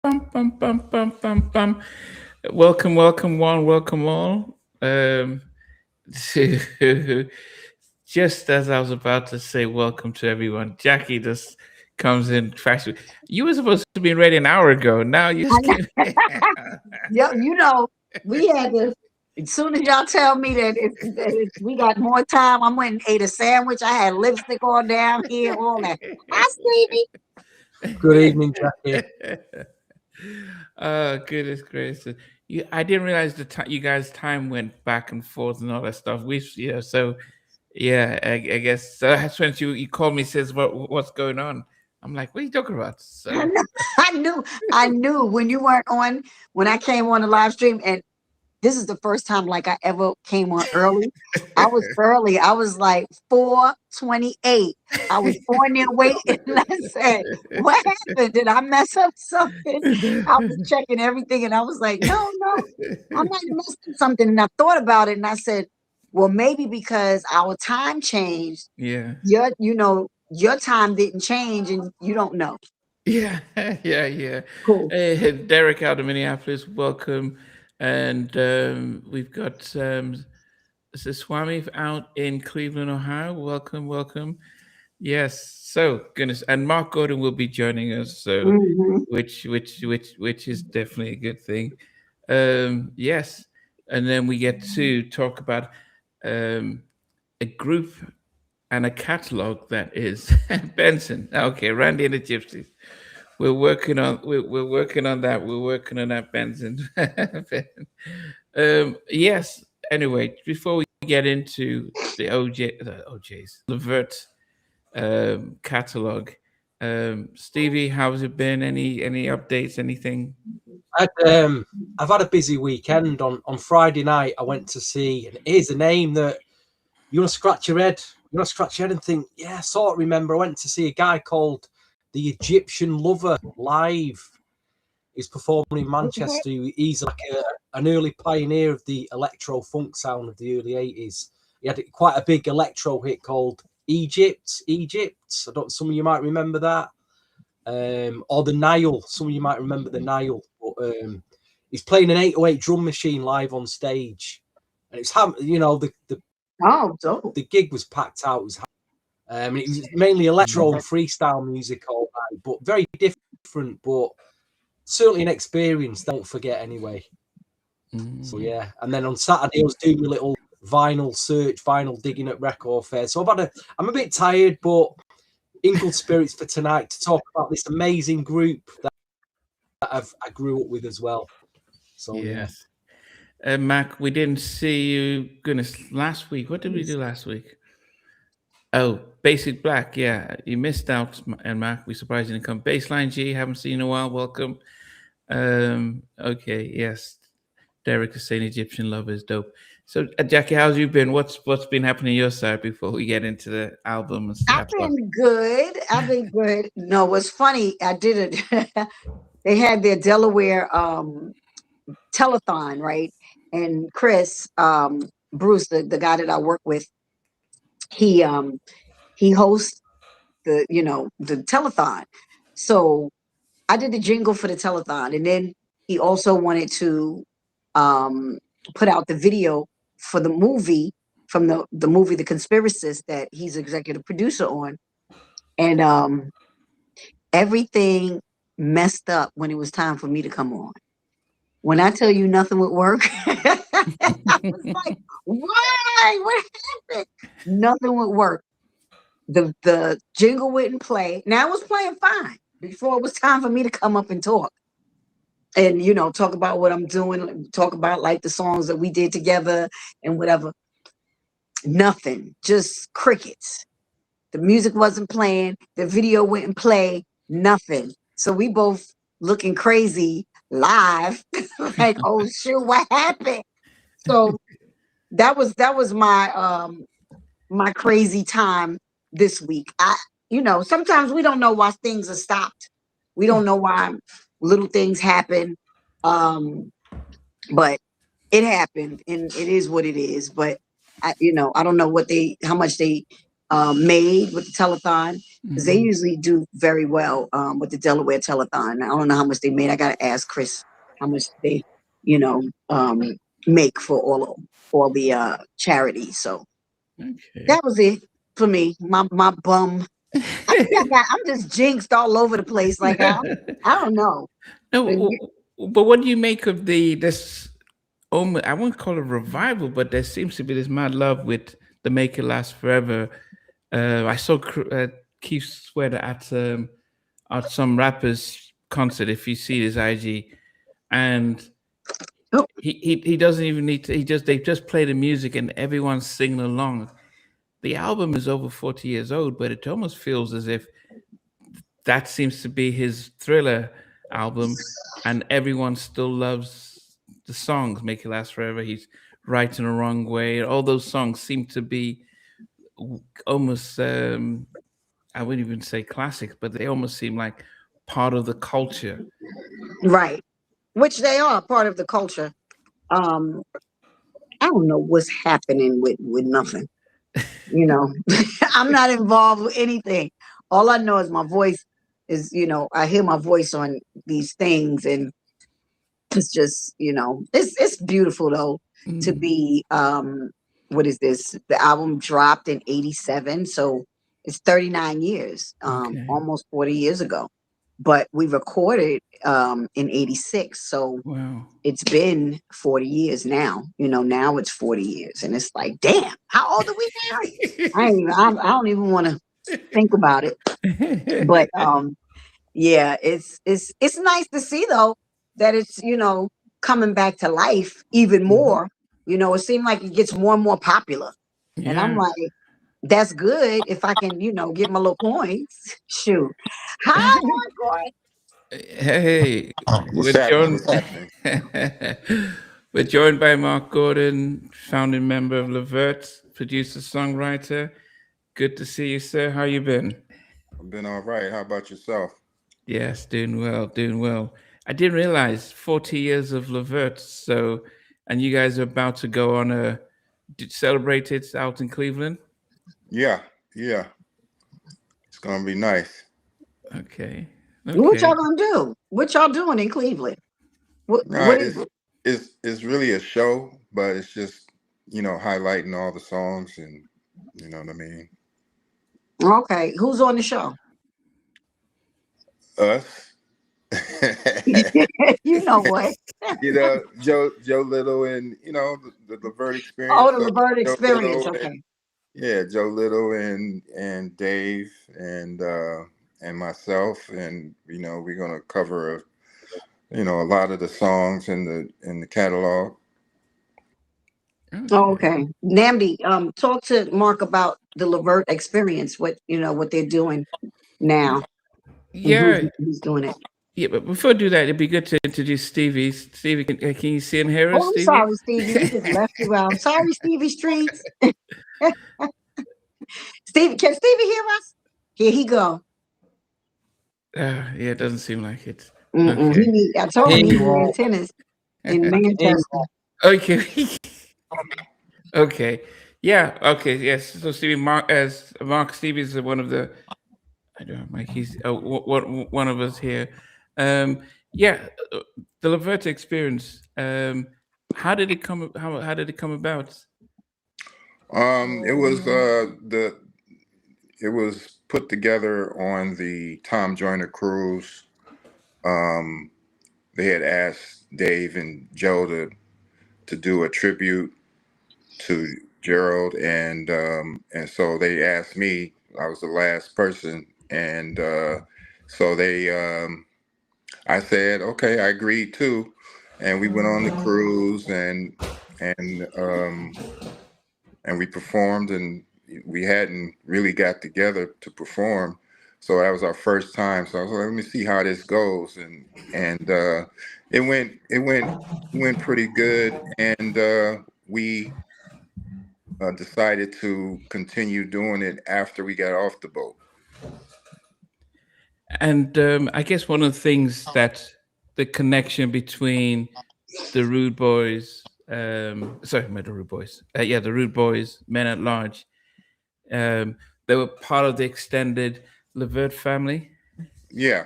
Bum, bum, bum, bum, bum, bum. Welcome, welcome, one, welcome all. To just as I was about to say welcome to everyone, Jackie just comes in fast. You were supposed to be ready an hour ago. Now you I just know. came. Yeah, we had to. As soon as y'all tell me that we got more time, I went and ate a sandwich. I had lipstick on down here, all that. Hi, Stevie. Good evening, Jackie. Oh goodness gracious! I didn't realize the time you guys' time went back and forth and all that stuff. So yeah, I guess so. That's when you called me, says what's going on. I'm like, what are you talking about? I So know, I knew when you weren't on, when I came on the live stream, and this is the first time like I ever came on early. I was early. I was like 4:28. I was on there waiting. And I said, "What happened? Did I mess up something?" I was checking everything, and I was like, "No, no, I'm not messing something." And I thought about it, and I said, "Well, maybe because our time changed. yeah, Your time didn't change, and you don't know." yeah, yeah. Cool. Hey, Derek out of Minneapolis, welcome, and we've got Swami out in Cleveland, Ohio. Welcome, welcome. Yes. So goodness, and Marc Gordon will be joining us. So, Hmm. which is definitely a good thing. Yes, and then we get to talk about um, a group and a catalog that is Benson. Okay, Randy and the Gypsies. We're working on that. We're working on that, Benson. Yes. Anyway, before we get into the OJ's Levert catalog. Stevie, how's it been? Any updates? Anything? I'd, I've had a busy weekend. On Friday night, I went to see, and here's a name that you want to scratch your head. You want to scratch your head and think, yeah, I sort of remember. I went to see a guy called the Egyptian Lover live. He's performing in Manchester. He's like an early pioneer of the electro funk sound of the early 80s. He had quite a big electro hit called Egypt. Some of you might remember that. Or the Nile. Some of you might remember the Nile. But he's playing an 808 drum machine live on stage. And it's, Oh, dope. the gig was packed out. It was mainly electro and freestyle music all night, but very different, but certainly an experience. Don't forget anyway. So yeah, and then on Saturday I was doing a little vinyl digging at record fair. So I'm a bit tired, but in good spirits for tonight to talk about this amazing group that I grew up with as well. So Yes. Mac, we didn't see you. Goodness, last week. What did we do last week? Oh, Basic Black. Yeah, you missed out, and Mac. We surprised you didn't come. Baseline G. Haven't seen you in a while. Welcome. Okay. Yes. Derek is saying Egyptian Lover is dope. So, Jackie, how's you been? What's been happening on your side before we get into the album and I've stuff? been good. I've been good. No, what's funny, I did it. They had their Delaware telethon, right? And Chris, Bruce, the guy that I work with, he he hosts the telethon. So I did the jingle for the telethon, and then he also wanted to um put out the video for the movie, from the movie The Conspiracist that he's executive producer on. And everything messed up when it was time for me to come on. When I tell you nothing would work, I was like, why? What happened? Nothing would work. The jingle wouldn't play. Now it was playing fine before it was time for me to come up and talk. And talk about what I'm doing, talk about like the songs that we did together and whatever. Nothing, just crickets. The music wasn't playing. The video wouldn't play. Nothing. So we both looking crazy live, like, oh shoot, what happened? So that was my crazy time this week. Sometimes we don't know why things are stopped. We don't know why little things happen. But it happened, and it is what it is. But I don't know how much they made with the telethon, because they Mhm. usually do very well with the Delaware telethon. I don't know how much they made. I gotta ask Chris how much they, you know, make for all the charities. So Okay. that was it for me. My bum. I think I'm just jinxed all over the place. Like I don't know. No, but what do you make of this? I won't call it revival, but there seems to be this mad love with the Make It Last Forever. I saw Keith Sweater at some rappers concert. If you see his IG, and Oh, he doesn't even need to. They just play the music and everyone's singing along. The album is over 40 years old, but it almost feels as if that seems to be his Thriller album, and everyone still loves the songs. Make It Last Forever. He's Right in the Wrong Way. All those songs seem to be almost. I wouldn't even say classics, but they almost seem like part of the culture. right. Which they are part of the culture. Um, I don't know what's happening with nothing. You know, I'm not involved with anything. All I know is my voice is, I hear my voice on these things, and it's just, it's beautiful though to Mm, be what is this? The album dropped in 87, so it's 39 years, okay. almost 40 years ago. But we recorded in 86, so Wow. it's been 40 years now. Now it's 40 years, and it's like, damn, how old are we now? I don't even want to think about it. But yeah, it's nice to see though that it's coming back to life even Mhm. more. It seemed like it gets more and more popular, and I'm Yes. like, that's good if I can get my little coins. Shoot, hi, Mark. Hey, What's we're happening? joined. What's happening? We're joined by Marc Gordon, founding member of LeVert, producer, songwriter. Good to see you, sir. How you been? I've been all right. How about yourself? Yes, doing well, doing well. I didn't realize 40 years of LeVert. So, and you guys are about to go on celebrate it out in Cleveland. Yeah, yeah. It's gonna be nice. Okay, What y'all okay. gonna do? What y'all doing in Cleveland? No, What is it? it's really a show, but it's just highlighting all the songs and you know what I mean. Okay, who's on the show? Us. You know what? Joe Little and the Levert Oh, experience. the So LeVert Joe experience. Little and Okay. yeah, Joe Little and Dave and myself, and we're gonna cover a lot of the songs in the catalog. Oh, Okay. okay. Namdi, talk to Mark about the LeVert experience, what they're doing now, and Yeah, who's doing it. yeah, but before I do that, it'd be good to introduce Stevie. Stevie, can you see and hear us, Oh, I'm Stevie? sorry, Stevie. We just left you out. I'm sorry, Stevie Streets. Stevie, can Stevie hear us? Here he go. Yeah, it doesn't seem like it. Mm-mm. Okay. I told Hear him he you need all. antennas in I can hear you Manchester. all. Okay. Okay. Yeah. Okay. Yes. So Stevie, Mark Stevie is one of the. I don't know, Mike. He's one of us here. Um. Yeah. The Laverta experience. How did it come? How did it come about? It was it was put together on the Tom Joyner cruise. Um, they had asked Dave and Joe to do a tribute to Gerald, and so they asked me. I was the last person, and so I said, okay, I agreed too, and we went on the cruise, and um, and we performed, and we hadn't really got together to perform, so that was our first time. So I was like, let me see how this goes, and it went pretty good, and we decided to continue doing it after we got off the boat. And I guess one of the things that the connection between the Rude Boys, sorry, not the Rude Boys, yeah, the Rude Boys, Men at Large, um, they were part of the extended LeVert family. Yeah,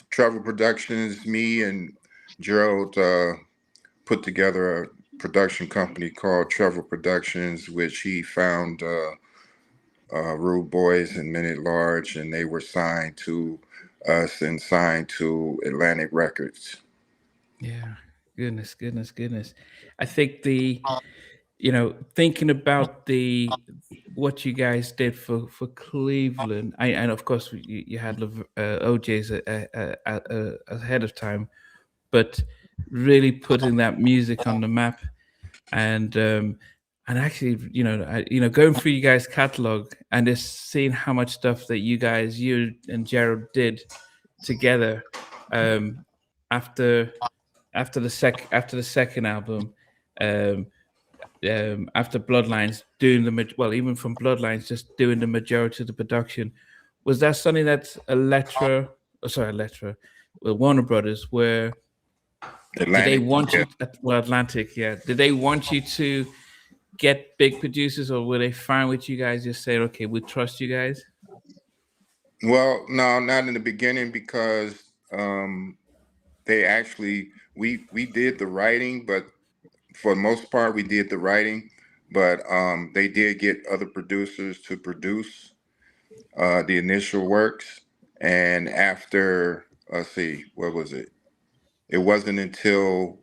Travel Productions. Me and Gerald put together a production company called Travel Productions, which he found Rude Boys and Men at Large, and they were signed to us and signed to Atlantic Records. Yeah, goodness. I think thinking about what you guys did for Cleveland, and of course you had OJ's ahead of time, but really putting that music on the map, and actually, going through you guys' catalog and just seeing how much stuff that you and Gerald did together, after after the second album, um, after Bloodlines, doing even from Bloodlines, just doing the majority of the production. Was that something that Elektra, well, Warner Brothers, where did they Atlantic. want Yeah. you? Well, Atlantic, yeah. Did they want you to get big producers, or were they fine with you guys just saying, "Okay, we trust you guys"? Well, no, not in the beginning because they actually we did the writing, but for the most part we did the writing, but they did get other producers to produce the initial works, and after let's see, what was it? It wasn't until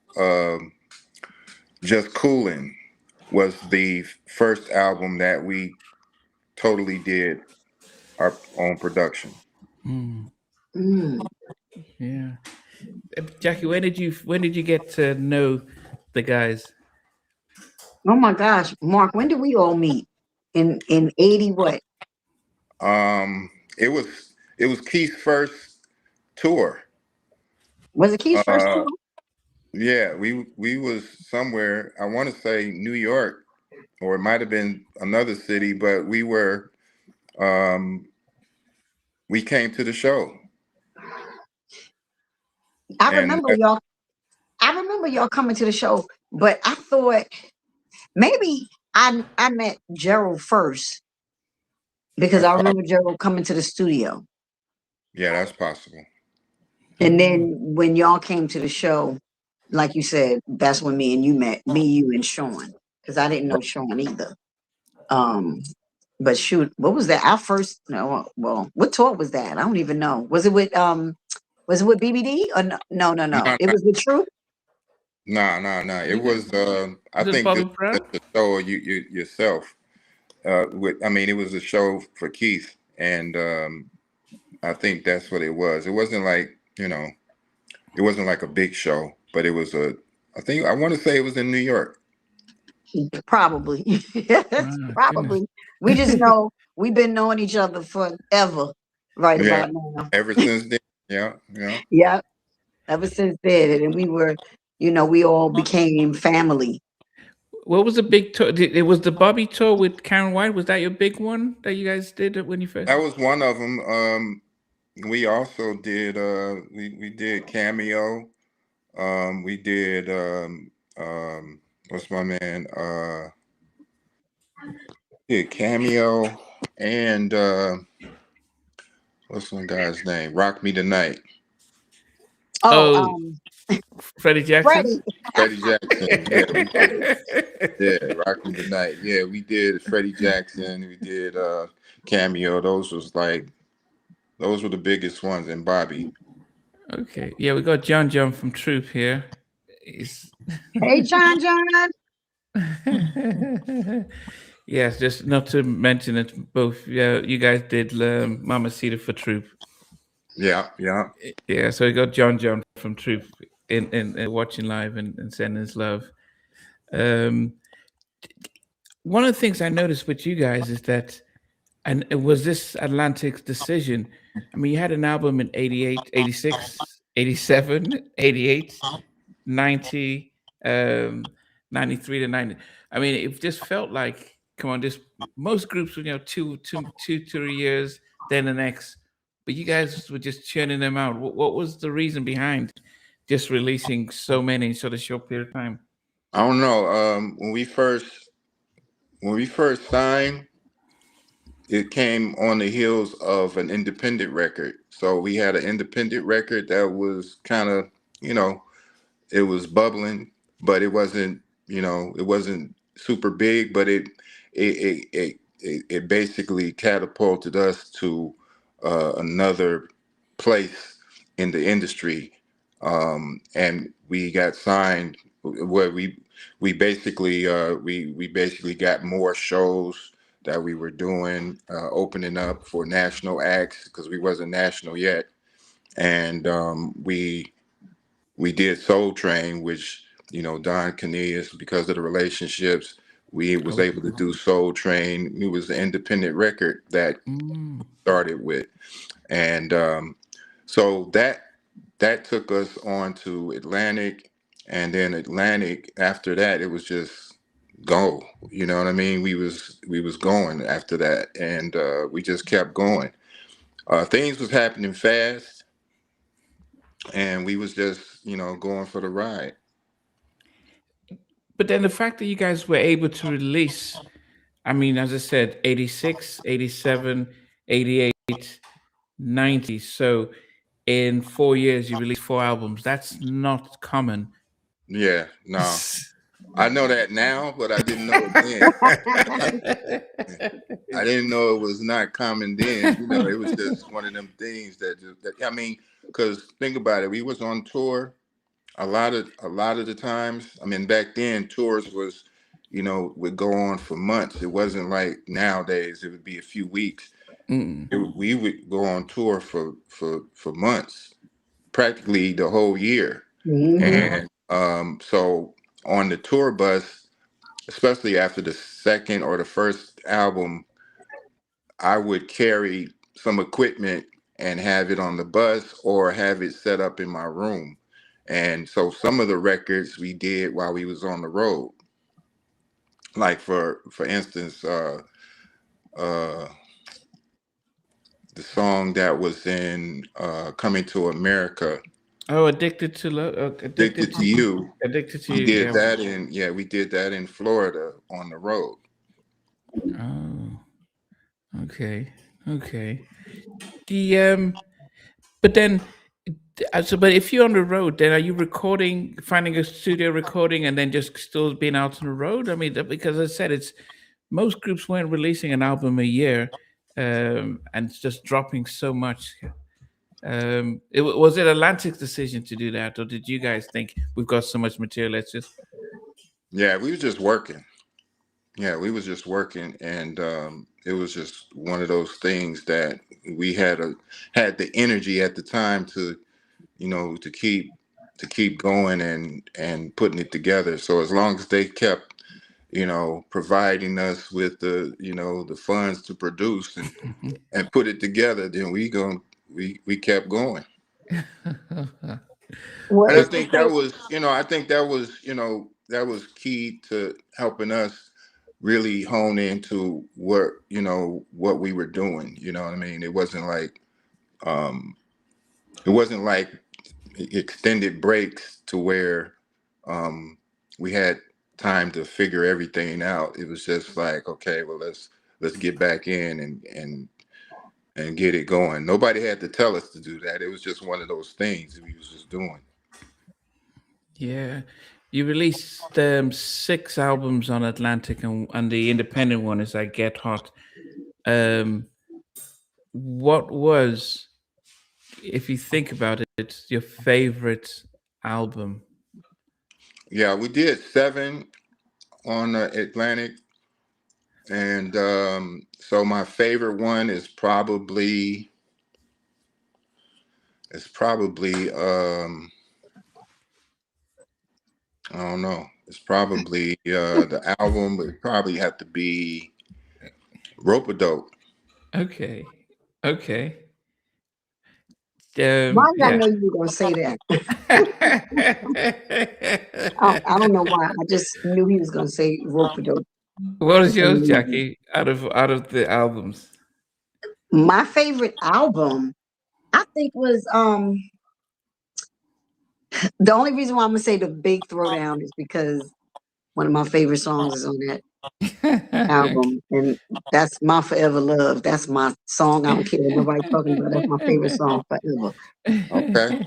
Just Coolin was the first album that we totally did our own production. Mm, Mm. yeah, Jackie, when did you get to know the guys? Oh my gosh, Mark, when did we all meet? In 80 what? Um, it was Keith's first tour. Was it Keith's first Uh, tour? yeah, we was somewhere. I want to say New York, or it might have been another city, but um, we came to the show, I and remember y'all. I remember y'all coming to the show, but I thought maybe I met Gerald first because that's I possible. remember Gerald coming to the studio. Yeah, that's possible. And then when y'all came to the show, like you said, that's when me and you met, me, you, and Sean, because I didn't know Sean either. Um, but shoot, what was that? Our first, no, well, what tour was that? I don't even know. Was it with BBD or no? No, no, no. No, It was with True. no. It was I Was it think Bobby just Brown? the show you yourself. I mean, it was a show for Keith, and I think that's what it was. It wasn't like it wasn't like a big show, but it was a. I want to say it was in New York. Probably. Ah, goodness. Probably. We just know we've been knowing each other forever, right Yeah, about now. ever since then. Yeah. Yeah, ever since then. And we were, we all became family. What was the big tour? It was the Bobby tour with Karen White. Was that your big one that you guys did when you first? That was one of them. We also did. We did Cameo. We did. What's my man? Did Cameo and what's one guy's name? Rock Me Tonight. Oh, Oh, Freddie Jackson. Freddie. Freddie Jackson. Yeah, we did. Yeah, Rock Me Tonight. Yeah, we did Freddie Jackson. We did Cameo. Those were the biggest ones. And Bobby. Okay, yeah, we got John from Troop here. He's Hey, John. yes, just not to mention it. Both, yeah, you guys did Mamacita for Troop. Yeah. Yeah, so we got John from Troop in watching live and sending his love. One of the things I noticed with you guys is that, and it was this Atlantic's decision. I mean, you had an album in 88, 86, 87, 88, 90, 93 to 90. I mean, it just felt like, come on, this most groups were, 2, 3 years, then the next. But you guys were just churning them out. What was the reason behind just releasing so many in such a short period of time? I don't know. When we first signed, it came on the heels of an independent record. So we had an independent record that was kind of, you know, it was bubbling, but it wasn't, you know, it wasn't super big, but it basically catapulted us to another place in the industry, and we got signed. Where we basically we basically got more shows that we were doing, opening up for national acts because we wasn't national yet, and we did Soul Train, which, you know, Don Cornelius, because of the relationships, we was able to do Soul Train. It was an independent record that started with, and so that took us on to Atlantic, and then Atlantic after that, it was just go. You know what I mean? We was going after that, and we just kept going. Things was happening fast, and we was just, you know, going for the ride. But then the fact that you guys were able to release, I mean, as I said, 86, 87, 88, 90. So in 4 years, you released 4 albums. That's not common. Yeah, no. I know that now, but I didn't know it then. I didn't know it was not common then. You know, it was just one of them things that I mean, because think about it, we was on tour a lot of the times. I mean, back then tours was, you know, would go on for months. It wasn't like nowadays. It would be a few weeks. We would go on tour for months, practically the whole year. And so on the tour bus, especially after the second or the first album, I would carry some equipment and have it on the bus or have it set up in my room. And so some of the records we did while we was on the road, like for instance, the song that was in Coming to America. Oh, Addicted to Love. Addicted to You. Addicted to We You. did that we did that in Florida on the road. Oh, okay. The but then, but if you're on the road, then are you recording, finding a studio recording, and then just still being out on the road? I mean, because as I said, it's most groups weren't releasing an album a year, and it's just dropping so much. Was it Atlantic's decision to do that, or did you guys think we've got so much material? Let's just. Yeah, we was just working. Yeah, we was just working, and it was just one of those things that we had the energy at the time to, you know, to keep going and putting it together. So as long as they kept, you know, providing us with the, you know, the funds to produce and put it together, then we kept going. And I think that was, you know, that was key to helping us really hone into what, you know, what we were doing. You know what I mean? It wasn't like extended breaks to where we had time to figure everything out. It was just like, okay, well, let's get back in and get it going. Nobody had to tell us to do that. It was just one of those things we was just doing. Yeah, you released 6 albums on Atlantic, and the independent one is like Get Hot. What was, if you think about it, your favorite album? Yeah, we did 7 on Atlantic, and so my favorite one is probably I don't know. It's probably the album would probably have to be Rope-a-Dope. Okay. Why did I know you were going to say that? I don't know why. I just knew he was going to say Rope-a-Dope. What is yours, Jackie? Out of the albums, my favorite album, I think, was the only reason why I'm gonna say the Big Throwdown is because one of my favorite songs is on that album, and that's my forever love. That's my song. I don't care what nobody talking about. That's my favorite song forever. Okay.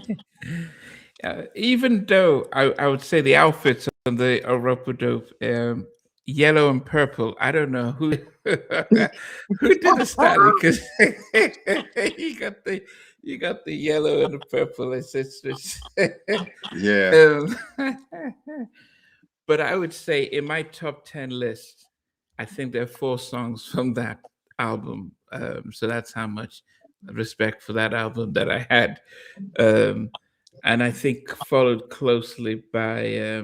Even though I would say the outfits on the Ropin yellow and purple, I don't know who who did the styling, because you got the yellow and the purple. It's Yeah. But I would say in my top 10 list, I think there are 4 songs from that album. So that's how much respect for that album that I had. And I think followed closely by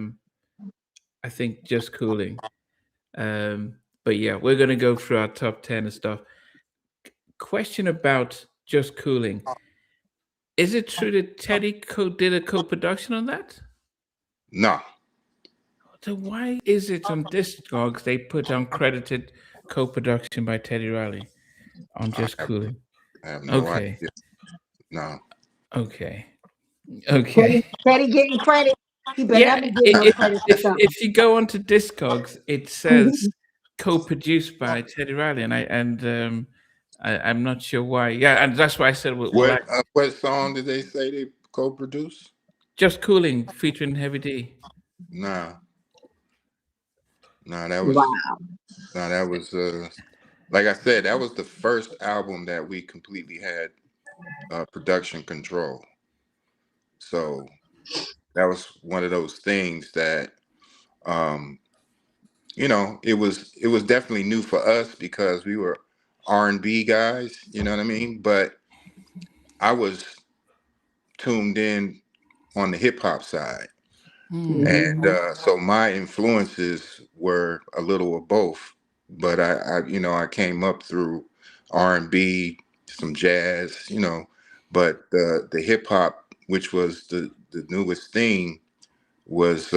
I think Just Coolin. But yeah, we're gonna go through our top 10 and stuff. Question about Just Coolin. Is it true that Teddy did a co-production on that? No. So why is it on Discogs they put uncredited co-production by Teddy Riley on Just Coolin? I have no Okay. idea. No. Okay. Okay. Teddy getting credit. He better Yeah, not be getting no credit for something. if you go onto Discogs, it says co-produced by Teddy Riley, and I'm not sure why. Yeah, and that's why I said What song did they say they co-produced? Just Coolin featuring Heavy D. Nah. No, that was Wow. no, that was like I said, that was the first album that we completely had production control. So that was one of those things that it was definitely new for us because we were R&B guys, you know what I mean? But I was tuned in on the hip hop side. And so my influences were a little of both, but I came up through R&B, some jazz, but the hip hop, which was the newest thing, was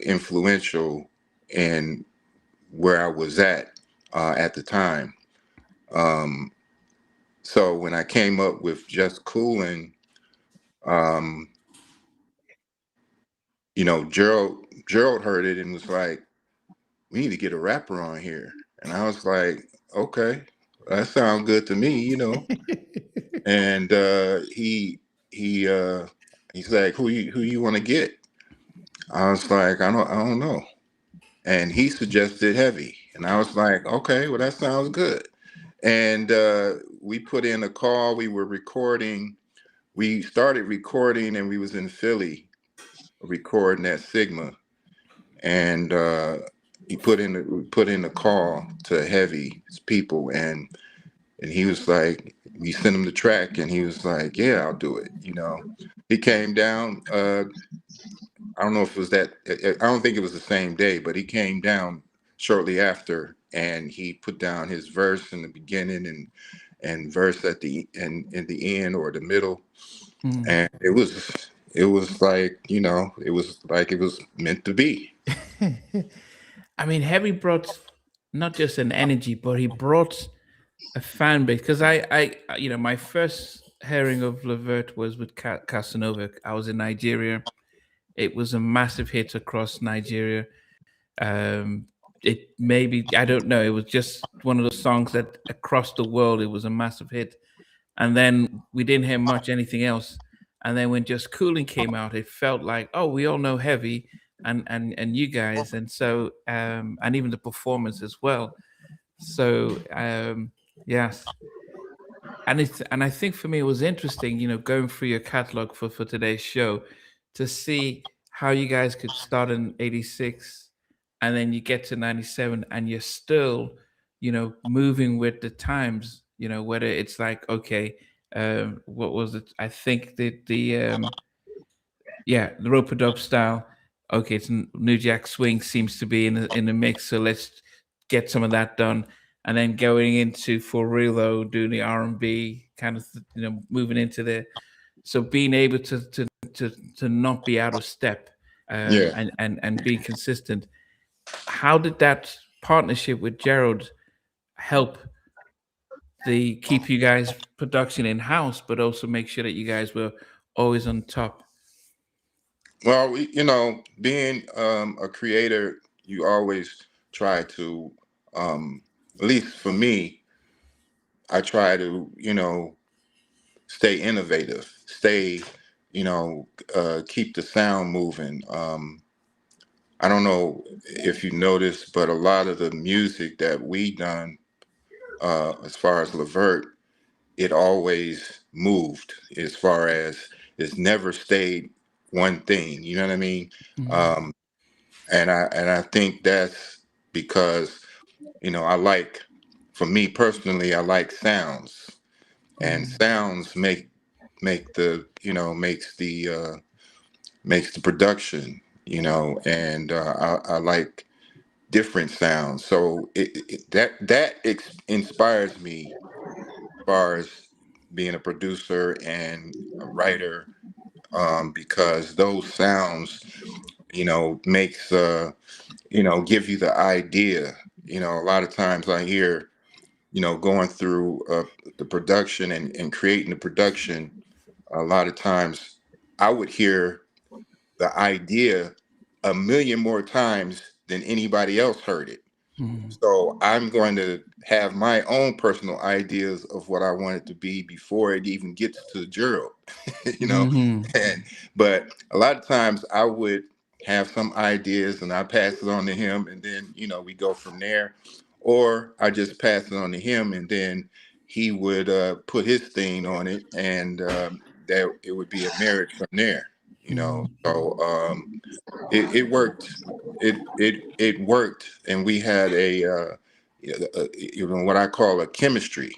influential in where I was at the time. So when I came up with Just Coolin, Gerald heard it and was like, "We need to get a rapper on here." And I was like, "Okay, that sounds good to me," And he's like, "Who you want to get?" I was like, I don't know." And he suggested Heavy, and I was like, "Okay, well that sounds good." And we put in a call. We were recording. We started recording, and we was in Philly recording at Sigma, and he put in the call to Heavy's people, and he was like, we sent him the track, and he was like, "Yeah, I'll do it." He came down. I don't know if it was that. I don't think it was the same day, but he came down shortly after, and he put down his verse in the beginning and verse at the in the end or the middle, and it was like it was meant to be. I mean, Heavy brought not just an energy, but he brought a fan base. Because I my first hearing of LeVert was with Casanova. I was in Nigeria. It was a massive hit across Nigeria. It maybe, I don't know. It was just one of those songs that across the world it was a massive hit. And then we didn't hear much anything else. And then when Just Coolin came out, it felt like, oh, we all know Heavy and you guys, and so and even the performance as well. So yes, and I think for me it was interesting, going through your catalog for today's show to see how you guys could start in '86 and then you get to '97 and you're still, moving with the times. Whether it's like, okay, what was it? I think the rope-a-dope style. Okay, it's New Jack Swing seems to be in the mix, so let's get some of that done. And then going into For Real though, doing the R&B kind of, moving into there. So being able to not be out of step, and being consistent. How did that partnership with Gerald help keep you guys production in house, but also make sure that you guys were always on top? Well, being a creator, you always try to, at least for me, I try to, stay innovative, stay, keep the sound moving. I don't know if you noticed, but a lot of the music that we done, as far as LeVert, it always moved. As far as it's never stayed one thing. You know what I mean? Um, and I think that's because I like, for me personally, I like sounds, and sounds make the makes the production, and I like different sounds. So that inspires me as far as being a producer and a writer, because those sounds, makes give you the idea. A lot of times I hear, going through the production and creating the production, a lot of times I would hear the idea a million more times than anybody else heard it. So I'm going to have my own personal ideas of what I want it to be before it even gets to Gerald, you know. And but a lot of times I would have some ideas and I pass it on to him, and then we go from there, or I just pass it on to him, and then he would put his thing on it, and that it would be a marriage from there, So it worked. It worked, and we had what I call a chemistry,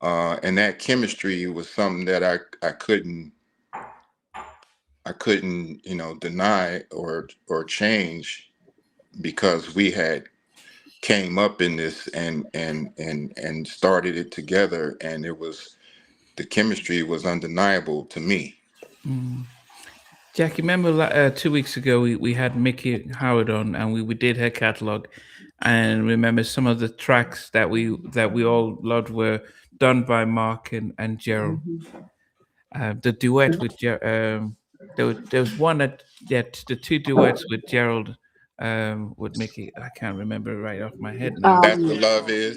and that chemistry was something that I couldn't deny or change, because we had came up in this and started it together, and the chemistry was undeniable to me. Jackie, remember 2 weeks ago we had Mickey Howard on, and we did her catalog, and remember some of the tracks that we all loved were done by Mark and Gerald. The duet with there was one that the two duets with Gerald, with Mickey. I can't remember right off my head now. That's what love is.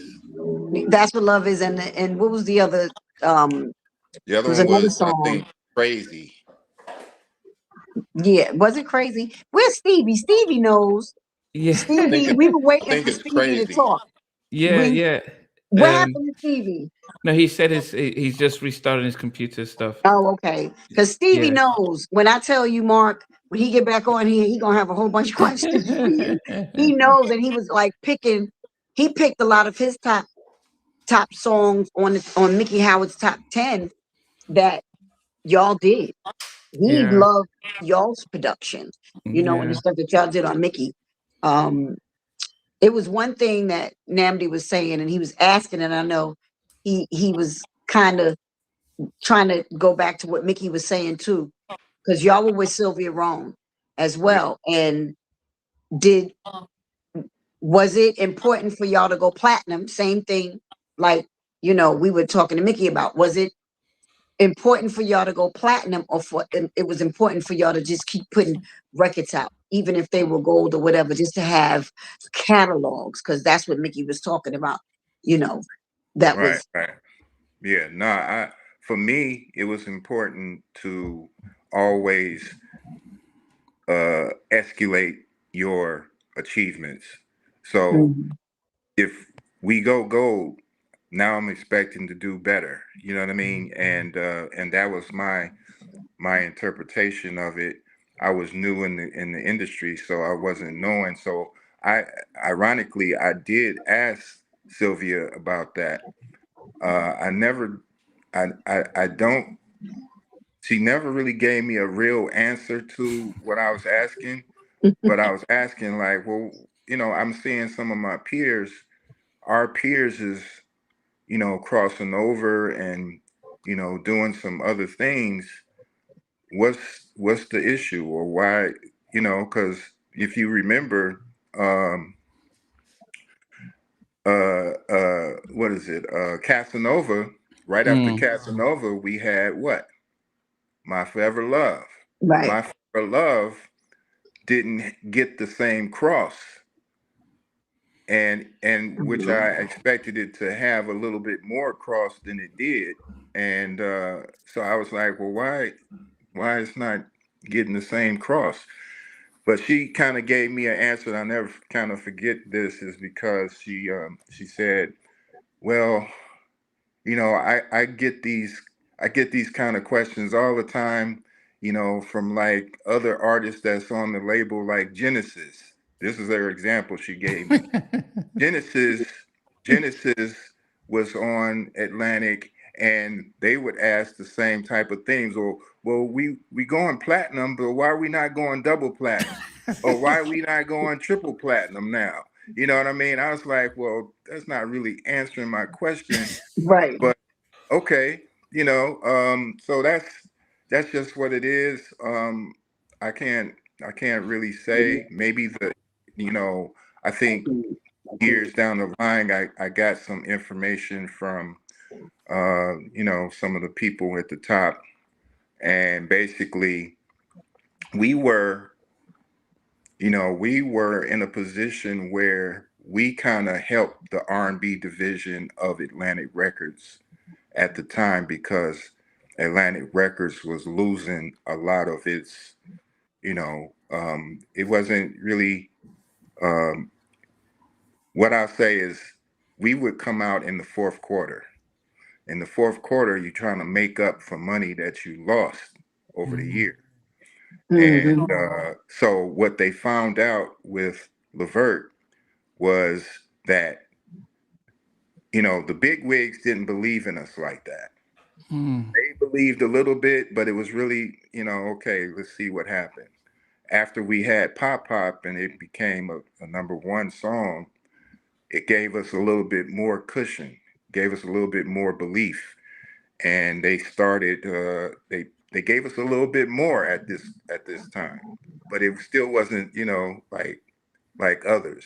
That's what love is, and what was the other? Um, The it other was one another was, I song. think, Crazy. Yeah, was it crazy? Where's Stevie? Stevie knows. Yeah, I think Stevie, it, we were I waiting think for it's Stevie to Crazy. talk. yeah, yeah. What happened to Stevie? No, he said he's just restarting his computer stuff. Oh, okay. Because Stevie Yeah. knows. When I tell you, Mark, when he get back on here, he gonna have a whole bunch of questions for you. He knows, and he was like picking. He picked a lot of his top songs on Mickey Howard's top 10 that y'all did. He Yeah. loved y'all's productions, and the Yeah. stuff that y'all did on Mickey. Um, it was one thing that Namdi was saying, and he was asking, and I know he was kind of trying to go back to what Mickey was saying too, because y'all were with Sylvia Rome as Yeah. well. And was it important for y'all to go platinum? Same thing, like we were talking to Mickey about. Was it important for y'all to go platinum, or it was important for y'all to just keep putting records out, even if they were gold or whatever, just to have catalogs? Because that's what Mickey was talking about. That Right, was right. Yeah, no, for me, it was important to always escalate your achievements. So if we go gold, now I'm expecting to do better. You know what I mean? And that was my interpretation of it. I was new in the industry, so I wasn't knowing. So ironically, I did ask Sylvia about that. I never, I don't. She never really gave me a real answer to what I was asking, but I was asking like, well, I'm seeing some of my peers, our peers is, crossing over and, doing some other things. What's the issue, or why? Because if you remember, what is it? Casanova. Right after Casanova, we had what? My Forever Love. right. My Forever Love didn't get the same cross and which I expected it to have a little bit more cross than it did. And so I was like, well, why it's not getting the same cross? But she kind of gave me an answer, and I'll never kind of forget this, is because she said, well, you know, I get these kind of questions all the time, you know, from like other artists that's on the label like Genesis. This is their example she gave me. Genesis was on Atlantic, and they would ask the same type of things. Or, well, we going platinum, but why are we not going double platinum? Or why are we not going triple platinum now? You know what I mean? I was like, well, that's not really answering my question. Right. But okay, you know, so that's just what it is. I can't really say. Maybe you know, I think years down the line, I got some information from, you know, some of the people at the top, and basically we were in a position where we kind of helped the R&B division of Atlantic Records at the time, because Atlantic Records was losing a lot of its, you know, it wasn't really, what I'll say is we would come out in the fourth quarter. In the fourth quarter, you're trying to make up for money that you lost over the year. And so what they found out with LeVert was that, you know, the big wigs didn't believe in us like that. They believed a little bit, but it was really, you know, okay, let's see what happened. After we had Pop Pop and it became a number one song, it gave us a little bit more cushion, gave us a little bit more belief. And they started, they gave us a little bit more at this time, but it still wasn't, you know, like others.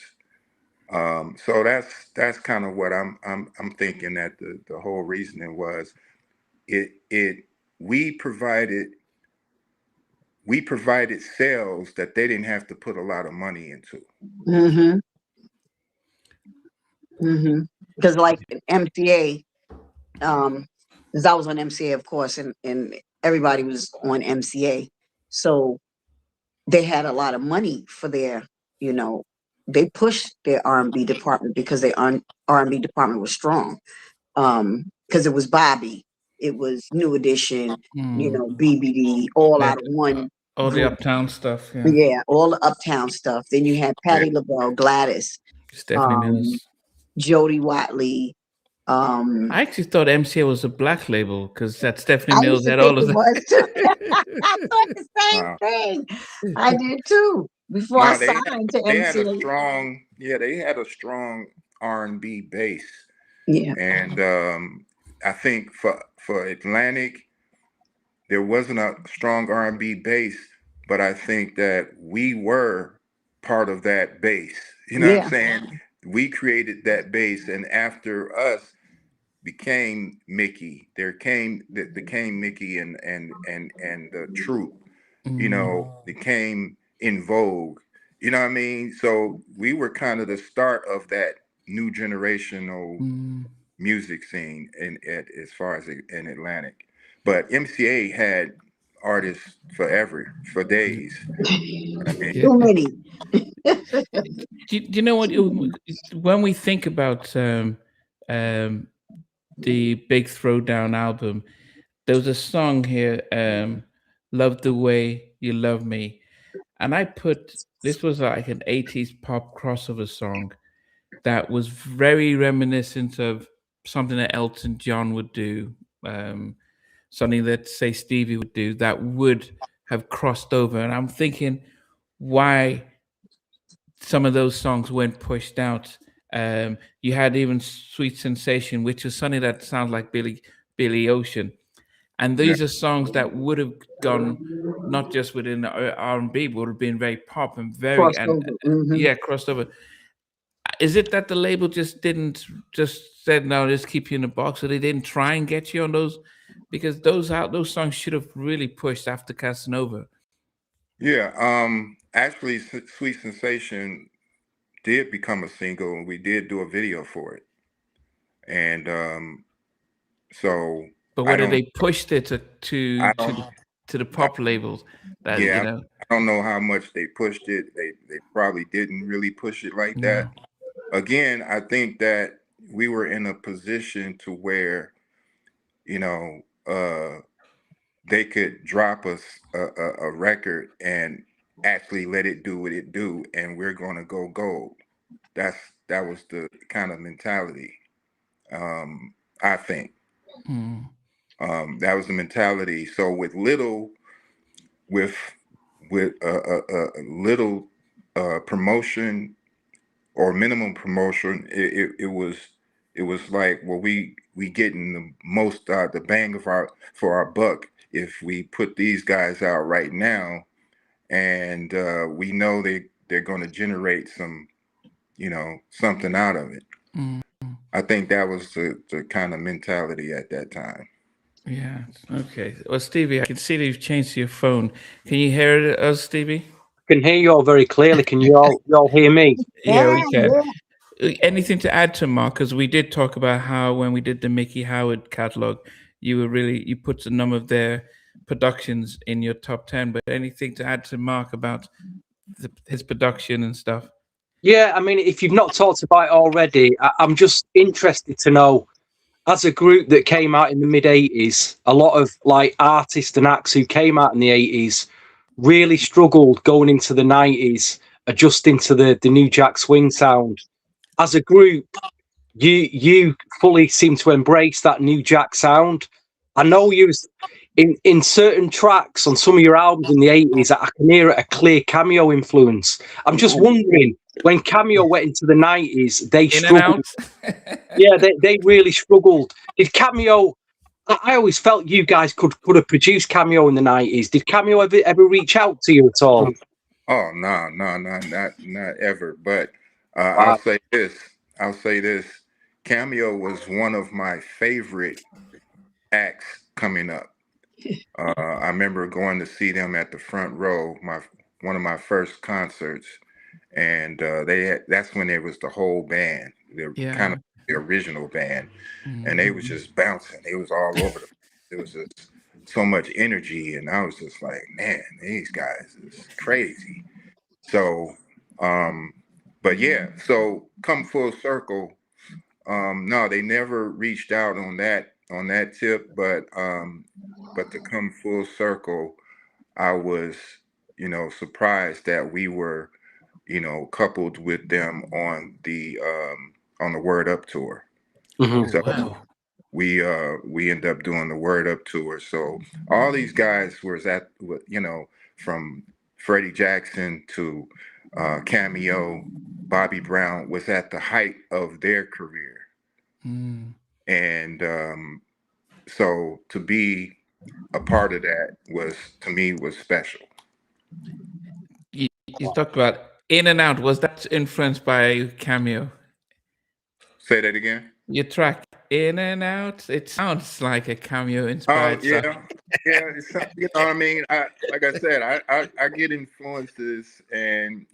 So that's kind of what I'm thinking, that the whole reasoning was we provided sales that they didn't have to put a lot of money into. Because like MCA, because I was on MCA, of course, and everybody was on MCA, so they had a lot of money for their, you know, they pushed their R&B department because their R&B department was strong. Because it was Bobby, it was New Edition, you know, BBD, all out of one. All the Uptown stuff. Yeah, all the Uptown stuff. Then you had Patti LaBelle, Gladys, Stephanie Mills, Jody Watley. I actually thought MCA was a black label because that Stephanie Mills had all of that. I thought the same thing. I did too. Before I signed to MCA. They had a strong R&B base. Yeah. And I think for Atlantic, there wasn't a strong R&B base, but I think that we were part of that base. You know what I'm saying? We created that base, and after us became Mickey. Became Mickey and the Troop. You know, became In Vogue. You know what I mean? So we were kind of the start of that new generational music scene as far as in Atlantic. But MCA had artists for days. Too many. Do you know what? When we think about the Big Throwdown album, there was a song here, "Love the Way You Love Me," and this was like an 80s pop crossover song that was very reminiscent of something that Elton John would do, something that, say, Stevie would do, that would have crossed over. And I'm thinking why some of those songs weren't pushed out. You had even Sweet Sensation, which is something that sounds like Billy Ocean. And these are songs that would have gone not just within the R&B, but would have been very pop and very crossed over. Is it that the label just didn't said, no, let's keep you in the box, or they didn't try and get you on those? Because those songs should have really pushed after Casanova. Yeah, actually, Sweet Sensation did become a single, and we did do a video for it. And so But I whether don't, they pushed it I don't, to the pop labels, that you yeah, know, I don't know how much they pushed it. They probably didn't really push it like that. no. Again, I think that we were in a position to where, you know, they could drop us a record and actually let it do what it do, and we're going to go gold. That was the kind of mentality. I think Mm. that was the mentality. So with little, with little promotion or minimum promotion, it was like, well, we getting the most the bang of for our buck if we put these guys out right now, and we know they're going to generate some, something out of it. Mm. I think that was the kind of mentality at that time. Yeah. Okay. Well, Stevie, I can see that you've changed your phone. Can you hear us, Stevie? I can hear you all very clearly. Can you all hear me? Yeah, Yeah, we can. yeah. Anything to add to Mark? Because we did talk about how when we did the Mickey Howard catalog, you put a number of their productions in your top 10. But anything to add to Mark about his production and stuff? Yeah, I mean, if you've not talked about it already, I'm just interested to know, as a group that came out in the mid-'80s, a lot of like artists and acts who came out in the '80s really struggled going into the '90s, adjusting to the new Jack Swing sound. As a group, you fully seem to embrace that new Jack sound. I know you was in certain tracks on some of your albums in the '80s. I can hear a clear Cameo influence. I'm just wondering, when Cameo went into the '90s, they In and struggled. out. Yeah, they really struggled. Did Cameo? I always felt you guys could have produced Cameo in the '90s. Did Cameo ever reach out to you at all? Oh no, not ever. But Wow. I'll say this. Cameo was one of my favorite acts coming up. I remember going to see them at the front row, one of my first concerts, and that's when there was the whole band, the kind Yeah. of the original band, and they Mm. was just bouncing. They was all over the. It was just so much energy, and I was just like, man, these guys is crazy. So, but yeah, so come full circle. No, they never reached out on that tip, but to come full circle, I was, surprised that we were, coupled with them on the Word Up tour. Mhm. Oh So wow. we ended up doing the Word Up tour. So all these guys was from Freddie Jackson to Cameo, Bobby Brown was at the height of their career. Mm. And so to be a part of that to me was special. You talked about In and Out. Was that influenced by Cameo? Say that again. Your track In and Out. It sounds like a Cameo Oh inspired song. yeah. What I mean. Like I said, I get influences, and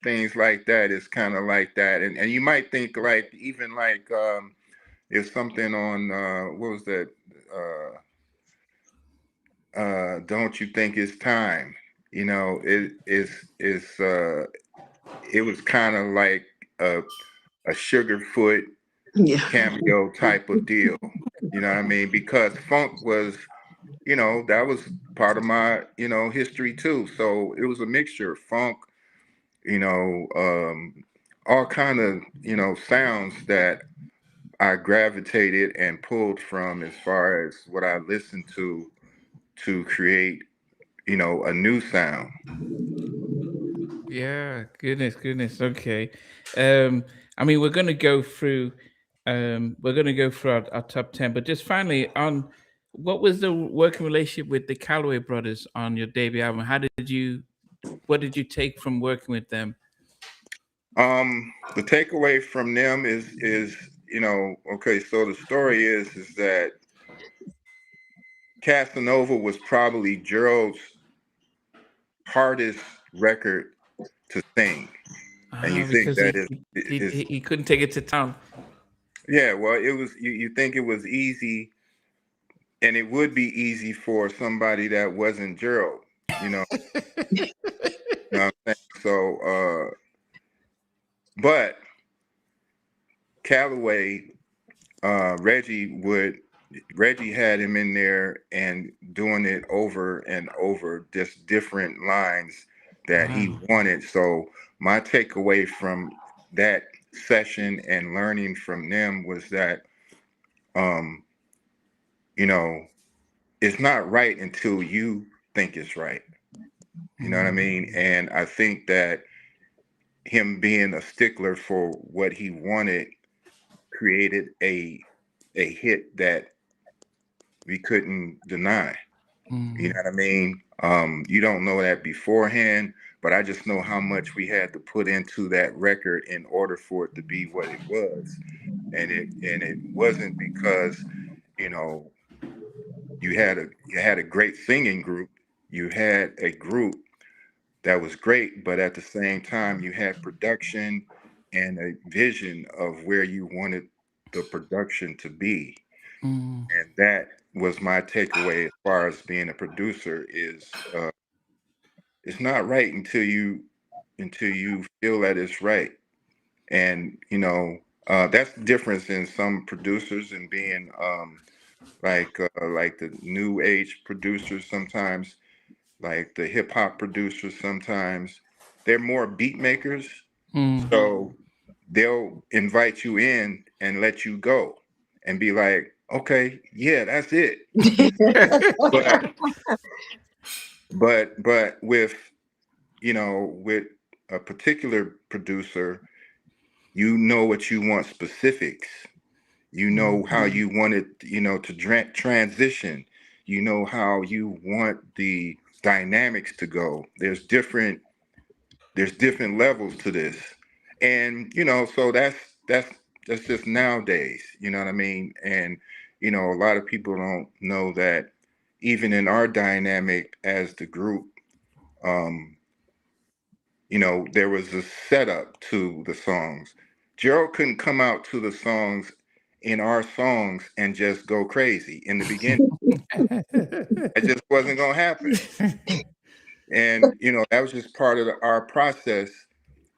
things like that is kind of like that, and you might think like even like there's something on what was that? Don't you think it's time? It was kind of like a Sugarfoot Yeah. Cameo type of deal. You know what I mean? Because funk was, that was part of my, history too. So it was a mixture of funk, you know, um, all kind of, sounds that I gravitated and pulled from as far as what I listened to create, a new sound. Yeah, goodness. Okay. I mean, we're gonna go through our top 10, but just finally on what was the working relationship with the Calloway brothers on your debut album? What did you take from working with them? The takeaway from them is, okay, so the story is that Casanova was probably Gerald's hardest record to sing. And you think Because that he couldn't take it to town. yeah, well, it was, you think it was easy, and it would be easy for somebody that wasn't Gerald, you know. You know what I'm saying? So, but Calloway, Reggie had him in there and doing it over and over, just different lines that he wanted. So my takeaway from that session and learning from them was that, you know, it's not right until you think it's right. You know what I mean? And I think that him being a stickler for what he wanted created a hit that we couldn't deny. You know what I mean? You don't know that beforehand, but I just know how much we had to put into that record in order for it to be what it was. And it wasn't because, you know, you had a great singing group. You had a group that was great, but at the same time you had production and a vision of where you wanted the production to be. And that was my takeaway as far as being a producer is it's not right until you feel that it's right. And you know, that's the difference in some producers and being like the new age producers sometimes, like the hip hop producers sometimes, they're more beat makers. So they'll invite you in and let you go and be like, okay, yeah, that's it. but with, you know, with a particular producer, you know what you want specifics. You know how you want it, you know, to transition. You know how you want the dynamics to go. There's different levels to this. And, you know, so that's just nowadays, you know what I mean? And, you know, a lot of people don't know that even in our dynamic as the group, you know, there was a setup to the songs. Gerald couldn't come out to the songs in our songs and just go crazy in the beginning. It just wasn't gonna happen. And you know, that was just part of our process.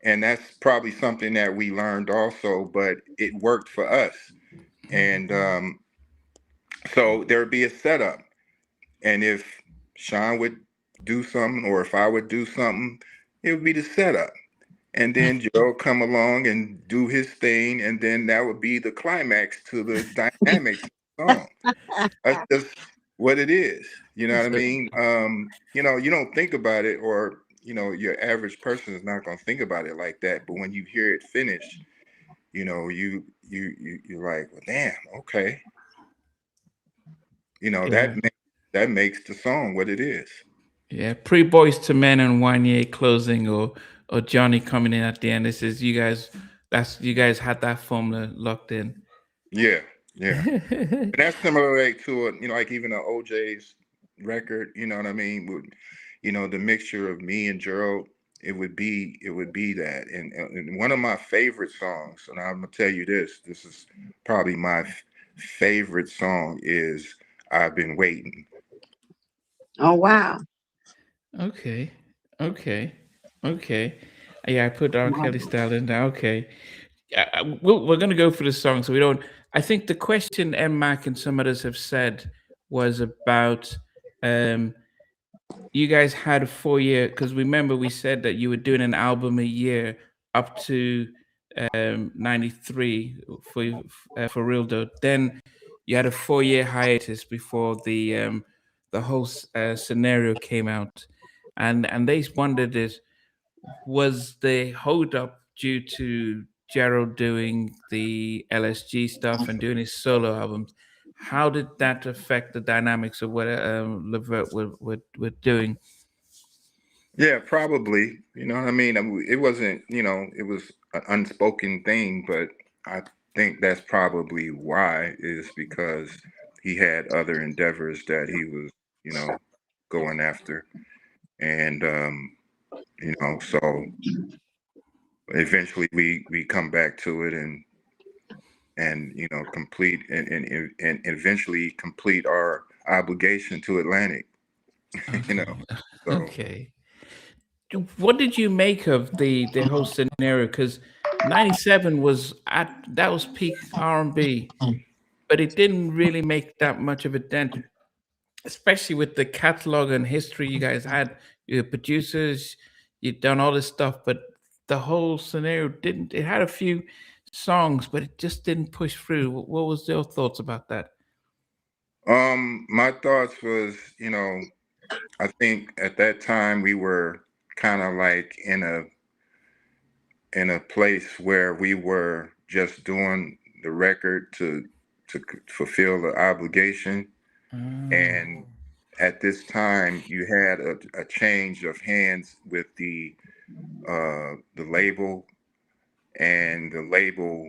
And that's probably something that we learned also, but it worked for us. And so there'd be a setup. And if Sean would do something or if I would do something, it would be the setup. And then Joe come along and do his thing, and then that would be the climax to the dynamics of the song. That's just what it is. You know what I mean? You know, you don't think about it, or you know, your average person is not gonna think about it like that. But when you hear it finished, you know, you're like, well, damn, okay. You know, that makes the song what it is. Yeah, pre-Boys to Men and Wanye closing, or Johnny coming in at the end. This is you guys. You guys had that formula locked in. Yeah, yeah. And that's similar like to a, you know, like even an OJ's record. You know what I mean? Would, you know, the mixture of me and Gerald, it would be that. And one of my favorite songs, and I'm gonna tell you this. This is probably my favorite song is "I've Been Waiting." Oh wow. Okay. Yeah, I put R. Kelly style in there. Okay. We're going to go for the song, so we don't. I think the question M. Mac and some others have said was about you guys had a 4 year, because remember we said that you were doing an album a year up to 93 for real though. Then you had a 4 year hiatus before the whole scenario came out, and they wondered is was the hold up due to Gerald doing the LSG stuff and doing his solo albums? How did that affect the dynamics of what LeVert were doing? Yeah, probably. You know what I mean? It wasn't, you know, it was an unspoken thing, but I think that's probably why, is because he had other endeavors that he was, you know, going after. And you know, so eventually we come back to it and you know complete and eventually complete our obligation to Atlantic. You know, so Okay. What did you make of the whole scenario? Because '97 was at that was peak R&B, but it didn't really make that much of a dent, especially with the catalog and history you guys had. You're producers, you'd done all this stuff, but the whole scenario didn't. It had a few songs, but it just didn't push through. What was your thoughts about that? my thoughts was, you know, I think at that time we were kind of like in a place where we were just doing the record to fulfill the obligation. Mm. And at this time, you had a change of hands with the label, and the label,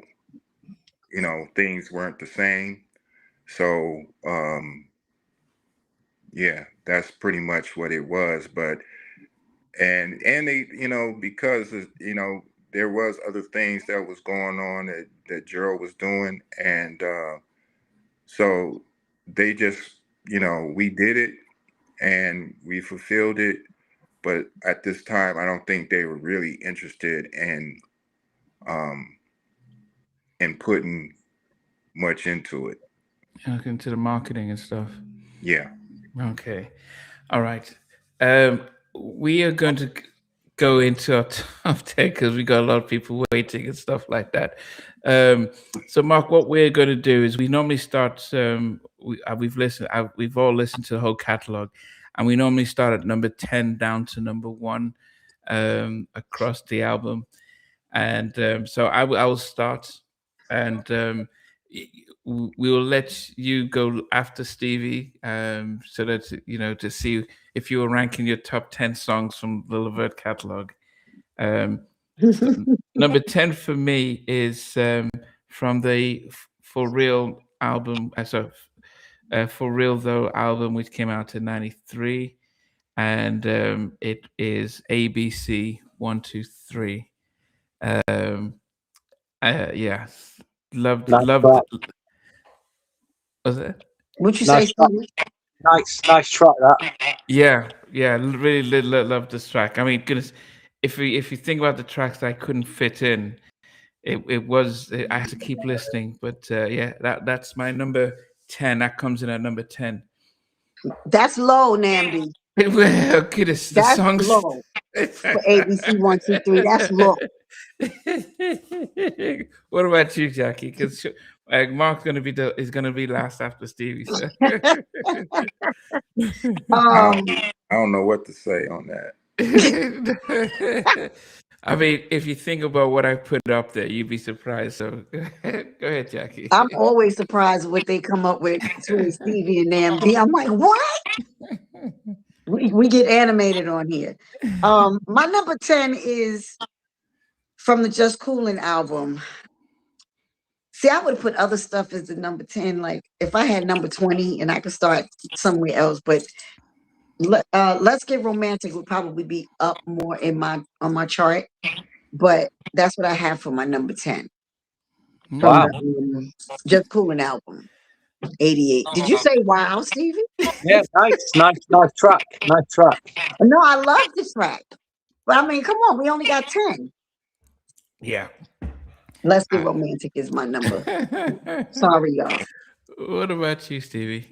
you know, things weren't the same. So yeah, that's pretty much what it was. But and they, you know, because you know there was other things that was going on that Gerald was doing, and so they just, you know, we did it and we fulfilled it. But at this time, I don't think they were really interested um in putting much into it. Into the marketing and stuff. Yeah. Okay. All right. We are going to go into our top 10 because we got a lot of people waiting and stuff like that. So, Mark, what we're going to do is we normally start. We've all listened to the whole catalog, and we normally start at number 10 down to number 1 across the album. And so I will start, and we will let you go after Stevie, so that you know to see if you were ranking your top 10 songs from the LeVert catalog. So number 10 for me is from the For Real album. For Real Though album, which came out in '93, and it is ABC 123. Um, yeah, Nice loved. track. Was it? What you say, Nice track. Stevie? Nice track. That. Yeah, really love this track. I mean, goodness, if you think about the tracks that I couldn't fit in, I had to keep listening. But yeah, that's my number 10. That comes in at number 10. That's low, Namdi. Well, goodness, the That's songs. low for ABC 123. That's low. What about you, Jackie? Because Mark's is gonna be last after Stevie. So. Um, I don't know what to say on that. I mean, if you think about what I put up there, you'd be surprised. So go ahead, Jackie. I'm always surprised what they come up with between Stevie and Namdi. I'm like, what? We get animated on here. My number 10 is from the Just Coolin album. See, I would have put other stuff as the number 10. Like if I had number 20 and I could start somewhere else, but Let's Get Romantic would probably be up more on my chart. But that's what I have for my number 10 from Wow. the Just Coolin album, 88. Did you say wow, Stevie? Yeah, nice track. Nice track. No, I love the track. But I mean, come on, we only got 10. Yeah. Let's Get Romantic is my number. Sorry, y'all. What about you, Stevie?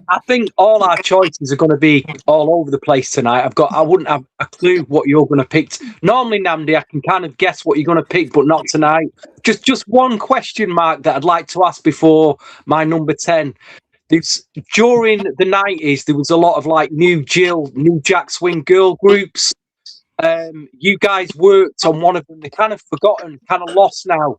I think all our choices are going to be all over the place tonight. I wouldn't have a clue what you're going to pick. Normally, Namdi, I can kind of guess what you're going to pick, but not tonight. Just one question mark that I'd like to ask before my number 10. During the 90s, there was a lot of like New Jack Swing girl groups. You guys worked on one of them. They're kind of forgotten, kind of lost now.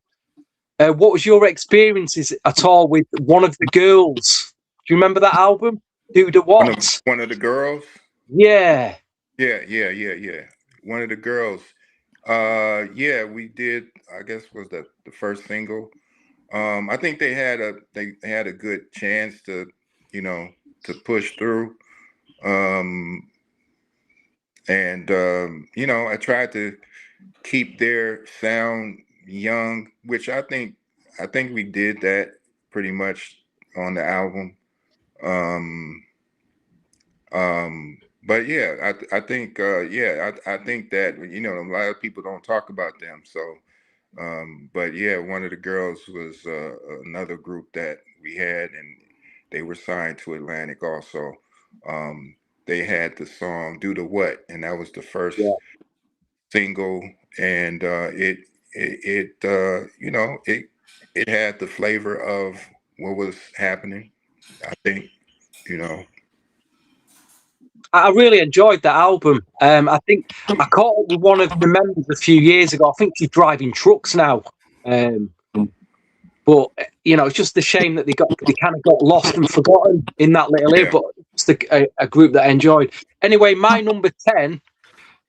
What was your experiences at all with one of the girls? Do you remember that album? Who the what? One of the girls? Yeah. Yeah. One of the girls. Yeah, we did. I guess was the first single. I think they had a good chance to, you know, to push through. And you know, I tried to keep their sound young, which I think we did that pretty much on the album. But yeah, I think I think that, you know, a lot of people don't talk about them. So but yeah, one of the girls was another group that we had, and they were signed to Atlantic also. They had the song "Do the What," and that was the first single, and you know, it had the flavor of what was happening. I think, you know. I really enjoyed that album. I think I caught up with one of the members a few years ago. I think she's driving trucks now. But you know, it's just a shame that they kind of got lost and forgotten in that little area. But it's a group that I enjoyed. Anyway, my number 10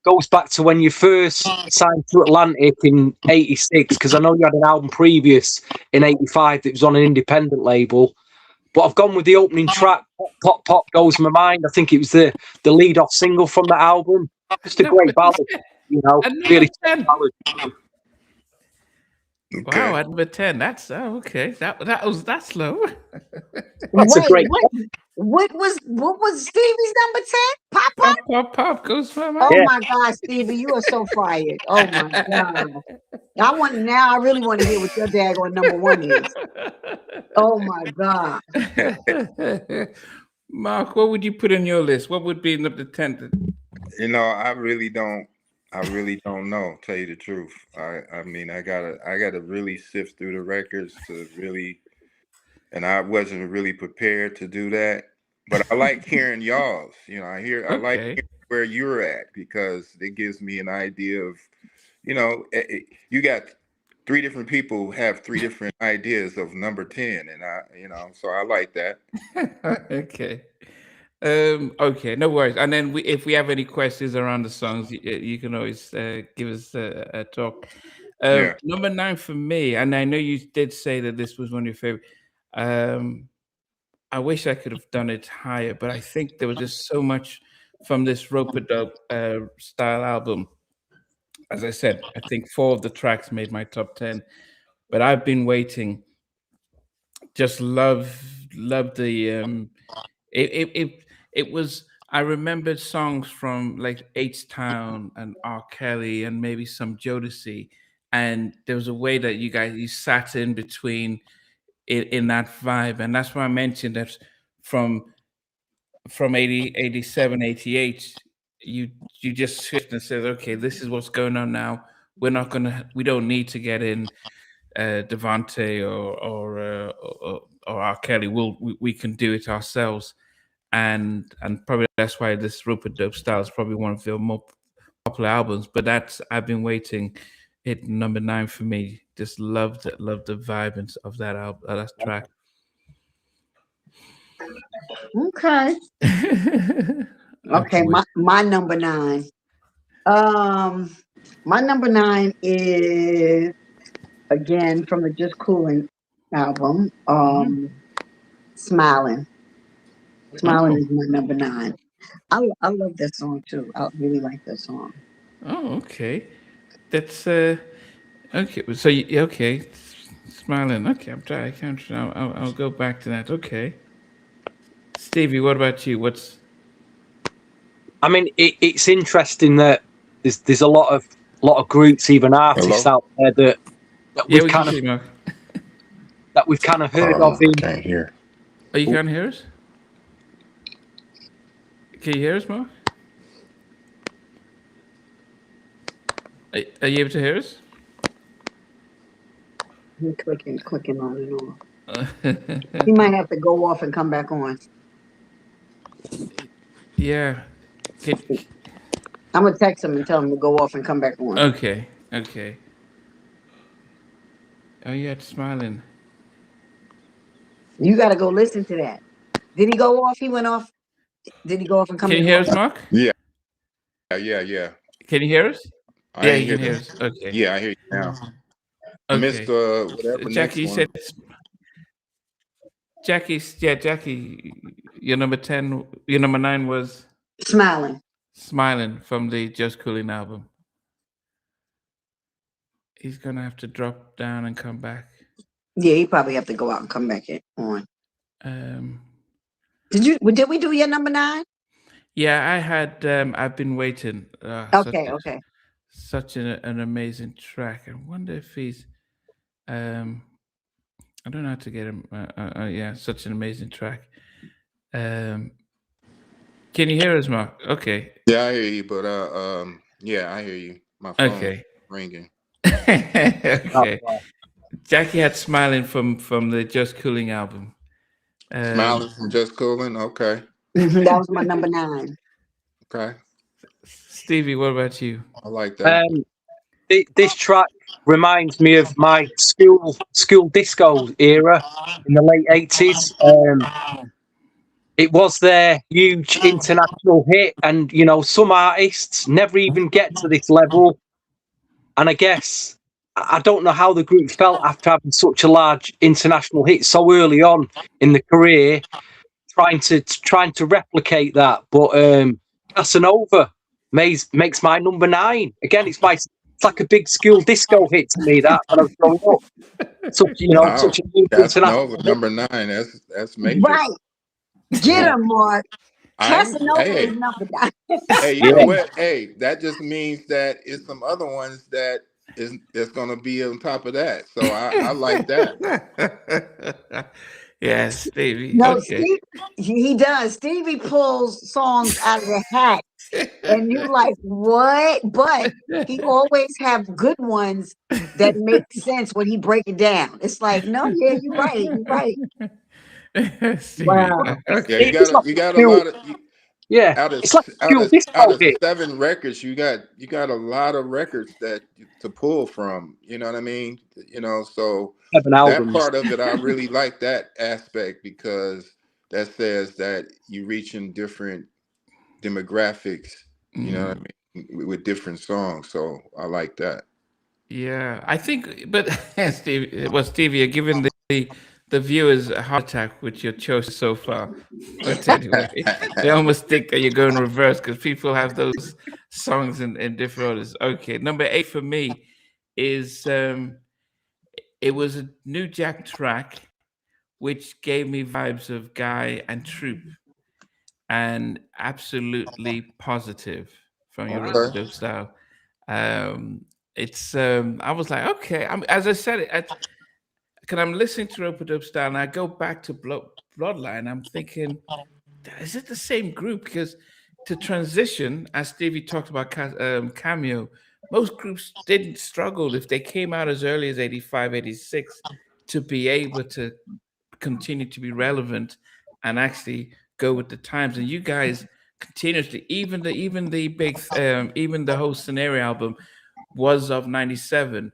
goes back to when you first signed to Atlantic in '86, because I know you had an album previous in '85 that was on an independent label. But I've gone with the opening track, Pop, Pop, Pop Goes My Mind. I think it was the lead-off single from that album. Just a great ballad, you know. Really ballad. Okay. Wow, at number 10. That's okay. That's low. That's a great. What was Stevie's number 10? Pop Pop? Pop Pop Goes My Mind. Oh my God, Stevie, you are so fired. Oh my God. I really want to hear what your daggone number 1 is. Oh my God. Mark, what would you put in your list? What would be number 10? You know, I really don't know, tell you the truth. I mean, I gotta really sift through the records to really, and I wasn't really prepared to do that. But I like hearing y'all's. You know, I like hearing where you're at, because it gives me an idea of, you know, you got 3 different people who have 3 different ideas of number 10, and you know, so I like that. Okay. Okay, no worries. And then if we have any questions around the songs, you can always give us a talk. Number 9 for me, and I know you did say that this was one of your favorite. I wish I could have done it higher, but I think there was just so much from this Ropin style album. As I said, I think 4 of the tracks made my top 10, but I've been waiting. Just love the it was. I remembered songs from like H-Town and R. Kelly and maybe some Jodeci, and there was a way that you sat in between in that vibe, and that's why I mentioned that from 80, 87, 88, you just shift and said, okay, this is what's going on now. We don't need to get in Devante or R. Kelly. We can do it ourselves, and probably that's why this Ropin Dope style is probably one of their more popular albums. But I've been waiting. Hit number 9 for me. Just loved the vibe of that album, that track. Okay. Okay, my number 9. My number 9 is again from the Just Coolin album. Smiling. Smiling is my number 9. I love that song too. I really like that song. Oh, okay. That's okay. So okay, Smiling. Okay, I'll go back to that. Okay. Stevie, what about you? I mean, it's interesting that there's a lot of groups, even artists out there that we've kind of heard of. I can't hear. Oh, you can't hear us? Can you hear us, Mark? Are you able to hear us? He's clicking on and on. He might have to go off and come back on. Yeah. I'm gonna text him and tell him to go off and come back on. Okay. Oh yeah, it's Smiling. You gotta go listen to that. Did he go off? He went off. Did he go off and come? Can you hear us, Mark? Yeah. Can you hear us? Yeah, you can hear us. Okay. Yeah, I hear you now. Okay. I missed whatever. Jackie said. Jackie, your number 10, your number 9 was Smiling from the Just Coolin album. He's gonna have to drop down and come back. Yeah, he probably have to go out and come back on. Um, Did we do your number 9? yeah, I had. I've been waiting. Okay, okay. Such an amazing track. I wonder if he's. I don't know how to get him. Yeah, such an amazing track. Can you hear us, Mark? Okay. Yeah, I hear you, but yeah, I hear you. My phone Okay. ringing. Okay. Jackie had Smiling from the Just Coolin album. Smiling from Just Coolin. Okay. That was my number 9. Okay. Stevie, what about you? I like that. This track reminds me of my school disco era in the late 80s. It was their huge international hit, and you know, some artists never even get to this level. And I guess I don't know how the group felt after having such a large international hit so early on in the career, trying to replicate that. But Casanova makes my number 9. Again, it's like a big school disco hit to me, that when I was growing up. Such a huge international hit. number 9. That's major. Right. Get him, Mark. Casanova is number 9. Hey, you know what? Hey, that just means that it's some other ones that's gonna be on top of that. So I like that. Yeah, Stevie. No, Okay. Steve, he does. Stevie pulls songs out of the hat, and you're like, what? But he always have good ones that make sense when he break it down. It's like, no, yeah, you're right. You're right. Wow. Okay. Yeah, you got a lot of. It's like out of 7 records, you got a lot of records to pull from. You know what I mean? You know, so that part of it, I really like that aspect, because that says that you're reaching different demographics. You know what I mean, with different songs. So I like that. Yeah, I think, but Stevie, you're giving the viewers a heart attack with your choice so far. But anyway, they almost think that you're going reverse, because people have those songs in different orders. Okay, number 8 for me is it was a New Jack track, which gave me vibes of Guy and Troop, and absolutely positive from your Ropin style. It's I was like, okay. As I said, because I'm listening to Ropin style, and I go back to Bloodline. I'm thinking, is it the same group? Because to transition, as Stevie talked about Cameo, most groups didn't struggle if they came out as early as 85, 86 to be able to continue to be relevant and actually go with the times. And you guys continuously, even the big even the whole Scenario album was of 97,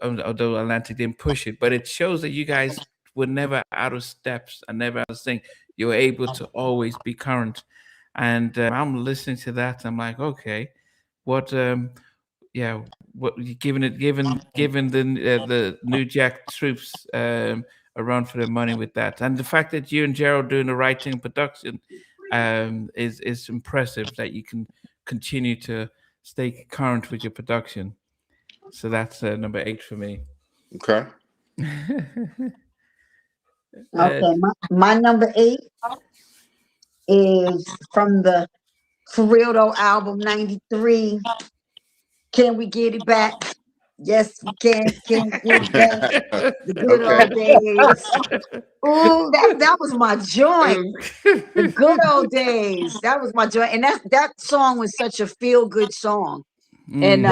although Atlantic didn't push it, but it shows that you guys were never out of steps and never out of sync. You were able to always be current. And I'm listening to that, I'm like, okay, what what given the New Jack troops a run for their money with that, and the fact that you and Gerald doing the writing and production is impressive, that you can continue to stay current with your production. So that's number 8 for me. Okay. Okay, my number 8 is from the For Real Though album 93. Can we get it back? Yes, we can. Can we get it back? The good old days. Ooh, that was my joint. The good old days. That was my joint. And that song was such a feel-good song. And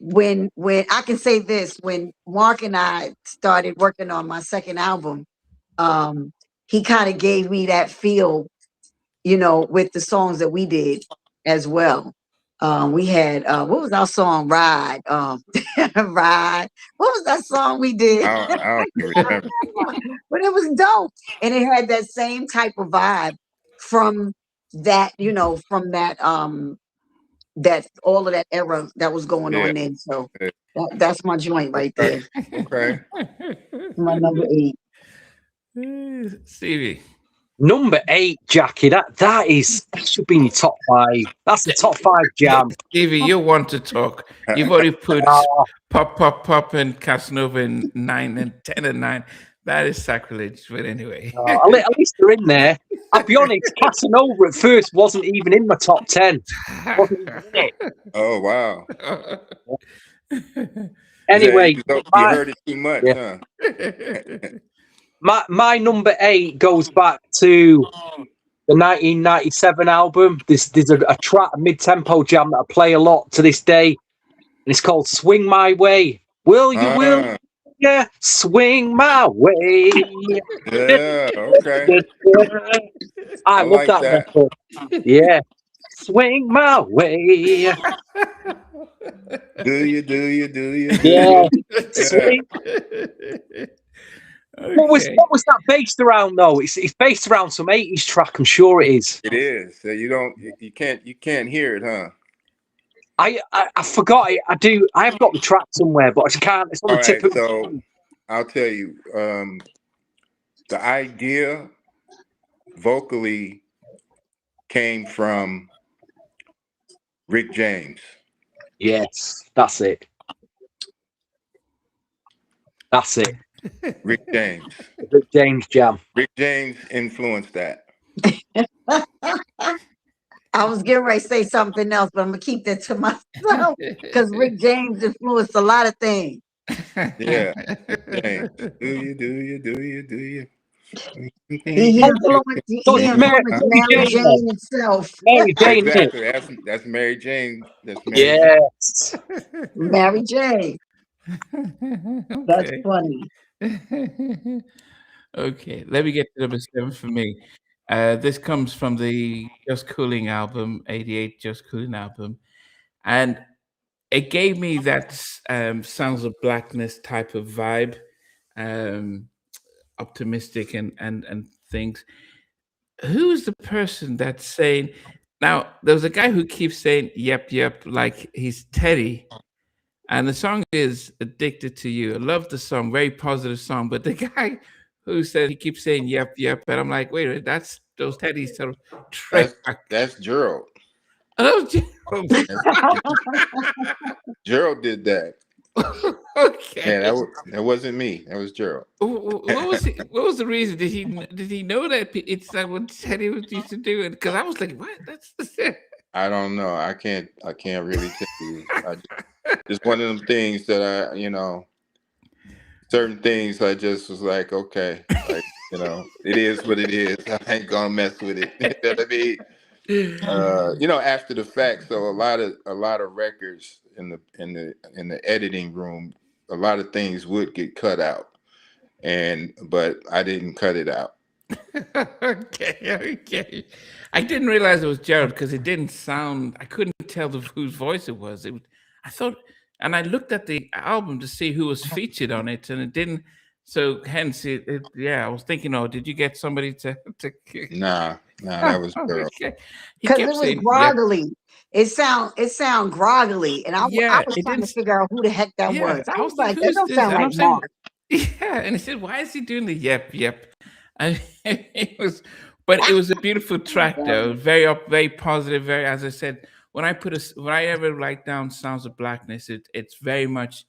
when I can say this, when Mark and I started working on my second album, he kind of gave me that feel, with the songs that we did as well. We had what was our song? Ride. Ride. What was that song we did? I don't remember. But it was dope. And it had that same type of vibe from that, from that that all of that era that was going on then. So that's my joint right there. Okay. My number 8. Stevie. Number 8, Jackie. That should be in your top 5. That's the top 5 jam. Stevie, you want to talk. You've already put Oh. Pop, and Casanova in 9 and 10 and 9. That is sacrilege, but anyway. At least they're in there. I'll be honest, Casanova at first wasn't even in my top 10. Wasn't even in it. Oh, wow. Anyway, you heard it too much, huh? My number 8 goes back to the 1997 album. There's a track, a mid-tempo jam that I play a lot to this day, and it's called "Swing My Way." Will you? Yeah, swing my way. Yeah, okay. I love like that record. Yeah, swing my way. Do you? Yeah. Swing. Okay. What was that based around though? It's based around some 80s track. I'm sure it is. It is. So you can't hear it, huh? I forgot it. I have got the track somewhere, but I just can't. It's on the tip of the So I'll tell you, the idea vocally came from Rick James. Yes, that's it. That's it. Rick James. Rick James jam. Rick James influenced that. I was getting ready to say something else, but I'm gonna keep that to myself because Rick James influenced a lot of things. Yeah. James. Do you? He influenced Mary Jane itself. Mary Jane. Exactly. That's Mary Jane. That's Mary Yes. Mary Jane. That's funny. Okay, let me get to number 7 for me. This comes from the Just Coolin album, 88 Just Coolin album. And it gave me that Sounds of Blackness type of vibe, optimistic and things. Who's the person that's saying, now there's a guy who keeps saying, yep, like he's Teddy. And the song is Addicted to You. I love the song, very positive song. But the guy who said, he keeps saying, yep. And I'm like, wait a minute, that's those Teddy's sort of That's Gerald. Oh, Gerald. Gerald did that. Okay. Yeah, that wasn't me. That was Gerald. What was the reason? Did he know that it's like what Teddy used to do it? Because I was like, what? That's I don't know. I can't really tell you. It's one of them things that certain things I just was like, okay, like, it is what it is. I ain't gonna mess with it. You know what I mean? After the fact. So a lot of records in the editing room, a lot of things would get cut out, but I didn't cut it out. Okay. I didn't realize it was Gerald because it didn't sound. I couldn't tell whose voice it was. I thought, and I looked at the album to see who was featured on it, and it didn't. So hence, I was thinking, oh, did you get somebody to? Nah, that was Gerald. Because it was groggily. Yeah. It sound groggily, and I was trying to figure out who the heck that was. I was like, that don't sound like Mark. Yeah, and he said, why is he doing the yep? And it was a beautiful track though, very positive, very, as I said, when I ever write down Sounds of Blackness, it's very much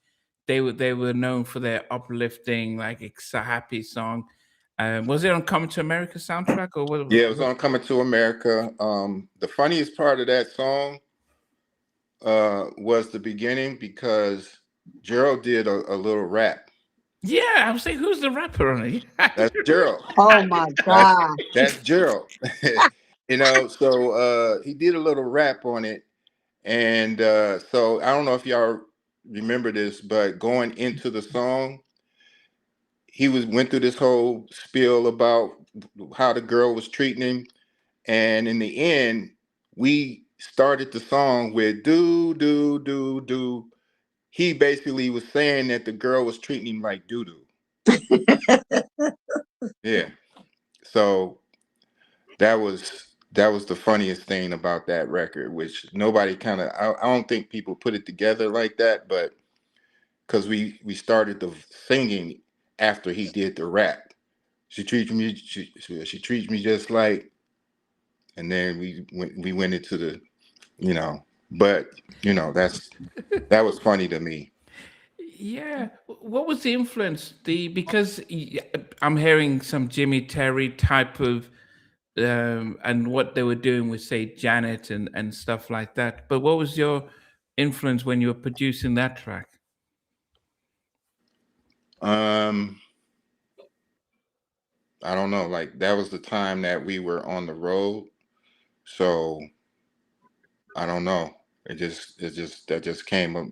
they were known for their uplifting, like it's a happy song. Was it on Coming to America soundtrack or what? Yeah, it was on Coming to America. The funniest part of that song was the beginning because Gerald did a little rap. Yeah, I was saying, who's the rapper on it? That's Gerald. Oh my God. That's Gerald. So he did a little rap on it. And so I don't know if y'all remember this, but going into the song, he went through this whole spiel about how the girl was treating him. And in the end, we started the song with do. He basically was saying that the girl was treating him like doo-doo. Yeah. So that was the funniest thing about that record, which nobody I don't think people put it together like that, but because we started the singing after he did the rap. she treats me she treats me just like, and then we went into the, but that was funny to me. Yeah. What was the influence? Because I'm hearing some Jimmy Terry type of, and what they were doing with, say, Janet and stuff like that. But what was your influence when you were producing that track? I don't know. Like, that was the time that we were on the road, so I don't know. That just came to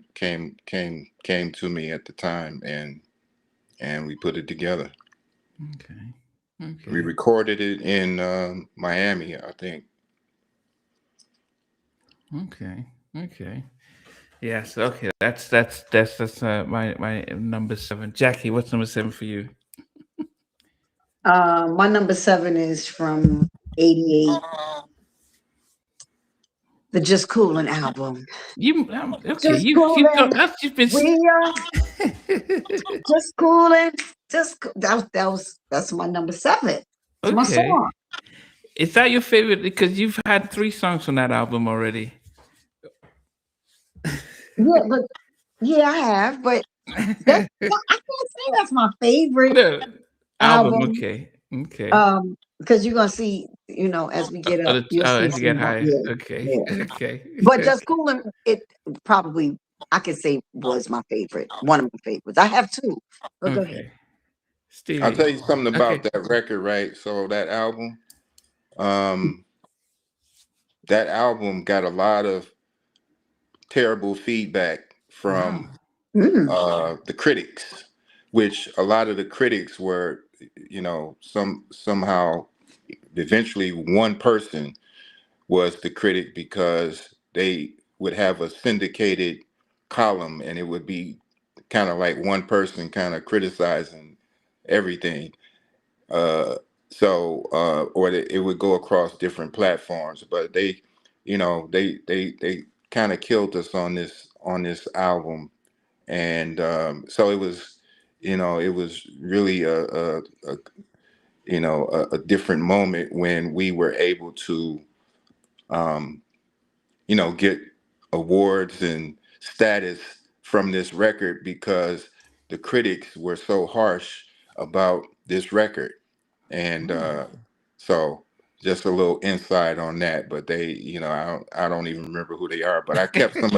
me at the time, and we put it together. Okay. We recorded it in Miami, I think. Okay. Yes. Okay. That's my number 7. Jackie, what's number 7 for you? My number 7 is from '88, the Just Coolin album. Okay? Just You've coolin'. got that's you've been. We are just coolin'. That's my number 7. It's my Okay. song. Is that your favorite? Because you've had 3 songs on that album already. Yeah, I have, but I can't say that's my favorite No, album. album. Okay. Because you're gonna see, as we get up, you'll see As you get some. higher. Yeah, Okay. yeah. Okay. But Just Coolin', it probably I could say was my favorite, one of my favorites. I have 2, but go ahead. Stevie. I'll tell you something about that record, right? So that album got a lot of terrible feedback from the critics, which a lot of the critics were, somehow eventually one person was the critic, because they would have a syndicated column, and it would be kind of like one person kind of criticizing everything. Or it would go across different platforms, but they kind of killed us on this album. And so it was really a different moment when we were able to get awards and status from this record, because the critics were so harsh about this record. And so just a little insight on that. But they, I don't even remember who they are, but I kept some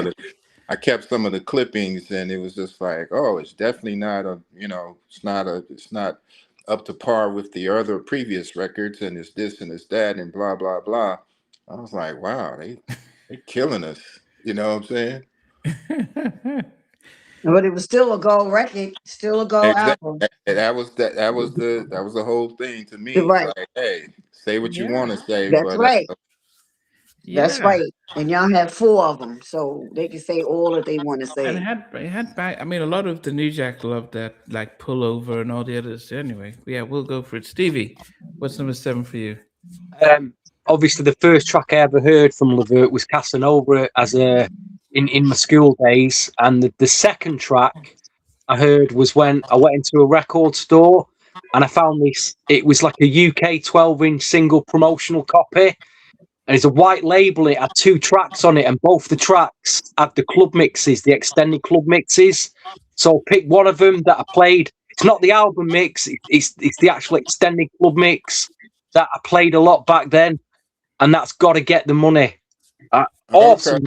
of the clippings, and it was just like, oh, it's definitely not it's not up to par with the other previous records, and it's this and it's that and blah blah blah. I was like, wow, they killing us. You know what I'm saying? But it was still a gold record, still a gold album. That was the whole thing to me. Right. It's like, hey, say what you want to say, That's but right. That's right. And y'all have 4 of them, so they can say all that they want to say. And it had back. I mean, a lot of the New Jack loved that, like Pull Over and all the others. Anyway, yeah, we'll go for it. Stevie, what's number 7 for you? Obviously, the first track I ever heard from LeVert was Casanova in my school days, and the second track I heard was when I went into a record store and I found this. It was like a UK 12-inch single promotional copy. And it's a white label. It had 2 tracks on it, and both the tracks had the club mixes, the extended club mixes. So pick one of them that I played. It's not the album mix; it's the actual extended club mix that I played a lot back then, and that's Got to Get the Money. Awesome,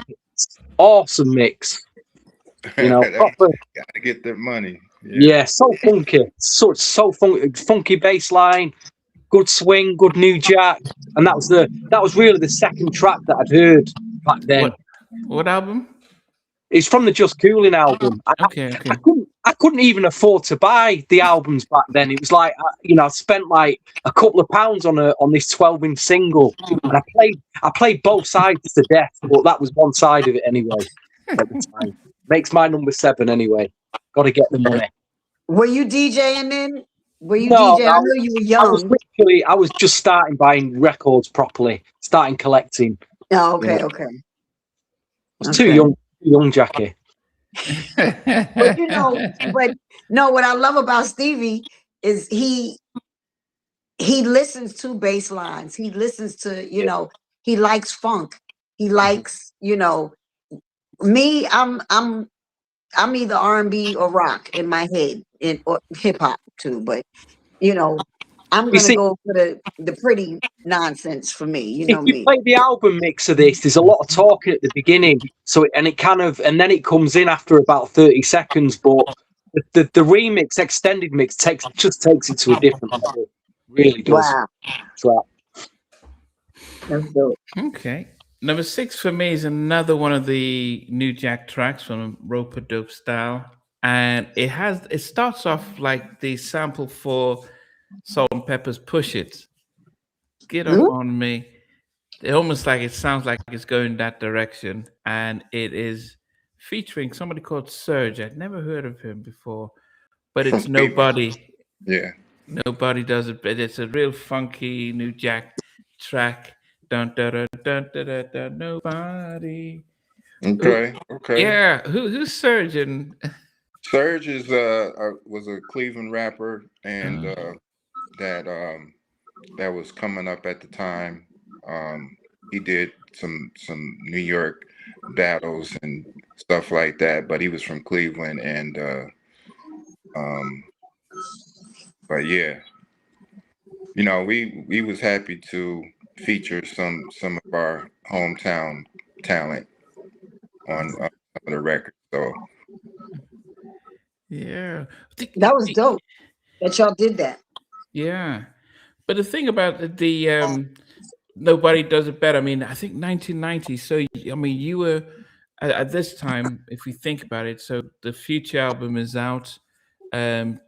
awesome mix. Gotta get that money. Yeah, so funky, so funky bass line. Good swing, good New Jack, and that was really the second track that I'd heard back then. What album? It's from the Just Coolin album. Okay. I couldn't even afford to buy the albums back then. It was like I spent like a couple of pounds on this 12-inch single, and I played both sides to death, but that was one side of it anyway. At the time, makes my number 7 anyway. Got to get the money. Were you DJing then? Were you No, DJing? I know you were young. I was just starting buying records properly, starting collecting. Oh, okay. I was too young, Jackie. But what I love about Stevie is he he listens to bass lines. He listens to, you know, he likes funk. He likes, you know, me, I'm either R&B or rock in my head, or hip hop too, but you know, I'm You gonna see, go for the pretty nonsense for me. You if know you me. play the album mix of this, there's a lot of talking at the beginning, so and then it comes in after about 30 seconds. But the remix, extended mix, takes it to a different level. Really does. Wow, So, that's dope. Okay. Number 6 for me is another one of the New Jack tracks from Roper Dope Style. And it starts off like the sample for Salt and Pepper's Push It. Get up Hmm? on me. It almost like it sounds like it's going that direction. And it is featuring somebody called Serge. I'd never heard of him before, but From it's Cleveland. nobody. Yeah. Nobody does it, but it's a real funky New Jack track. Dun dun dun dun dun dun, dun nobody. Okay. Okay. Yeah, who's Surgeon? Serge is was a Cleveland rapper, and that was coming up at the time. He did some New York battles and stuff like that, but he was from Cleveland, and um, but yeah, you know, we was happy to feature some of our hometown talent on some of the records. So Yeah, That was dope that y'all did that. yeah. But the thing about the nobody does it better. I mean, I think 1990. So I mean, you were at this time, if we think about it. So the Future album is out.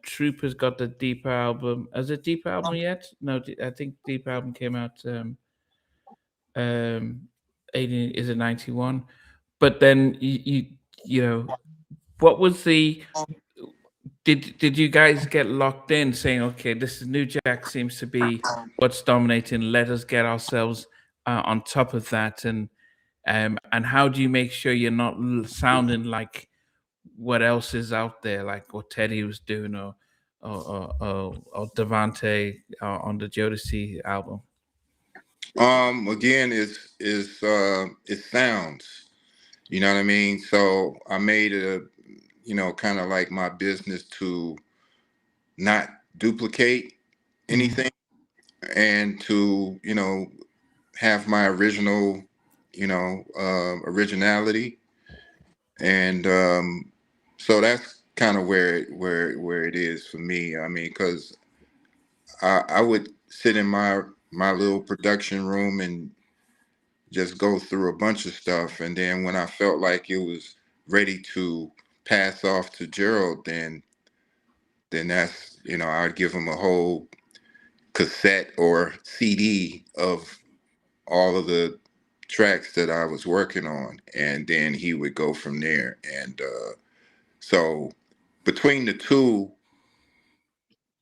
Troopers got the Deep album. Has it Deep album yet? No, I think Deep album came out. Um, 80, is it 91? But then you know, what was the did you guys get locked in saying, okay, this is New Jack seems to be what's dominating, let us get ourselves on top of that, and how do you make sure you're not sounding like what else is out there, like what Teddy was doing, or Devante on the Jodeci album? again, it sounds, you know what I mean. So I made it a, you know, kind of like my business to not duplicate anything, and to, you know, have my original, you know, originality, and so that's kind of where it is for me. I mean, because I would sit in my little production room and just go through a bunch of stuff, and then when I felt like it was ready to pass off to Gerald, then that's, you know, I'd give him a whole cassette or CD of all of the tracks that I was working on, and then he would go from there. And so between the two,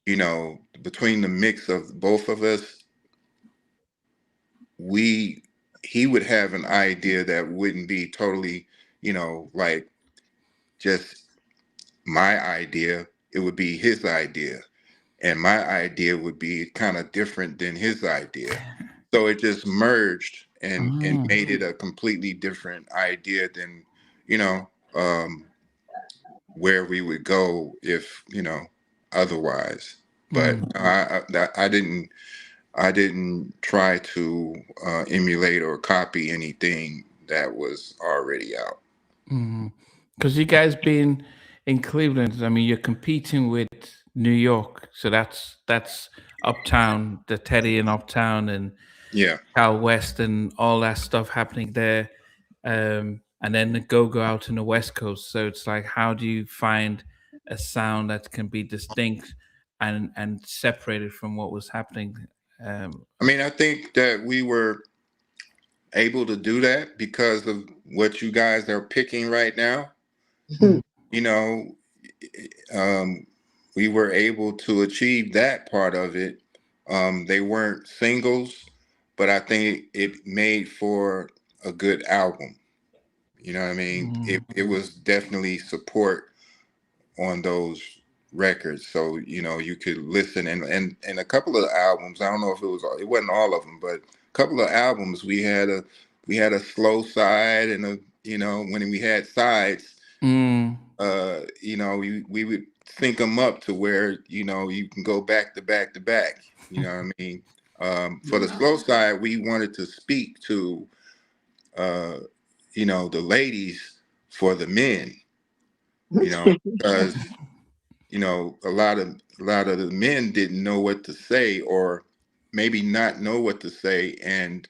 you know, between the mix of both of us, we he would have an idea that wouldn't be totally, you know, like just my idea. It would be his idea, and my idea would be kind of different than his idea. So it just merged and Oh. made it a completely different idea than, you know, where we would go if, you know, otherwise. But I didn't try to emulate or copy anything that was already out. Because you guys being in Cleveland, I mean, you're competing with New York, so that's Uptown, the Teddy in Uptown, and Yeah. Cal West, and all that stuff happening there, and then the go out in the West Coast. So it's like, how do you find a sound that can be distinct and separated from what was happening? I mean, I think that we were able to do that because of what you guys are picking right now. You know, we were able to achieve that part of it. They weren't singles, but I think it made for a good album. You know what I mean? It was definitely support on those records, so you could listen, and a couple of albums. I don't know if it wasn't all of them, but a couple of albums we had a slow side and when we had sides, we would sync them up to where you can go back to back to back. You know what I mean? For the slow side, we wanted to speak to the ladies for the men, because a lot of the men didn't know what to say, or maybe not know what to say, and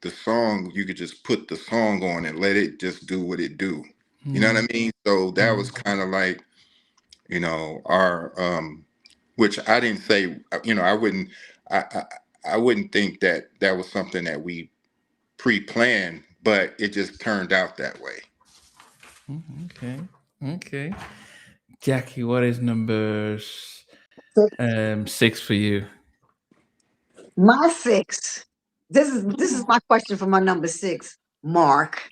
the song, you could just put the song on and let it just do what it do. You know what I mean? So that was kind of like, our which I didn't say, I wouldn't think that was something that we pre-planned, but it just turned out that way. Okay. Jackie, what is number 6 for you? My 6. This is my question for my number 6, Mark.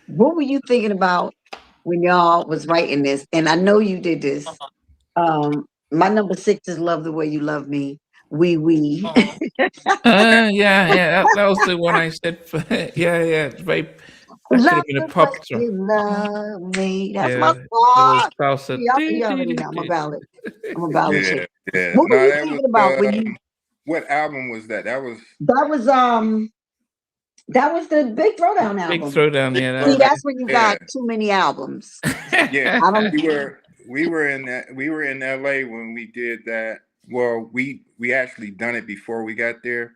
What were you thinking about when y'all was writing this? And I know you did this. My number 6 is "Love the Way You Love Me." We. Yeah. That was the one I said. Yeah. Right. That could have been a pop song. You love me. That's my song. You already know I'm a ballad. chick. Yeah. What were you thinking about when you? What album was that? That was the Big Throwdown album. Big Throwdown, yeah. See, that's when you got too many albums. Yeah, we were in LA when we did that. Well, we actually done it before we got there,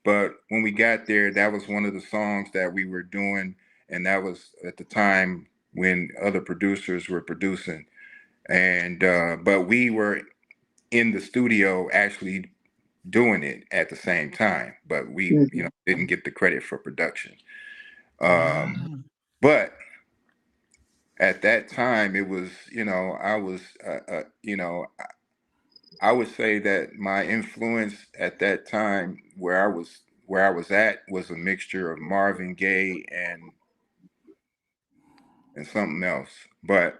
but when we got there, that was one of the songs that we were doing, and that was at the time when other producers were producing, and but we were in the studio actually doing it at the same time, but we didn't get the credit for production. But at that time, it was I was I would say that my influence at that time, where I was at, was a mixture of Marvin Gaye and something else, but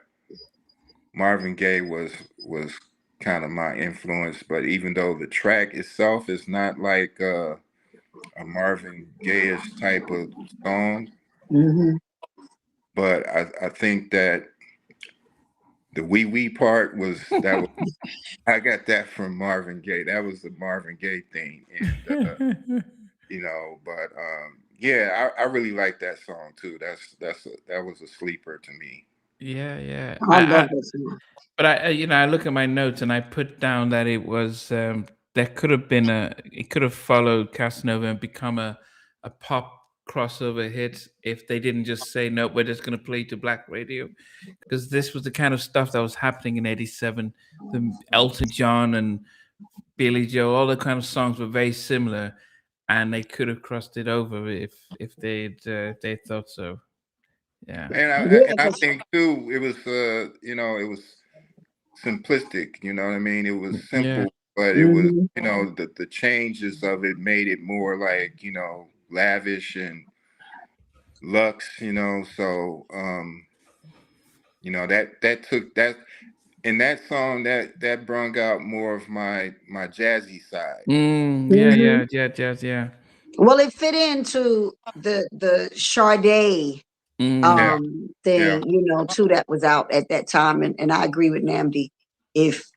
Marvin Gaye was kind of my influence. But even though the track itself is not like a Marvin Gaye-ish type of song, but I think that the wee wee part was I got that from Marvin Gaye. That was the Marvin Gaye thing, and but yeah, I really like that song too. That was a sleeper to me. Yeah. I love this song. But I look at my notes and I put down that it was it could have followed Casanova and become a pop crossover hit if they didn't just say, no, we're just going to play to black radio, because this was the kind of stuff that was happening in '87. The Elton John and Billy Joe, all the kind of songs were very similar, and they could have crossed it over if they thought so. Yeah, and I think too, it was it was simplistic. You know what I mean? It was simple, but it was the changes of it made it more like lavish and luxe. So that took that. In that song, that brung out more of my jazzy side. Yeah. Well, it fit into the Sade thing, too, that was out at that time. And I agree with Namdi. If,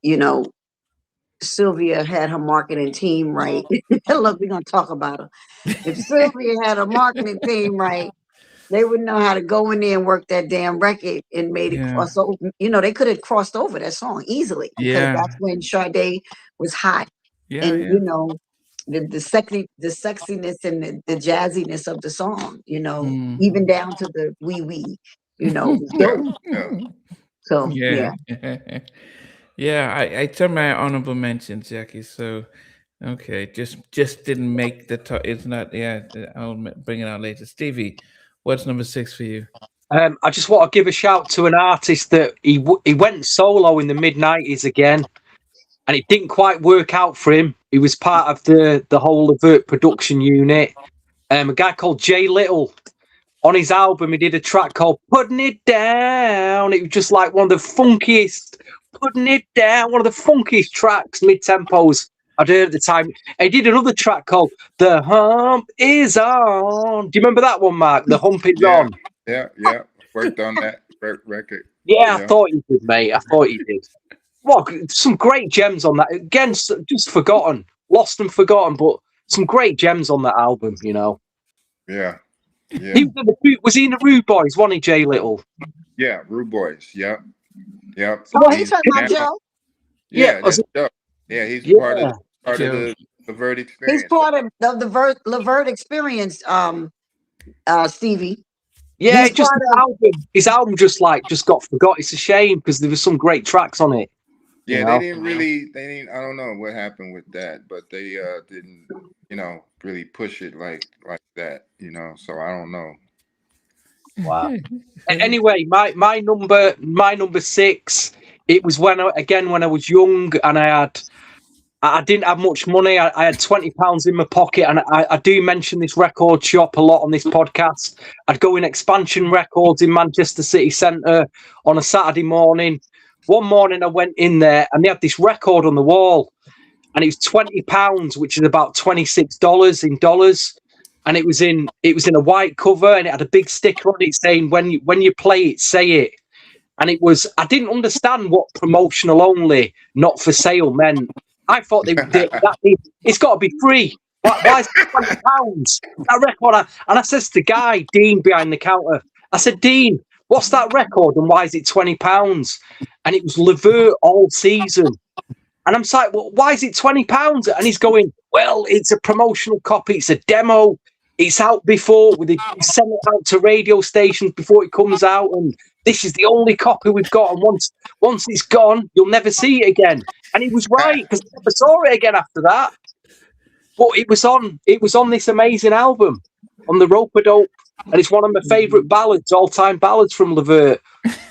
Sylvia had her marketing team right, look, we're going to talk about her. If Sylvia had her marketing team right, they would know how to go in there and work that damn record and made it cross over. They could have crossed over that song easily. Because that's when Sade was hot. And, the sexiness and the jazziness of the song, even down to the wee wee, So I turned my honorable mention, Jackie. So okay, just didn't make the top. It's not. I'll bring it out later. Stevie, what's number 6 for you? I just want to give a shout to an artist that he went solo in the mid-90s again, and it didn't quite work out for him. He was part of the whole LeVert production unit. A guy called Jay Little. on his album, he did a track called Putting It Down. It was just like one of the funkiest, Putting It Down, one of the funkiest tracks, mid-tempos I'd heard at the time. And he did another track called The Hump Is On. Do you remember that one, Mark? The Hump Is On. Yeah. Worked on that record. Yeah, I thought you did, mate. I thought you did. Well, some great gems on that. Again, just forgotten. Lost and forgotten, but some great gems on that album, you know. Yeah. Was he in the Rude Boys, wasn't he, Jay Little? Yeah, Rude Boys. Yep. Well, he's talking about Joe. Yeah, that's Joe. Yeah, he's part of the LeVert experience. He's part of the LeVert experience, Stevie. Yeah, his album just got forgot. It's a shame because there was some great tracks on it. Yeah, they didn't. I don't know what happened with that, but they didn't, really push it like that, So I don't know. Wow. Anyway, my number 6. It was when I was young and I didn't have much money. I had £20 in my pocket, and I do mention this record shop a lot on this podcast. I'd go in Expansion Records in Manchester City Centre on a Saturday morning. One morning I went in there and they had this record on the wall, and it was £20, which is about $26 in dollars. And it was in a white cover, and it had a big sticker on it saying, when you play it, say it. And I didn't understand what promotional only, not for sale meant. I thought it's got to be free. Why is it £20? That record. And I says to the guy, Dean, behind the counter, I said, Dean, what's that record and why is it £20? And it was LeVert All Season. And I'm like, well, why is it £20? And he's going, well, it's a promotional copy. It's a demo. It's out before. We send it out to radio stations before it comes out. And this is the only copy we've got. And once it's gone, you'll never see it again. And he was right, because I never saw it again after that. But it was on this amazing album, on the Rope-a-Dope. And it's one of my favourite ballads, all-time ballads from LeVert.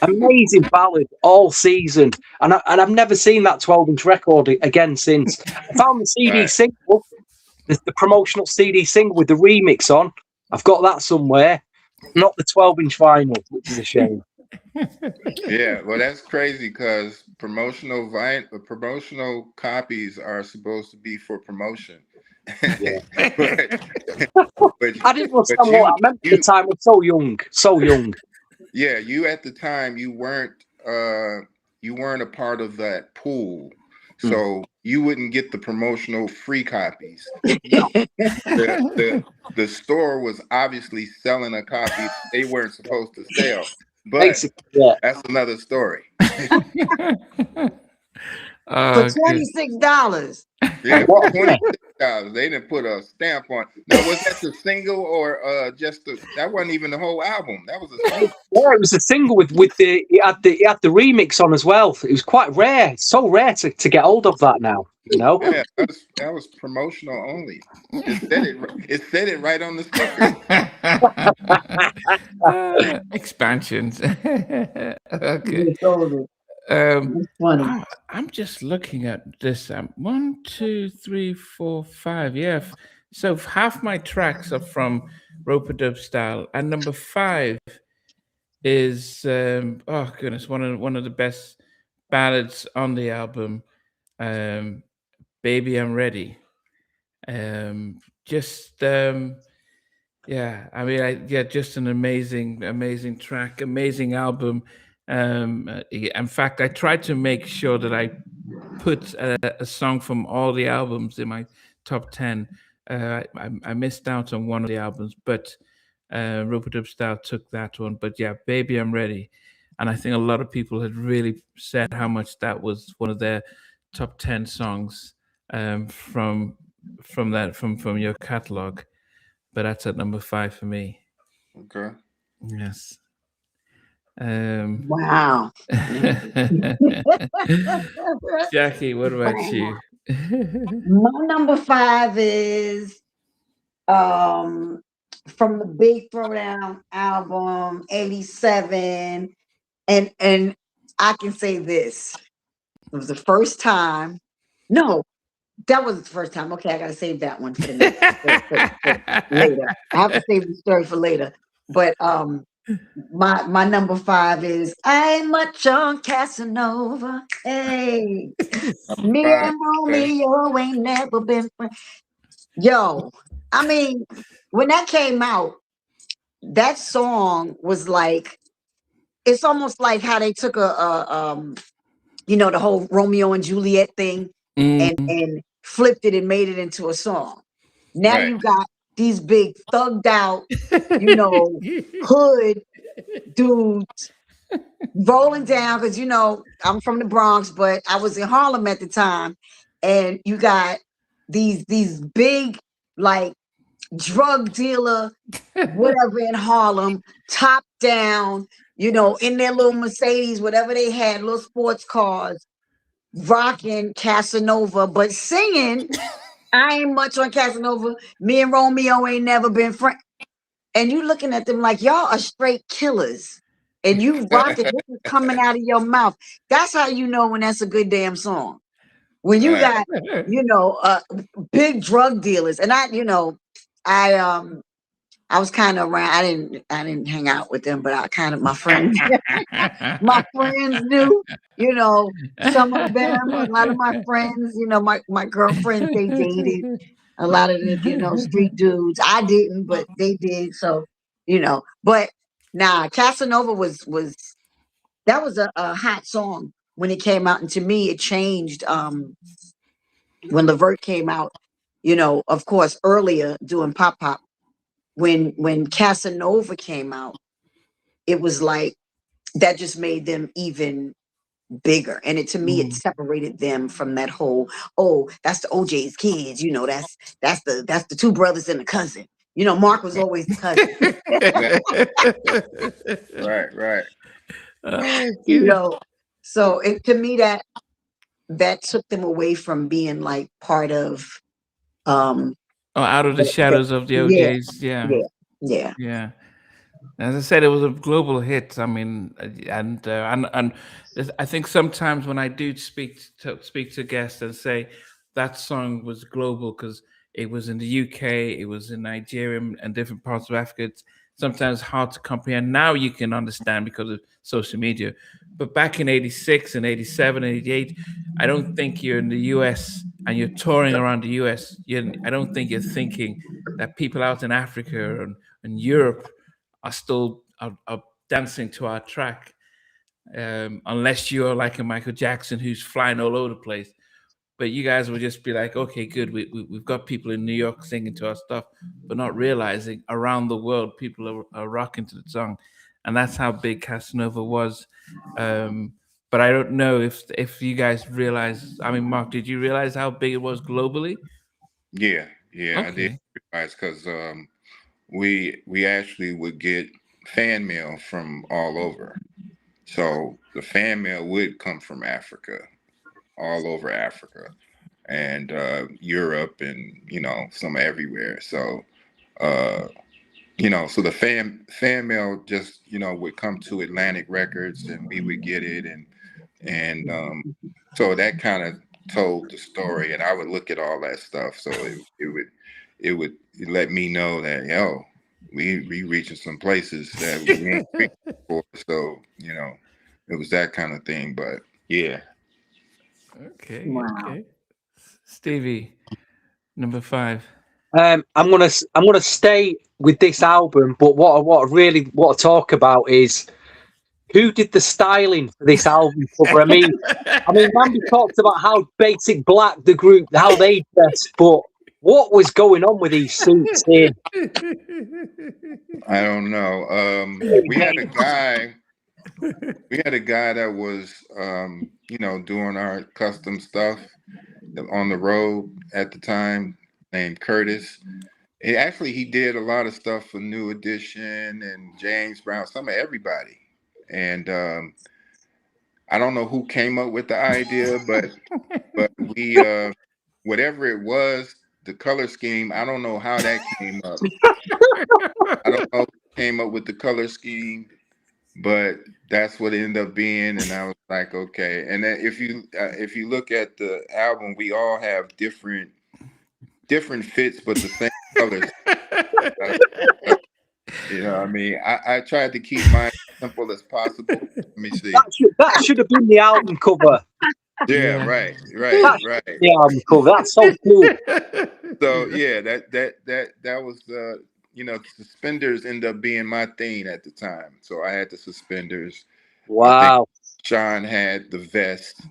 Amazing ballad, All Season. And I've never seen that 12-inch record again since. I found the CD single, the promotional CD single with the remix on. I've got that somewhere. Not the 12-inch vinyl, which is a shame. Yeah, well, that's crazy because promotional copies are supposed to be for promotion. Yeah. but I didn't understand what I meant at the time. I was so young. Yeah, you at the time you weren't a part of that pool, so you wouldn't get the promotional free copies. The store was obviously selling a copy they weren't supposed to sell, but that's another story. For $26. Yeah, $26. They didn't put a stamp on. Now, was that the single or that wasn't even the whole album? That was a single. Yeah, it was a single with it had the remix on as well. It was quite rare. It's so rare to get hold of that now. Yeah, that was promotional only. It said it right on the sticker. Expansions. Okay. I'm just looking at this. 1, 2, 3, 4, 5. Yeah. So half my tracks are from Rope-a-Dope Style, and number 5 is oh goodness, one of the best ballads on the album, Baby I'm Ready. Just just an amazing track, amazing album. In fact, I tried to make sure that I put a song from all the albums in my top 10. I missed out on one of the albums, but Rope-a-Dope Style took that one. But yeah, Baby I'm Ready. And I think a lot of people had really said how much that was one of their top 10 songs from your catalog. But that's at number 5 for me. Okay. Yes. Wow. Jackie, what about you? My number 5 is from the Big Throwdown album, 87. And I can say this. It was the first time. No, that wasn't the first time. Okay, I gotta save that one for later. I have to save the story for later. But my number 5 is I ain't much on Casanova. Hey, me Five, and okay. Romeo ain't never been friends. Yo, I mean, when that came out, that song was like, it's almost like how they took the whole Romeo and Juliet thing and flipped it and made it into a song. Now Right. you got these big thugged out, hood dudes rolling down because I'm from the Bronx, but I was in Harlem at the time, and you got these big like drug dealer whatever in Harlem, top down, in their little Mercedes, whatever they had, little sports cars, rocking Casanova, but singing I ain't much on Casanova. Me and Romeo ain't never been friends. And you looking at them like y'all are straight killers. And you rocking, this is coming out of your mouth. That's how you know when that's a good damn song. When you Right. got, big drug dealers. And I was kind of around. I didn't hang out with them, but my friends my friends knew, some of them, a lot of my friends, my girlfriends, they dated a lot of the, street dudes. I didn't, but they did. So, but nah, Casanova was that was a hot song when it came out. And to me, it changed when LeVert came out, of course, earlier doing Pop Pop. When Casanova came out, it was like that just made them even bigger. And to me, it separated them from that whole, oh, that's the OJ's kids, that's the two brothers and the cousin. Mark was always the cousin. Right. So to me that took them away from being like part of out of the shadows of the OJs. Yeah. As I said, it was a global hit. I mean, and I think sometimes when I do speak to guests and say that song was global because it was in the UK, it was in Nigeria and different parts of Africa. It's sometimes hard to comprehend. Now you can understand because of social media. But back in 86 and 87 and 88, I don't think you're in the US and you're touring around the US. I don't think you're thinking that people out in Africa and Europe are still are dancing to our track, unless you're like a Michael Jackson who's flying all over the place. But you guys will just be like, okay, good. We've got people in New York singing to our stuff, but not realizing around the world people are rocking to the song, and that's how big Casanova was. But I don't know if you guys realize. I mean, Mark, did you realize how big it was globally? Yeah, Okay. I did realize because we actually would get fan mail from all over. So the fan mail would come from Africa, all over Africa, and Europe, and some everywhere. So so the fan mail just would come to Atlantic Records, and we would get it, and so that kind of told the story, and I would look at all that stuff. So it would let me know that we reaching some places that we ain't reached before. So it was that kind of thing. But yeah. Okay. Wow. Okay. Stevie, number 5. I'm gonna stay with this album, but what I really want to talk about is who did the styling for this album cover. I mean, Mandy talked about how Basic Black, the group, how they dressed, but what was going on with these suits here? I don't know. We had a guy that was doing our custom stuff on the road at the time, named Curtis. He did a lot of stuff for New Edition and James Brown, some of everybody. And I don't know who came up with the idea, but we whatever it was, the color scheme, I don't know how that came up. I don't know who came up with the color scheme, but that's what it ended up being. And I was like, okay. And then if you look at the album, we all have different fits, but the same colors. You know, I mean, I tried to keep mine simple as possible. Let me see. That should have been the album cover. Yeah, Yeah. right. The album cover. That's so cool. So yeah, that was you know, suspenders ended up being my thing at the time. So I had the suspenders. I think Wow. Sean had the vest,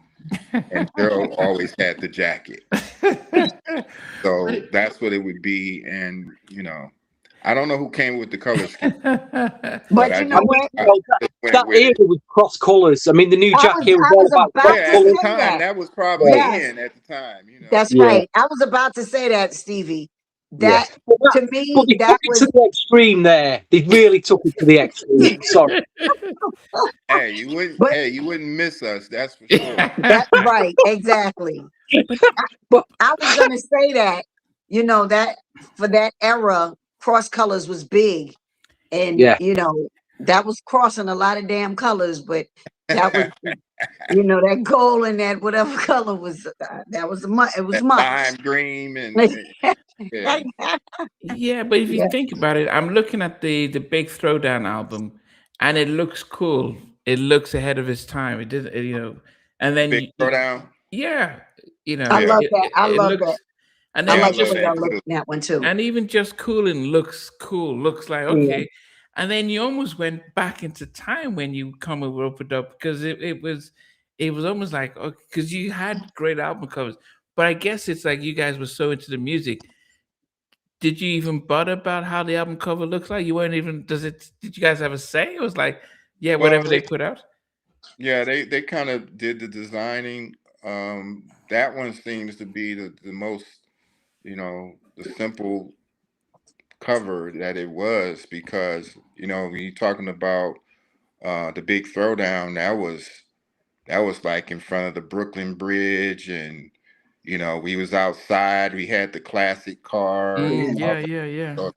and Gerald always had the jacket. So that's what it would be. And you know, I don't know who came with the color scheme, but But I you just, know what? I just went That with era it. was cross colours. I mean, the new I jacket was was all about about cross Yeah, to at the colours. say time, that. that was probably Yes, in at the time. You know. that's Yeah. right. I was about to say that, Stevie. Yeah. That But to they me, took that it to was the extreme there. They really took it to the extreme. Sorry. Hey, but you wouldn't miss us. That's for sure. that's right, exactly. But I was gonna say that, you know, that for that era, cross colors was big. And yeah. you know, that was crossing a lot of damn colors, but that was, you know, that gold and that whatever color was that was it was That much. lime green and yeah. Yeah, but if you Yeah, think about it, I'm looking at the Big Throwdown album, and it looks cool. It looks ahead of its time. It did, you know, and then Big Throwdown. yeah, you know, I Yeah, love that. I it love that. looks, and I then yeah, I like the love way just y'all that look too. at that one too. and even Just Coolin looks cool. Looks like Yeah, okay, and then you almost went back into time when you come with Rope It Up because it was almost like because you had great album covers, but I guess it's like you guys were so into the music. Did you even bother about how the album cover looks like? You weren't even. Does it? Did you guys have a say? It was like, yeah, Well, whatever they put out. yeah, they kind of did the designing. That one seems to be the most, you know, the simple cover that it was because you know when you're talking about the Big Throwdown, that was like in front of the Brooklyn Bridge, and you know we was outside. We had the classic cars. yeah, Mm, And yeah, all yeah, yeah. so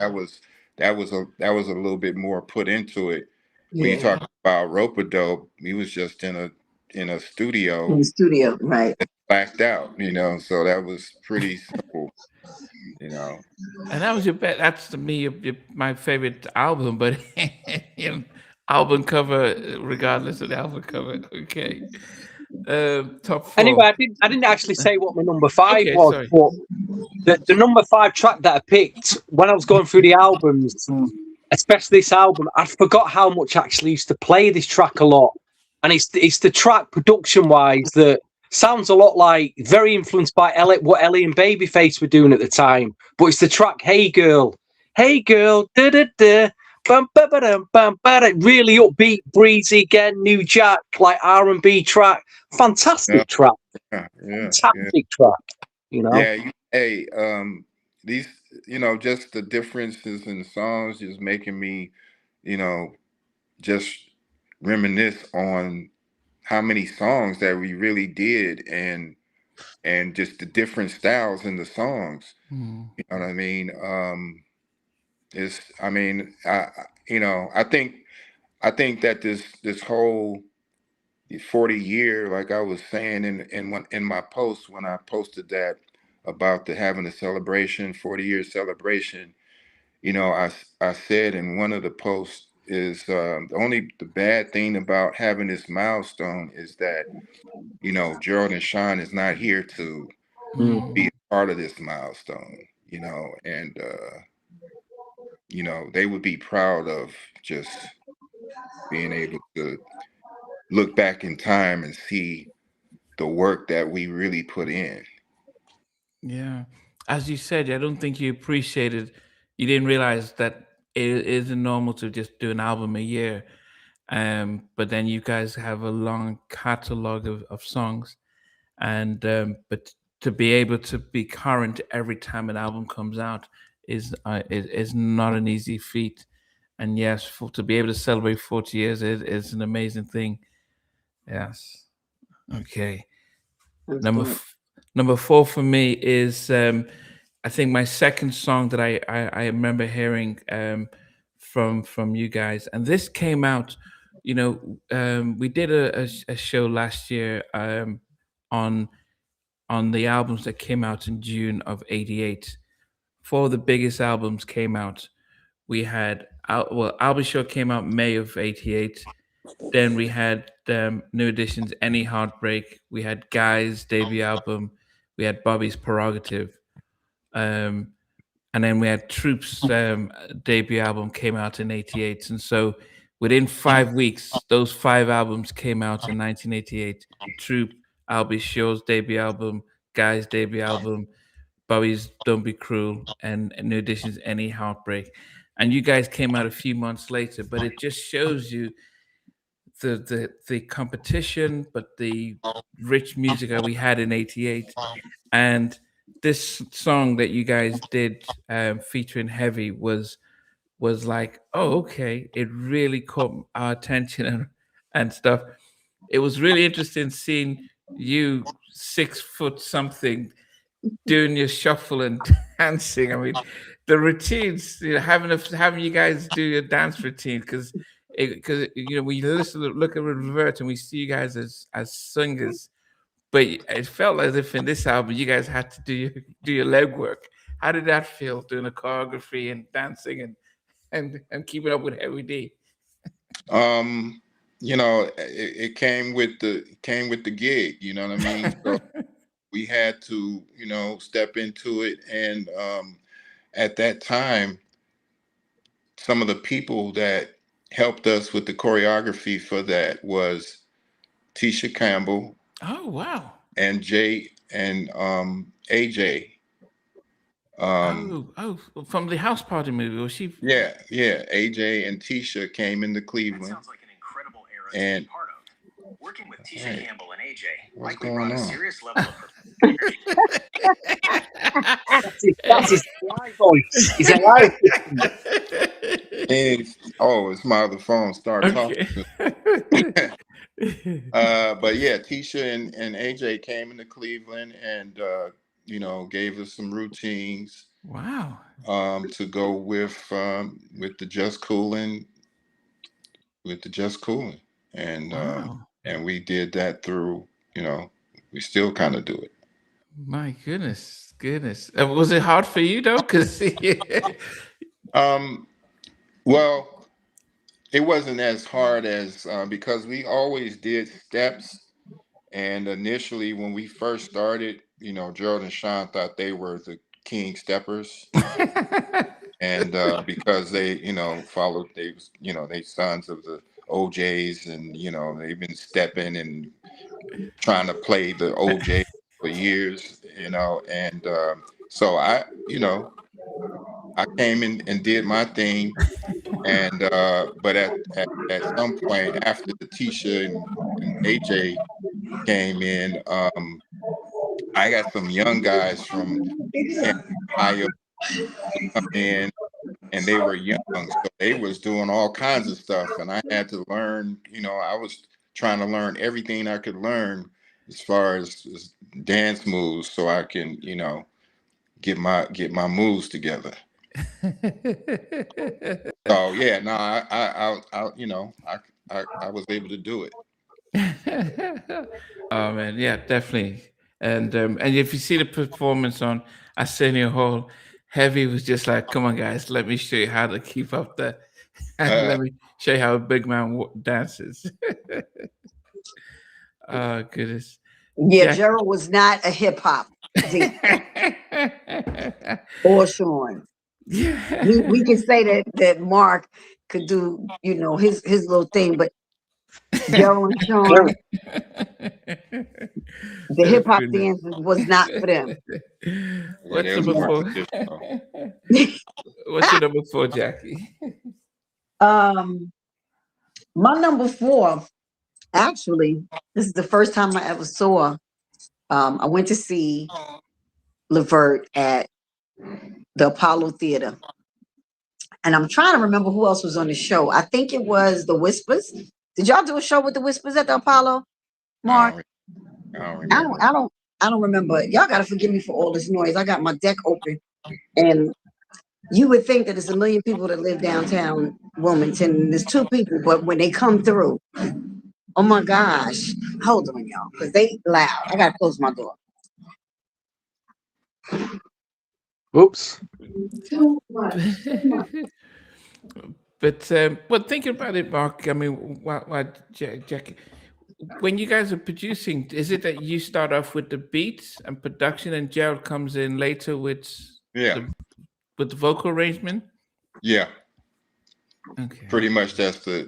that was a little bit more put into it. When you yeah. talk about Rope-a-Dope, we was just in a In studio the studio, right? blacked out, you know. So that was pretty simple, you know. And that was your bet. That's to me my favorite album, but you know, album cover, regardless of the album cover. Okay, top Anyway, four. I didn't actually say what my number 5 Okay, was, sorry. but the number 5 track that I picked when I was going through the albums, especially this album, I forgot how much I actually used to play this track a lot. And it's the track production wise that sounds a lot like very influenced by what Ellie and Babyface were doing at the time. But it's the track Hey Girl. Hey Girl, da da da. Bum, ba, ba, dum, bum, ba, da. Really upbeat, breezy again, new jack, like R&B track. Yeah, Fantastic track. yeah. Fantastic track. You know? Yeah, hey, these, you know, just the differences in the songs is making me, you know, just reminisce on how many songs that we really did and just the different styles in the songs. Hmm. You know what I mean? It's, I mean, you know, I think that this whole 40-year, like I was saying in my post when I posted that about the having a celebration, 40-year celebration, you know, I said in one of the posts is the bad thing about having this milestone is that, you know, Gerald and Sean is not here to Hmm. be a part of this milestone, you know, and you know, they would be proud of just being able to look back in time and see the work that we really put in. Yeah, as you said, I don't think you appreciated. You didn't realize that it isn't normal to just do an album a year. But then you guys have a long catalog of songs, and but to be able to be current every time an album comes out is not an easy feat. And yes, to be able to celebrate 40 years is an amazing thing. Yes. Okay. That's Number good. number four for me is I think my second song that I remember hearing from you guys, and this came out. You know, we did a show last year on on the albums that came out in June of '88. Four of the biggest albums came out. We had I'll Be Sure came out May of '88. Then we had New Edition's Any Heartbreak. We had Guy's debut album. We had Bobby's Prerogative. And then we had Troop's debut album came out in '88. And so within 5 weeks, those 5 albums came out in 1988. Troop, I'll Be Sure's debut album, Guy's debut album, Bobby's Don't Be Cruel, and New Edition's Any Heartbreak. And you guys came out a few months later, but it just shows you the competition, but the rich music that we had in '88. And this song that you guys did featuring Heavy was like, oh, okay, it really caught our attention and stuff. It was really interesting seeing you 6 foot something doing your shuffle and dancing. I mean, the routines, having you guys do your dance routine, because we look at LeVert and we see you guys as singers, but it felt as if in this album you guys had to do your leg work. How did that feel, doing the choreography and dancing and keeping up with Heavy D? It came with the gig. You know what I mean? So we had to, step into it, and at that time, some of the people that helped us with the choreography for that was Tisha Campbell. Oh, wow. And Jay and AJ. From the House Party movie, was she? Yeah. AJ and Tisha came into Cleveland. That sounds like an incredible era to be part of. Working with Tisha Campbell and AJ likely brought a serious level of That's his live voice. He's alive. It's my other phone. Start talking. But yeah, Tisha and AJ came into Cleveland and gave us some routines. Wow. To go with the Just Coolin, and wow. And we did that through, we still kind of do it. My goodness. Was it hard for you though? Because well, it wasn't as hard as because we always did steps. And initially, when we first started, Gerald and Sean thought they were the king steppers, and because they, followed, they sons of the OJs, and they've been stepping and trying to play the OJ for years, and so I came in and did my thing, and but at some point after the Tisha and AJ came in, I got some young guys from Ohio to come in, and they were young, so they was doing all kinds of stuff, and I had to learn. I was trying to learn everything I could learn as far as dance moves, so I can, get my moves together. So yeah, no, I was able to do it. Oh man, yeah, definitely. And if you see the performance on Arsenio Hall, Heavy was just like, "Come on, guys, let me show you how to keep up the. Let me show you how a big man dances." Oh goodness. Yeah, Gerald was not a hip hop or Sean. Yeah. We can say that Mark could do, his little thing, but Gerald and Sean, the hip hop dance was not for them. What's number 4? What's your number 4, Jackie? My number 4, actually, this is the first time I ever saw. I went to see LeVert at the Apollo Theater, and I'm trying to remember who else was on the show. I think it was the Whispers. Did y'all do a show with the Whispers at the Apollo, Mark? I don't remember. Y'all gotta forgive me for all this noise. I got my deck open, and you would think that there's a million people that live downtown Wilmington. There's 2 people, but when they come through, oh my gosh! Hold on, y'all, because they loud. I gotta close my door. Oops. But thinking about it, Mark. I mean, Jackie, when you guys are producing, is it that you start off with the beats and production, and Gerald comes in later with Yeah, the vocal arrangement? yeah. Okay. Pretty much that's the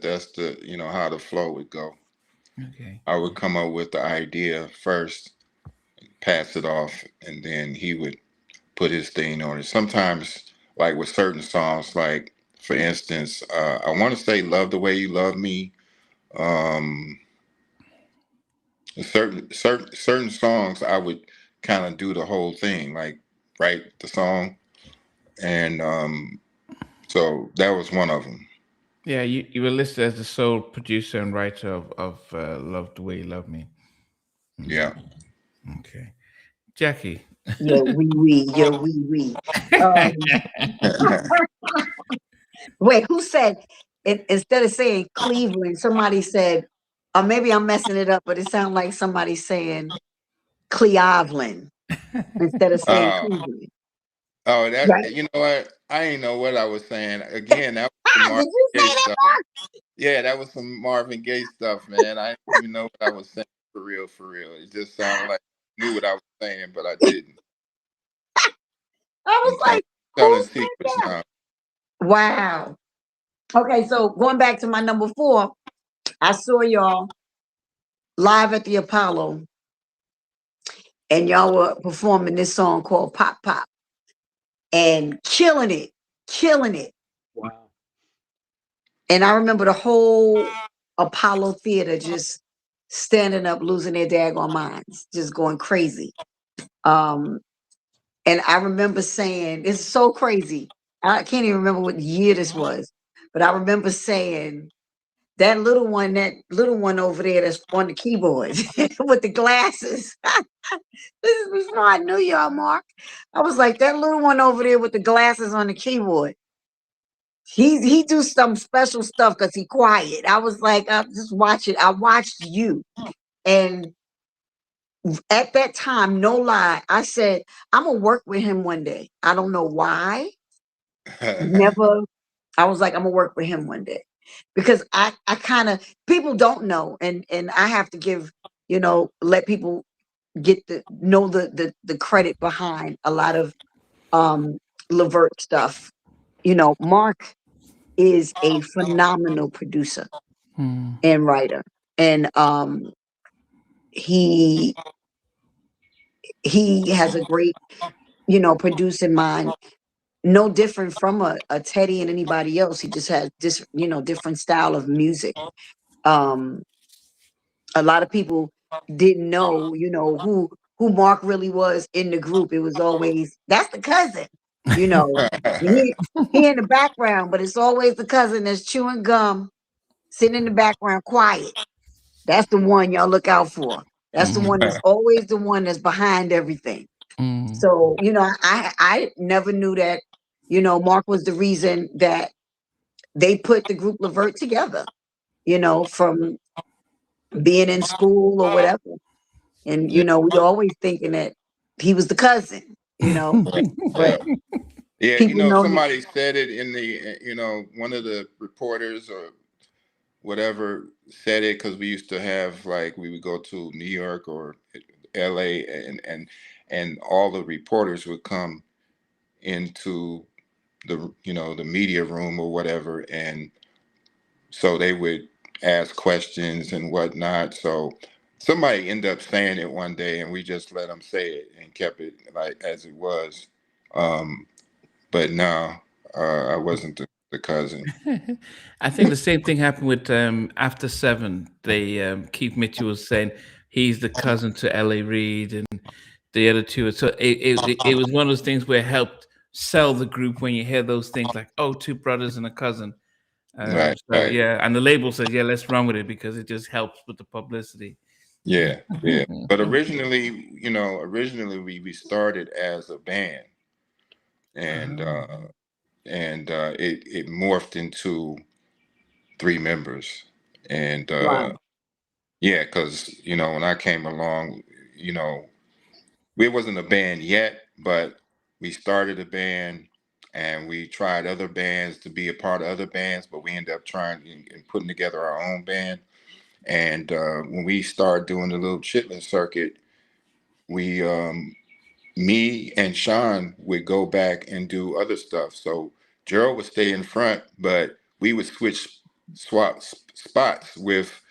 how the flow would go. Okay. I would come up with the idea first, pass it off, and then he would put his thing on it. Sometimes, like with certain songs, like for instance, I want to say "Love the Way You Love Me." Um, certain songs, I would kind of do the whole thing, like write the song, and so that was one of them. Yeah, you were listed as the sole producer and writer of "Love the Way You Love Me." Yeah. Okay, Jackie. Yo, wee. Um, wait, who said instead of saying Cleveland, somebody said, or maybe I'm messing it up, but it sounded like somebody saying Cleveland instead of saying Oh, Cleveland. that Right? you know what? I didn't know what I was saying. Again, that was some Did Marvin you say Gaye that, stuff. Mark? Yeah, that was some Marvin Gaye stuff, man. I didn't even know what I was saying for real, for real. It just sounded like I knew what I was saying, but I didn't. I was I'm telling, like, telling who said secrets that? now. Wow. Okay, so going back to my number 4, I saw y'all live at the Apollo, and y'all were performing this song called Pop Pop and killing it. Wow. And I remember the whole Apollo Theater just standing up, losing their daggone minds, just going crazy. Um, and I remember saying, it's so crazy. I can't even remember what year this was, but I remember saying, that little one over there that's on the keyboard with the glasses. This is before I knew y'all, Mark. I was like, that little one over there with the glasses on the keyboard. He do some special stuff because he quiet. I was like, I'm just watching. I watched you. And at that time, no lie, I said, I'm gonna work with him one day. I don't know why. Never. I was like, I'm gonna work with him one day. Because I kind of, people don't know, and I have to give, let people get the credit behind a lot of LeVert stuff. Mark is a phenomenal producer and writer, and he has a great producing mind, no different from a Teddy and anybody else. He just has this different style of music. A lot of people didn't know who Mark really was in the group. It was always, that's the cousin, you know he, he in the background, but it's always the cousin that's chewing gum, sitting in the background quiet. That's the one y'all look out for. That's the one that's always the one that's behind everything. So, I never knew that, Mark was the reason that they put the group LeVert together, from being in school or whatever. And, we always thinking that he was the cousin, but Yeah, people know him. somebody said it in the, one of the reporters or whatever said it, because we used to have, like, we would go to New York or LA, and all the reporters would come into the the media room or whatever, and so they would ask questions and whatnot. So somebody ended up saying it one day, and we just let them say it and kept it like as it was. Um, but no, I wasn't the cousin. I think the same thing happened with After Seven. They Keith Mitchell was saying he's the cousin to L.A. Reid and the other two. So it was one of those things where it helped sell the group when you hear those things like, oh, two brothers and a cousin. Right, So right. yeah, and the label says, yeah, let's run with it because it just helps with the publicity. Yeah, yeah. But originally, we started as a band, and it morphed into 3 members, and Wow. yeah, because when I came along, it wasn't a band yet, but we started a band. and we tried other bands to be a part of other bands, but we ended up trying and putting together our own band. And when we started doing the little chitlin circuit, we me and Sean would go back and do other stuff. So Gerald would stay in front, but we would swap spots with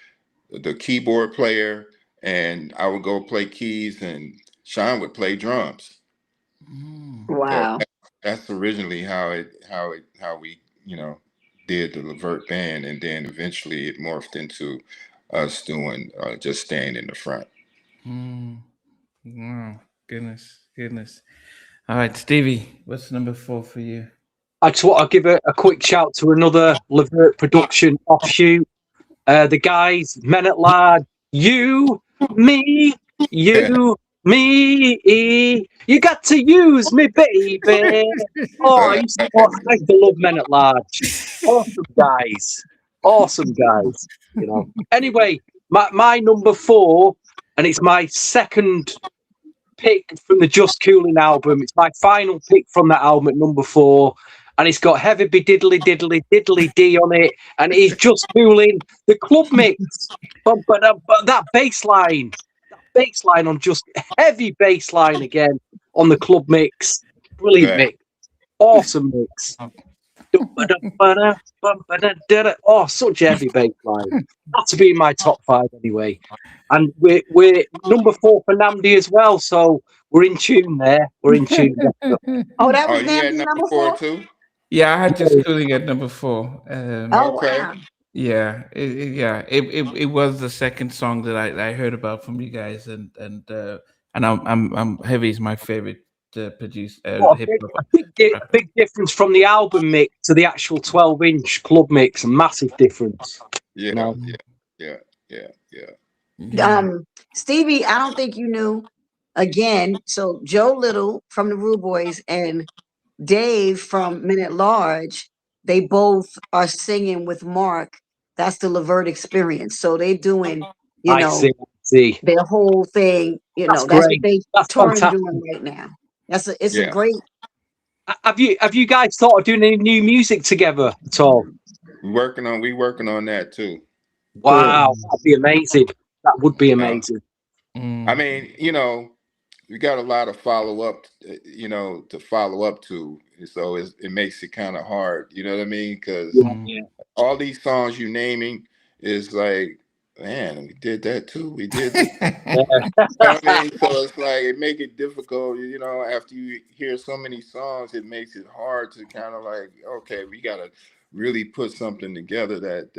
the keyboard player, and I would go play keys, and Sean would play drums. So Wow. that's originally how we did the LeVert band, and then eventually it morphed into us doing just staying in the front. Wow, goodness. All right, Stevie, what's number 4 for you? I just want to give a quick shout to another LeVert production offshoot. The guys, Men at Large, you, me, you, me. You got to use me, baby. Oh, I used to love Men at Large. Awesome guys. You know. Anyway, my number 4, and it's my second pick from the Just Coolin album. It's my final pick from that album at number 4. And it's got Heavy Be Diddly Diddly Diddly D on it. And it's Just Coolin, the club mix. But that bass line on just heavy bass line again on the club mix. Brilliant mix. Awesome mix. Oh, such a heavy bass line. Had to be in my top 5 anyway. And we're number 4 for Namdi as well. So we're in tune there. We're in tune. Oh, that was you had Namdi number 4 too? Yeah, I had Just Coolin at number 4. Okay. Wow. Yeah, it was the second song that I heard about from you guys, and I'm Heavy is my favorite producer. A big difference from the album mix to the actual 12-inch club mix. A massive difference. Yeah. Stevie, I don't think you knew. Again, so Joe Little from the Rude Boys and Dave from Men at Large, they both are singing with Mark. That's the LeVert experience. So they're doing, see. their whole thing. That's great. what they That's touring fantastic. doing right now. It's a great. Have you guys thought of doing any new music together at all? We working on that too. Wow, that'd be amazing. That would be amazing. I mean, we got a lot of follow up, to follow up to. So it makes it kind of hard. You know what I mean? Because all these songs you naming is like, man, we did that too. We did this. You know what I mean? So it's like it make it difficult. After you hear so many songs, it makes it hard to kind of like, okay, we gotta really put something together that.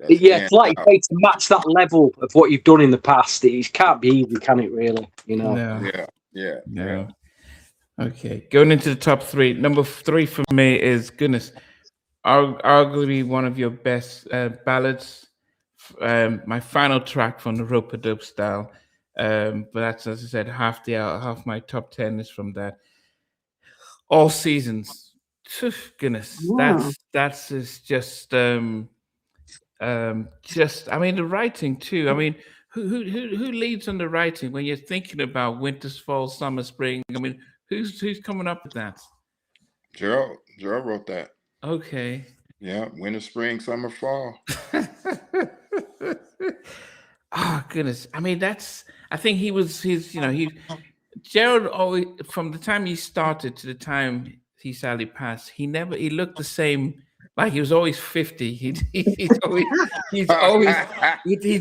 It's like to match that level of what you've done in the past. It can't be easy, can it? Really, No. Yeah. Okay, going into the top 3. Number 3 for me is arguably one of your best ballads. My final track from the rope-a-dope style. But that's, as I said, half my top 10 is from that. All Seasons. Goodness, that's just I mean, the writing too. I mean, who leads on the writing when you're thinking about winters, fall, summer, spring? I mean, who's coming up with that? Gerald wrote that. Okay. Yeah, winter, spring, summer, fall. Oh goodness! I mean, I think Gerald always, from the time he started to the time he sadly passed, he looked the same. Like he was always 50. He's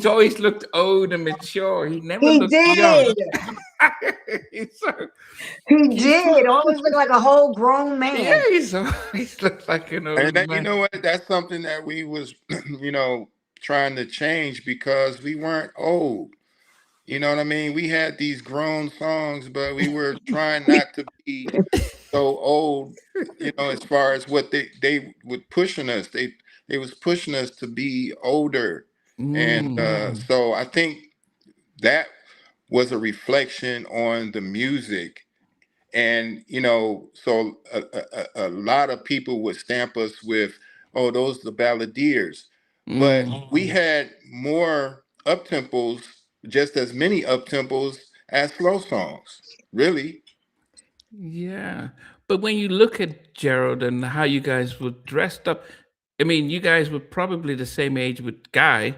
always looked old and mature. He never looked young. He did. Always looked like a whole grown man. Yeah, he's always looked like an old man. You know what? That's something that we was, trying to change because we weren't old. You know what I mean? We had these grown songs, but we were trying not to be so old, as far as what they would pushing us. They was pushing us to be older. And so I think that was a reflection on the music. And, so a lot of people would stamp us with, oh, those are the balladeers. But we had more up-tempos, just as many up-tempos as slow songs, really. Yeah. But when you look at Gerald and how you guys were dressed up, I mean, you guys were probably the same age with Guy,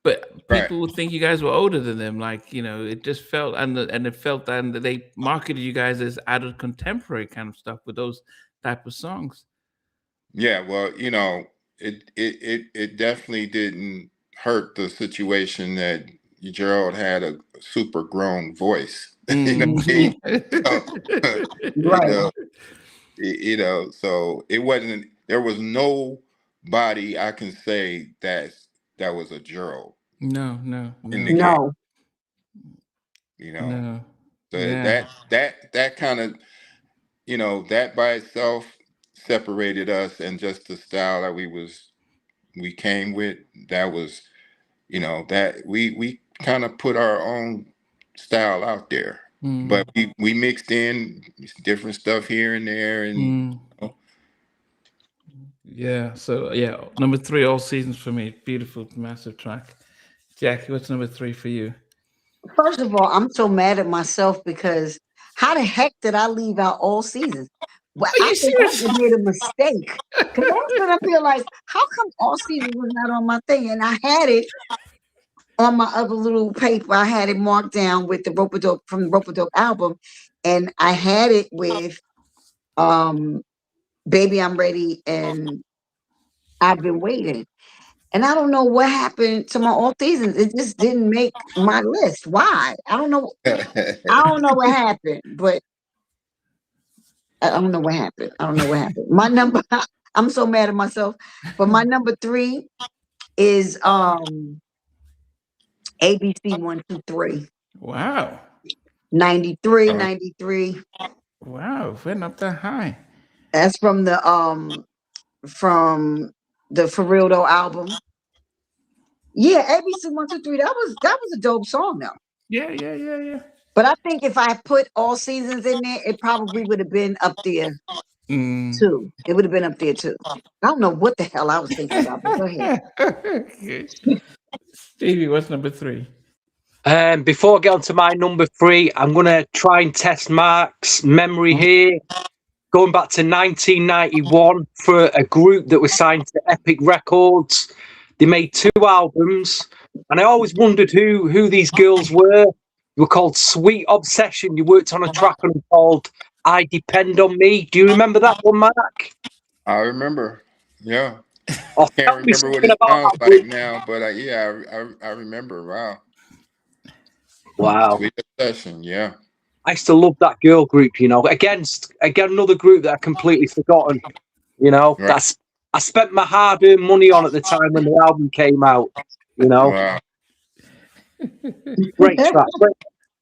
but Right. people would think you guys were older than them. Like, it just felt, and it felt, and they marketed you guys as adult contemporary kind of stuff with those type of songs. Yeah, well, it definitely didn't hurt the situation that Gerald had a super grown voice. You know what I mean? Right. So it wasn't. There was nobody I can say that was a Gerald. No. In the No. game. No. So Yeah. that kind of, that by itself separated us, and just the style that we came with, that was, that we kind of put our own style out there, but we mixed in different stuff here and there, and Yeah. So yeah, number 3, All Seasons for me. Beautiful, massive track. Jackie, what's number 3 for you? First of all, I'm so mad at myself because how the heck did I leave out All Seasons? Well, Are you I think I serious? just made a mistake. Because I was gonna feel like, how come All Seasons was not on my thing? And I had it on my other little paper. I had it marked down with the Rope-a-Dope from the Rope-a-Dope album, and I had it with Baby I'm Ready and I've Been Waiting. And I don't know what happened to my All Seasons. It just didn't make my list. Why? I don't know. I don't know what happened, but I don't know what happened. I don't know what happened. My number, I'm so mad at myself. But my number 3 is ABC 123. Wow. 93. Wow. Went up that high. That's from the For Real Though album. Yeah, ABC 123. That was a dope song though. Yeah. But I think if I put All Seasons in there, it probably would have been up there too. It would have been up there too. I don't know what the hell I was thinking about, but go ahead. Okay. Stevie, what's number 3? Before I get on to my number 3, I'm going to try and test Mark's memory here. Going back to 1991 for a group that was signed to Epic Records. They made 2 albums, and I always wondered who these girls were. They were called Sweet Obsession. You worked on a track on them called I Depend on Me. Do you remember that one, Mark? I remember. Yeah. Oh, Can't remember what it sounds like now, but I remember. Wow. Sweet Obsession, yeah. I used to love that girl group, again, another group that I completely forgotten, Right. I spent my hard-earned money on at the time when the album came out, Wow. Great track.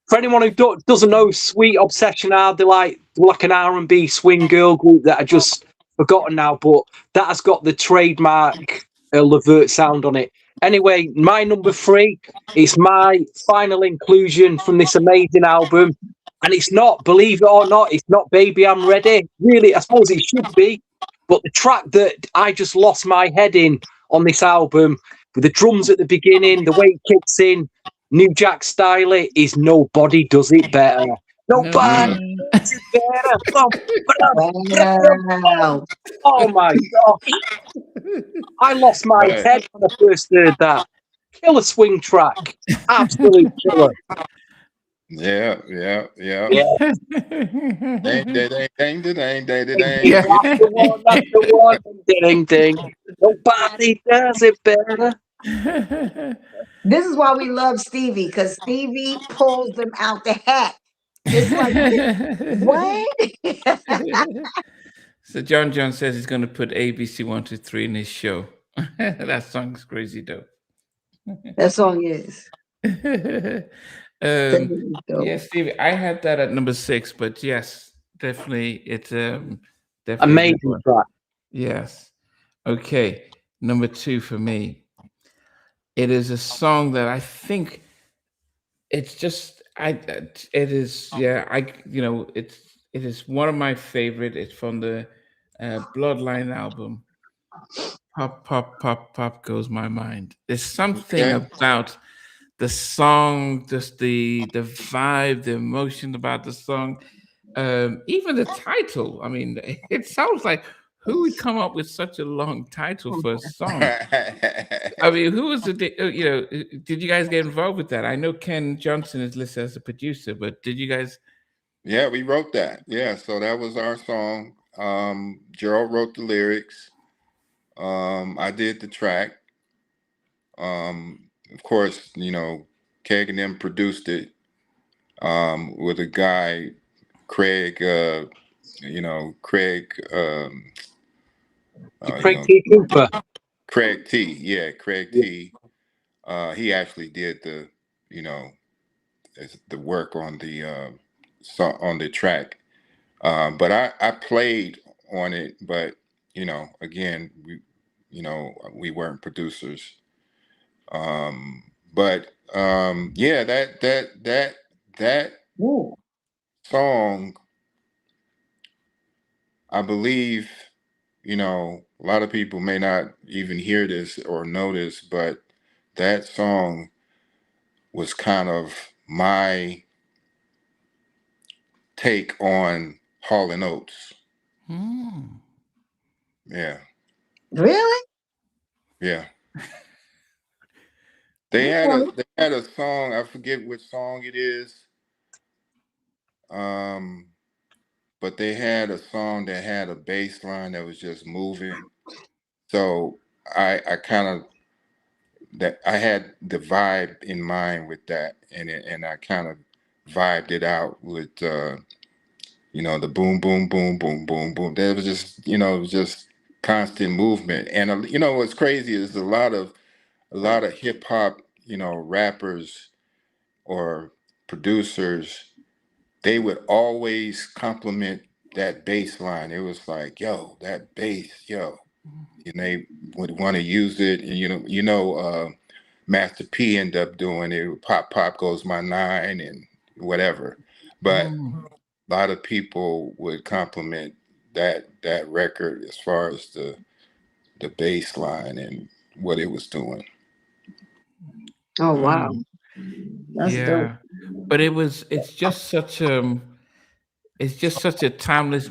For anyone who doesn't know, Sweet Obsession are they're like an R&B swing girl group that I just forgotten now, but that has got the trademark LeVert sound on it. Anyway, my number 3 is my final inclusion from this amazing album. And it's not, believe it or not, it's not Baby I'm Ready. Really, I suppose it should be. But the track that I just lost my head in on this album, with the drums at the beginning, the way it kicks in, New Jack style, is Nobody Does It Better. Nobody does it better. Wow. Oh my God. I lost my head when I first heard that. Killer swing track. Absolute killer. Yeah. Yeah. Dang. That's the one. Ding, ding. Nobody does it better. This is why we love Stevie, because Stevie pulls them out the hat. It's like, what? So John says he's going to put ABC 123 in his show. That song's crazy dope. That song is. Yes, Stevie, I had that at number 6, but yes, definitely it's definitely amazing track. Yes. Okay, number 2 for me. It is a song that I think it's just it is it is one of my favorite. It's from the Bloodline album. Pop, pop, pop, pop goes my mind. There's something about the song, just the vibe, the emotion about the song. even the title. I mean, it sounds like who would come up with such a long title for a song? I mean, who was did you guys get involved with that? I know Ken Johnson is listed as a producer, but did you guys? Yeah, we wrote that. Yeah, so that was our song. Gerald wrote the lyrics. I did the track. Of course, Keg and them produced it with a guy, Craig. Craig. Craig T. Cooper. Craig T. Yeah, Craig T. He actually did the work on the on the track. But I played on it, but again, we weren't producers. But yeah, that Ooh. song, I believe, a lot of people may not even hear this or know this, but that song was kind of my take on Hall and Oates. Yeah. Really? Yeah. They had a song, I forget which song it is. But they had a song that had a bass line that was just moving. So I kind of I had the vibe in mind with that, and I kind of vibed it out with the boom boom boom boom boom boom. That was just it was just constant movement. And what's crazy is a lot of hip hop rappers or producers, they would always compliment that bass line. It was like, yo, that bass, yo. And they would want to use it. And Master P ended up doing it. Pop Pop Goes My Nine and whatever. But a lot of people would compliment that record as far as the bass line and what it was doing. Oh wow. That's dope. But it's just such a timeless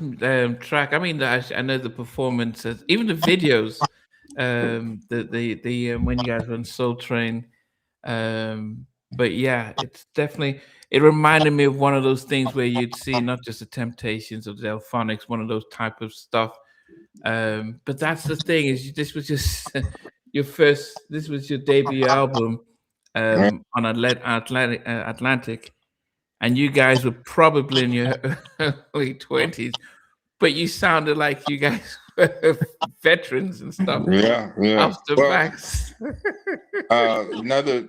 track. I mean, I know the performances, even the videos, the when you guys were on Soul Train. But yeah, it's definitely, it reminded me of one of those things where you'd see not just the Temptations or the Delphonics, one of those type of stuff. But that's the thing, is this was just this was your debut album on Atlantic, and you guys were probably in your early 20s, but you sounded like you guys were veterans and stuff. Yeah. After backs. Another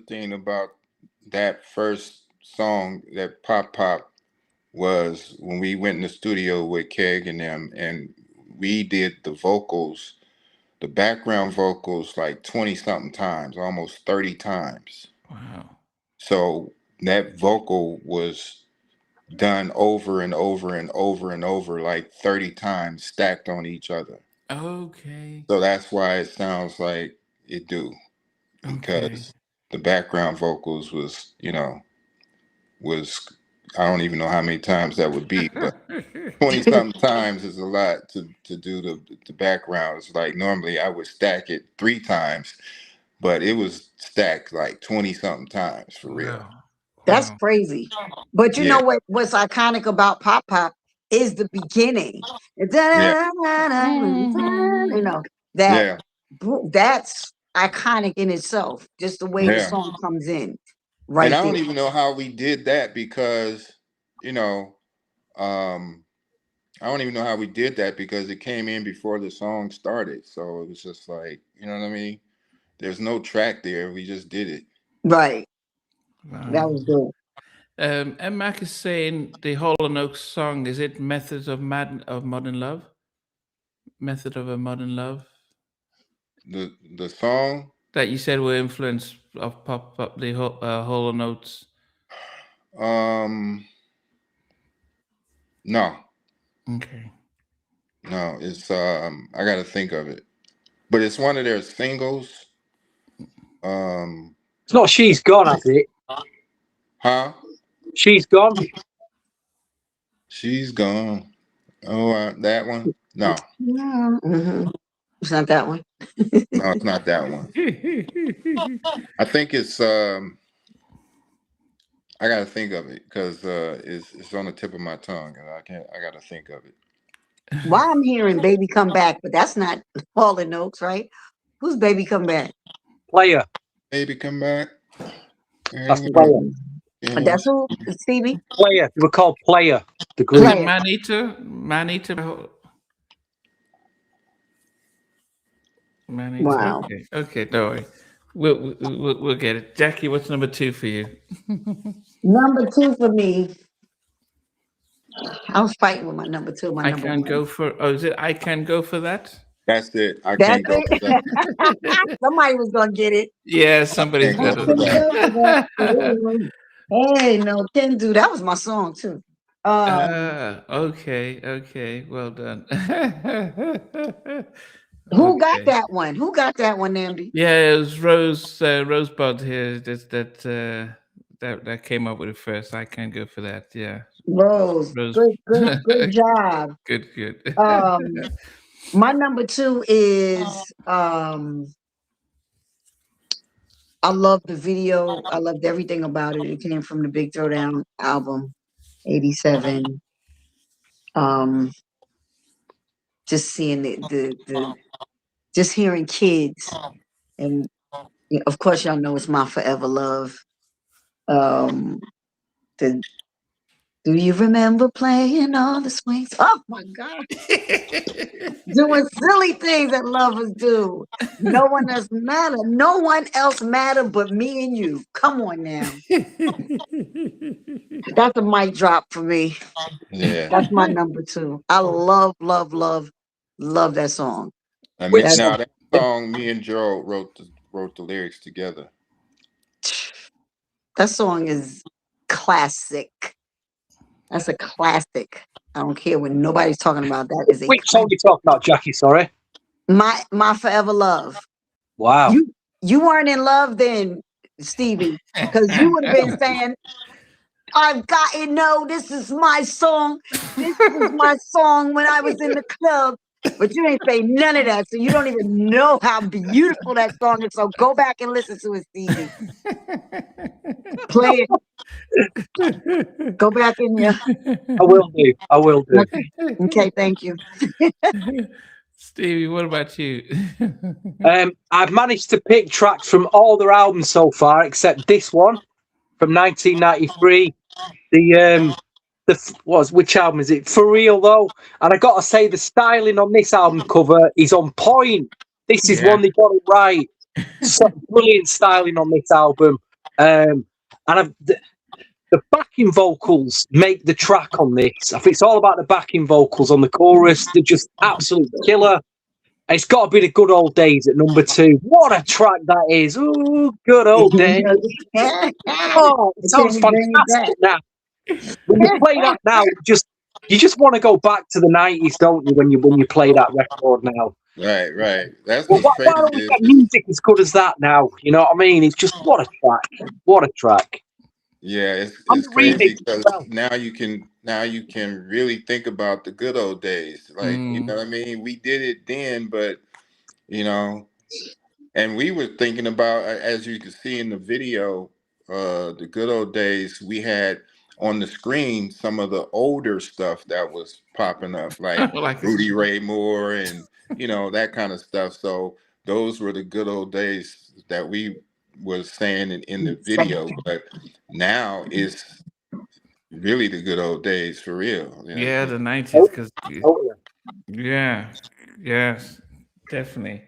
thing about that first song, that Pop Pop, was when we went in the studio with Keg and them, and we did the vocals, the background vocals, like 20 something times, almost 30 times. Wow. So that vocal was done over and over and over and over, like 30 times stacked on each other. Okay. So that's why it sounds like it do, because the background vocals was, I don't even know how many times that would be, but 20 something times is a lot to do the background. It's like normally I would stack it 3 times, but it was stacked like 20 something times for real. That's crazy. But you know what's iconic about Pop Pop is the beginning. That's iconic in itself. Just the way the song comes in. Right. And I don't even know how we did that, because I don't even know how we did that, because it came in before the song started. So it was just like, you know what I mean? There's no track there. We just did it. Right. Wow. That was good. And Mac is saying the Hall & Oates song, is it Methods of Modern Love? Method of a Modern Love? The song? That you said were influence of Pop Up, the Hall & Oates. No. Okay. No, it's I gotta think of it. But it's one of their singles. It's not She's Gone, has it? Huh? She's Gone. She's gone. Oh, that one? No, It's not that one. no, it's not that one. I think it's. I gotta think of it because it's on the tip of my tongue, and I gotta think of it. Why I'm hearing "Baby Come Back," but that's not Hall and Oates, right? Who's "Baby Come Back"? Player. Baby, come back. That's Player. But that's who, Stevie. Player. They were called Player. The group. Player. Manito. Wow. Okay, don't worry. We'll get it. Jackie, what's number 2 for you? Number 2 for me. I was fighting with my number 2. I can go for. Oh, is it? I can go for that. That's it. I can't go for that. Somebody was gonna get it. Yeah, somebody's got it. Hey, no, can do. That was my song too. Okay. Well done. Who got that one? Who got that one, Namdi? Yeah, it was Rosebud here that came up with it first. I can go for that. Yeah. Rose. Good job. Good. My number 2 is I love the video. I loved everything about it. It came from the Big Throwdown album, 87. Just seeing the just hearing kids, and of course y'all know it's My Forever Love. Do you remember playing all the swings? Oh my God. Doing silly things that lovers do. No one else matter. No one else matter but me and you. Come on now. That's a mic drop for me. Yeah. That's my number 2. I love that song. I mean, now that song, me and Gerald wrote the lyrics together. That song is classic. That's a classic. I don't care when nobody's talking about that. Is Which song you talking about, Jackie? Sorry. My Forever Love. Wow. You weren't in love then, Stevie, because you would have been saying, "I've got to know this is my song. This is my song when I was in the club." But you ain't say none of that, so you don't even know how beautiful that song is. So go back and listen to it, Stevie. Play it. Go back in there. I will do. Okay, thank you. Stevie, what about you? I've managed to pick tracks from all their albums so far, except this one from 1993. Which album is it? For Real though, and I gotta say the styling on this album cover is on point. This is one they got it right. So brilliant styling on this album, and the backing vocals make the track on this. I think it's all about the backing vocals on the chorus. They're just absolute killer. And it's got to be the Good Old Days at number 2. What a track that is! Ooh, good old days. Oh, it sounds fantastic now. When you play that now, you just want to go back to the 90s, don't you? When you play that record now. Right. That's why don't we get music as good as that now? You know what I mean? It's just what a track. Yeah, it's crazy because now you can really think about the good old days. Like, you know what I mean? We did it then, but and we were thinking about, as you can see in the video, the good old days, we had on the screen some of the older stuff that was popping up, like Rudy Ray Moore and that kind of stuff. So those were the good old days that we was saying in the video, but now it's really the good old days for real. Yeah, the 90s, because yes, definitely.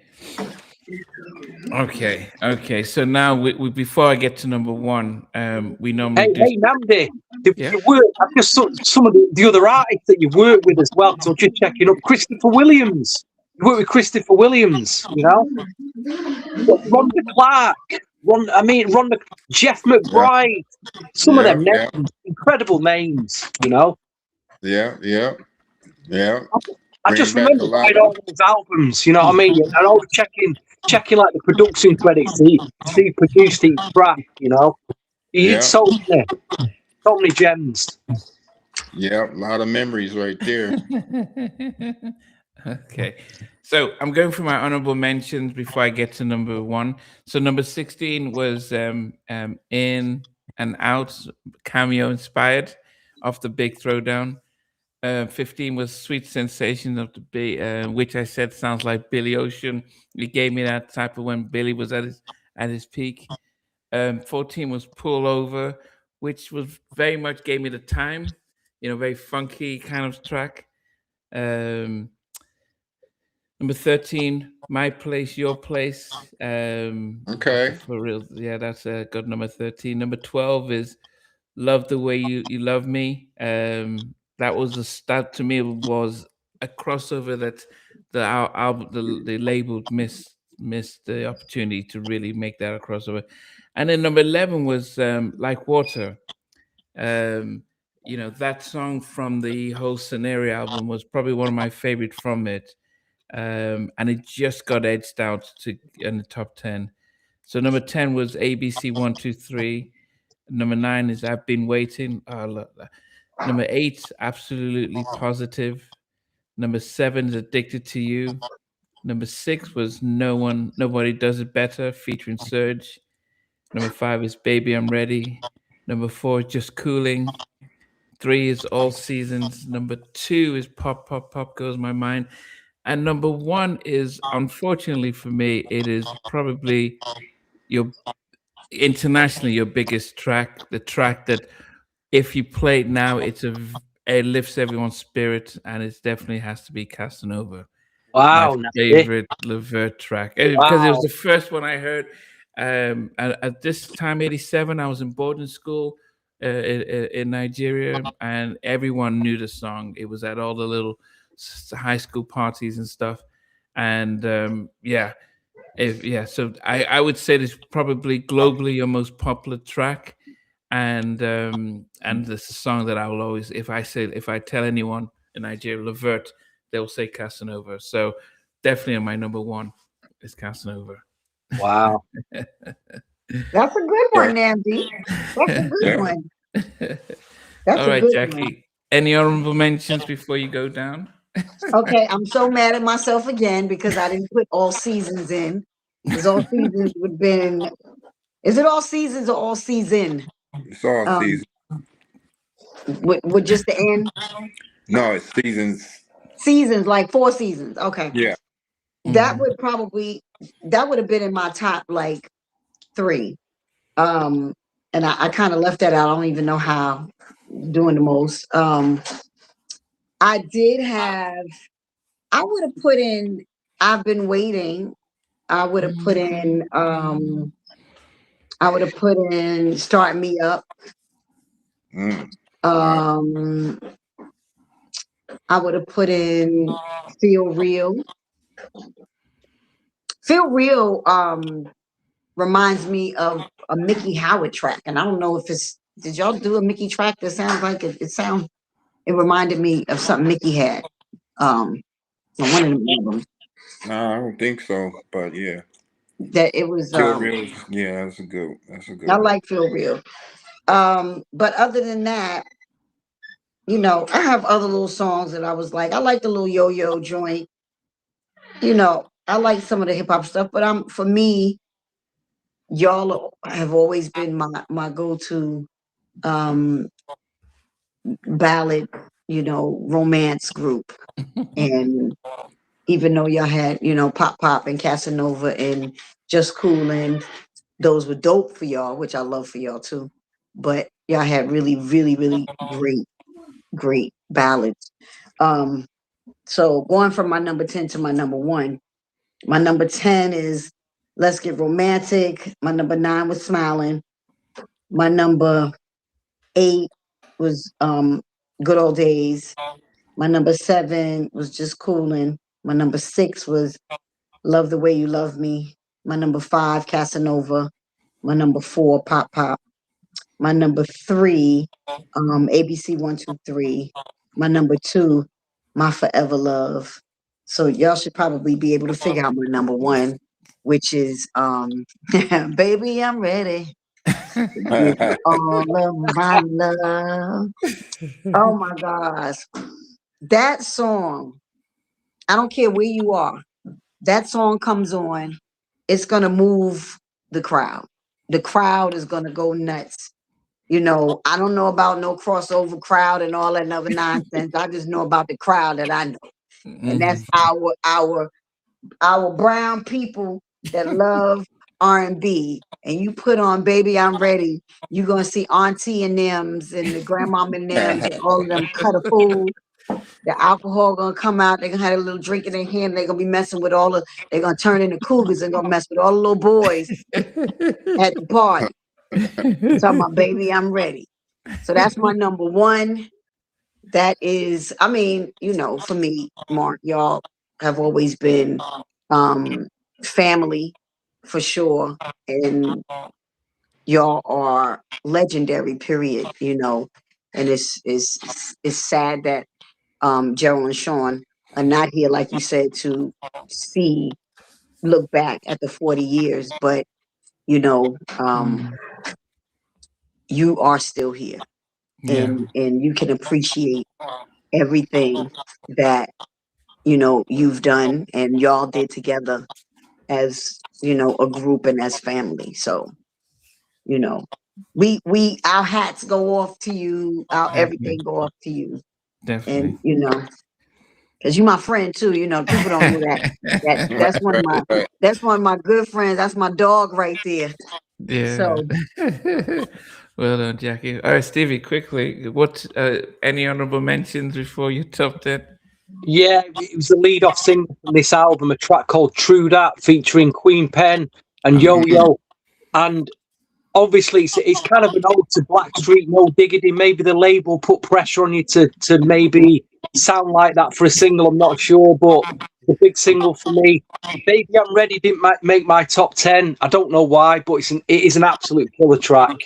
Okay. So now we before I get to number 1, we normally Hey, Namdi, you work. I've just some of the other artists that you've worked with as well. So just checking up, Christopher Williams. You work with Christopher Williams, Rhonda Clark. Jeff McBride. Some of them names, incredible names, Yeah. I just remember buying all those albums, you know what I mean? And I was checking like the production credits. He produced each track, He did so many gems. Yeah, a lot of memories right there. Okay, so I'm going for my honorable mentions before I get to number one. So number 16 was In and Out, Cameo inspired, off the Big Throwdown. 15 was Sweet Sensation of the Bay, which I said sounds like Billy Ocean. It gave me that type of when Billy was at his peak. 14 was Pull Over, which was very much gave me the time, very funky kind of track. Um, Number 13, My Place, Your Place. Okay. For real. Yeah, that's a good number 13. Number 12 is Love the Way You Love Me. That was that to me was a crossover that the album, the label missed the opportunity to really make that a crossover. And then number 11 was Like Water. That song from the whole Scenario album was probably one of my favorite from it. And it just got edged out to in the top 10. So number 10 was ABC 123. Number 9 is I've Been Waiting. Number 8, Absolutely Positive. Number 7 is Addicted to You. Number 6 was Nobody Does It Better, featuring Surge. Number 5 is Baby I'm Ready. Number 4 is Just Cooling. 3 is All Seasons. Number 2 is Pop Pop Pop Goes My Mind. And number 1 is, unfortunately for me, it is probably internationally your biggest track, the track that if you play it now, it lifts everyone's spirit, and it definitely has to be Casanova. Wow, My favorite LeVert track, because it was wow. the first one I heard. At this time, 87, I was in boarding school in Nigeria, and everyone knew the song. It was at all the little high school parties and stuff. And so I would say this probably globally your most popular track, and this is a song that I will always, if I tell anyone in Nigeria LeVert, they'll say Casanova. So definitely on my number 1 is Casanova. Wow. That's a good one, Nancy. That's a good one. That's All right, good Jackie. one. Any honorable mentions before you go down? Okay, I'm so mad at myself again because I didn't put All Seasons in. Because All Seasons would have been. Is it All Seasons or All Season? It's all season. With just the end? No, it's seasons. Seasons, like 4 seasons. Okay. Yeah. That would have been in my top like 3. And I kind of left that out. I don't even know how doing the most. I would have put in I've Been Waiting. I would have put in Start Me Up. I would have put in Feel Real. Feel Real reminds me of a Mickey Howard track. And I don't know if did y'all do a Mickey track that sounds like it reminded me of something Mickey had. On one of the albums. No, I don't think so, but yeah. That it was Feel Real. Yeah, that's a good I like Feel Real. But other than that, I have other little songs that I was like, I like the little yo-yo joint. I like some of the hip hop stuff, but for me, y'all have always been my go-to ballad, romance group. And even though y'all had, Pop Pop and Casanova and Just Coolin, those were dope for y'all, which I love for y'all too. But y'all had really, really, really great ballads. So going from my number 10 to my number 1, my number 10 is Let's Get Romantic. My number 9 was Smiling. My number 8 was Good Old Days. My number 7 was Just Coolin'. My number 6 was Love the Way You Love Me. My number 5, Casanova. My number 4, Pop Pop. My number 3, ABC 123. My number 2, My Forever Love. So y'all should probably be able to figure out my number 1, which is Baby I'm Ready. Give you all of my love. Oh my gosh. That song, I don't care where you are. That song comes on, it's gonna move the crowd. The crowd is gonna go nuts. You know, I don't know about no crossover crowd and all that other nonsense. I just know about the crowd that I know. And that's our brown people that love R&B. And you put on Baby I'm Ready, you're gonna see Auntie and them's and the grandmama and them's and all of them cut a fool. The alcohol gonna come out, they're gonna have a little drink in their hand, they're gonna be messing with they're gonna turn into cougars and gonna mess with all the little boys at the party. Talking about Baby I'm Ready. So that's my number one. That is, I mean, you know, for me, Mark, y'all have always been family for sure. And y'all are legendary, period, you know. And it's sad that Gerald and Sean are not here, like you said, to look back at the 40 years, but you know, you are still here. Yeah. And you can appreciate everything that you know you've done and y'all did together as you know a group and as family. So you know our hats go off to you, our everything go off to you. Definitely. And you know, because you're my friend too, you know, people don't know that's one of my good friends. That's my dog right there. Yeah. So well done, Jackie. All right, Stevie, quickly, what any honorable mentions before your top 10? Yeah, it was the lead-off single from this album, a track called True Dat, featuring Queen Pen and Yo Yo. And obviously, it's kind of an ode to Blackstreet, No Diggity. Maybe the label put pressure on you to maybe sound like that for a single. I'm not sure, but the big single for me. Baby I'm Ready didn't make my top 10. I don't know why, but it is an absolute killer track.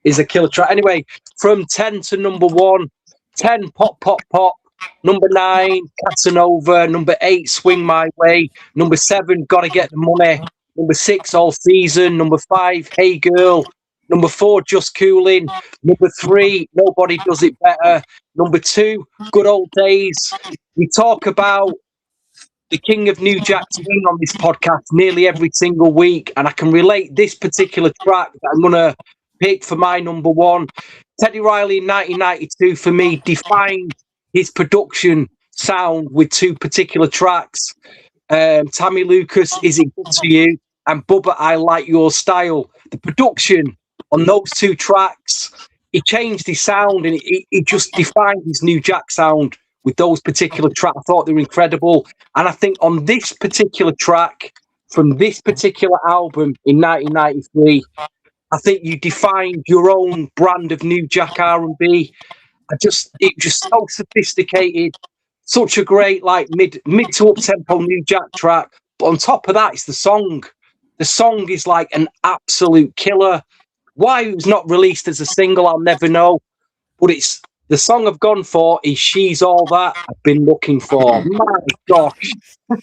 It's a killer track. Anyway, from 10 to number 1, 10, Pop, Pop, Pop. Number 9, Casanova. Number 8, Swing My Way. Number 7, Gotta Get the Money. Number 6, All Season. Number 5, Hey Girl. Number 4, Just Coolin. Number 3, Nobody Does It Better. Number 2, Good Old Days. We talk about the King of New Jack Swing on this podcast nearly every single week, and I can relate this particular track that I'm going to pick for my number 1. Teddy Riley in 1992 for me defined his production sound with 2 particular tracks. Tammy Lucas, Is It Good to You? And Bubba, I Like Your Style. The production on those 2 tracks, he changed his sound and he just defined his New Jack sound with those particular tracks. I thought they were incredible. And I think on this particular track, from this particular album in 1993, I think you defined your own brand of New Jack R&B. It just so sophisticated, such a great like mid to up tempo New Jack track. But on top of that, it's the song. The song is like an absolute killer. Why it was not released as a single, I'll never know. But it's the song I've gone for is She's All That I've Been Looking For. My gosh,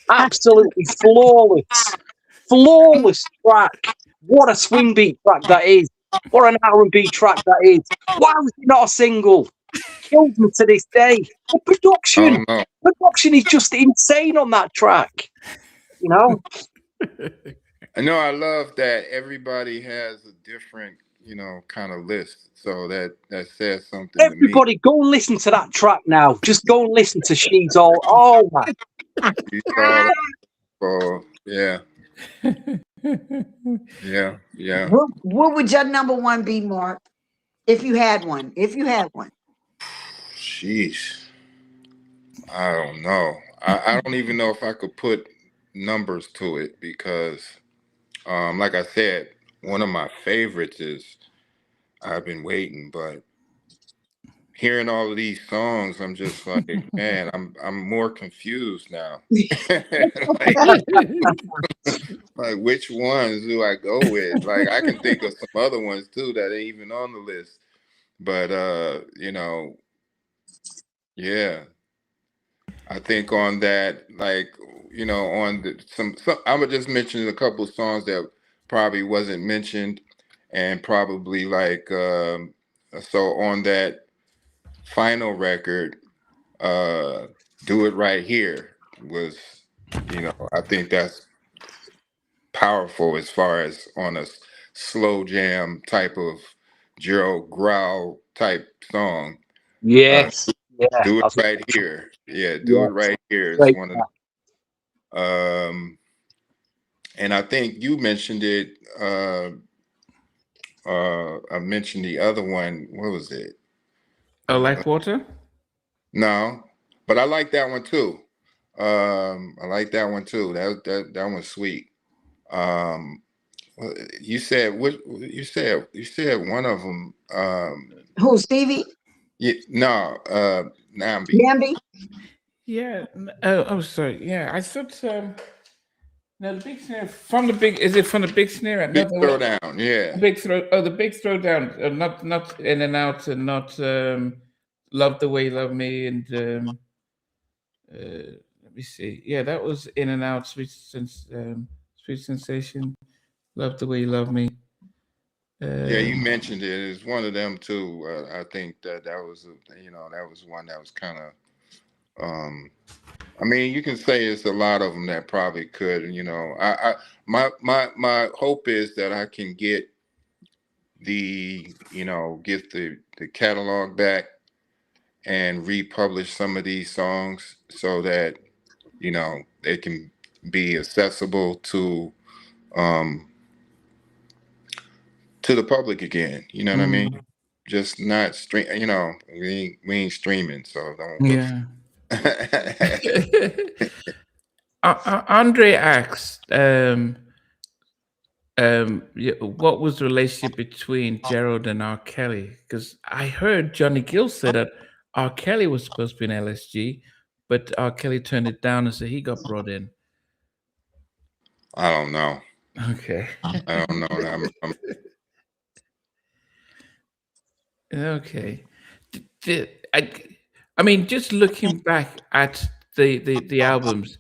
absolutely flawless track. What a swing beat track that is. What an R&B track that is. Why was it not a single? Kills me to this day. The production is just insane on that track. You know? I know. I love that everybody has a different, you know, kind of list. So that says something. Everybody, go and listen to that track now. Just go and listen to She's All. Oh my. She's All. Oh yeah. Yeah. What would your number 1 be, Mark? If you had one. Sheesh. I don't know. I don't even know if I could put numbers to it because, like I said, one of my favorites is I've Been Waiting, but hearing all of these songs, I'm just like, man, I'm more confused now. like which ones do I go with? Like I can think of some other ones too that ain't even on the list. But you know, yeah. I think on that, like, you know, on some I would just mention a couple of songs that probably wasn't mentioned. and probably like so on that final record, Do It Right Here was, I think that's powerful as far as on a slow jam type of Gerald growl type song. Yes. Yeah. Do It Right Here. Yeah, Do It Right Here is Great. one of the, and I think you mentioned it. I mentioned the other one. What was it? Oh, like water? No, but I like that one too. I like that one too. That one's sweet. You said what? You said one of them. Who, Stevie? Yeah, no, Nambi. Nambi? Yeah. Oh, sorry. Yeah, I thought. No, the big snare from the big. Is it from the big snare? Big Throwdown. Yeah. Big throw. Oh, the big throwdown. Not in and out, and not love the way you love me, and let me see. Yeah, that was in and out. Sweet sensation. Love the way you love me. Yeah, you mentioned it. It's one of them too. I think that was that was one that was kind of. I mean, you can say it's a lot of them that probably could. My hope is that I can get the catalog back and republish some of these songs so that they can be accessible to the public again. You know what I mean? Just not stream. We ain't streaming, so don't. Yeah. Andre asked, what was the relationship between Gerald and R. Kelly? Because I heard Johnny Gill say that R. Kelly was supposed to be in LSG, but R. Kelly turned it down and said he got brought in. I don't know. Okay. I don't know. Okay. I mean, just looking back at the albums,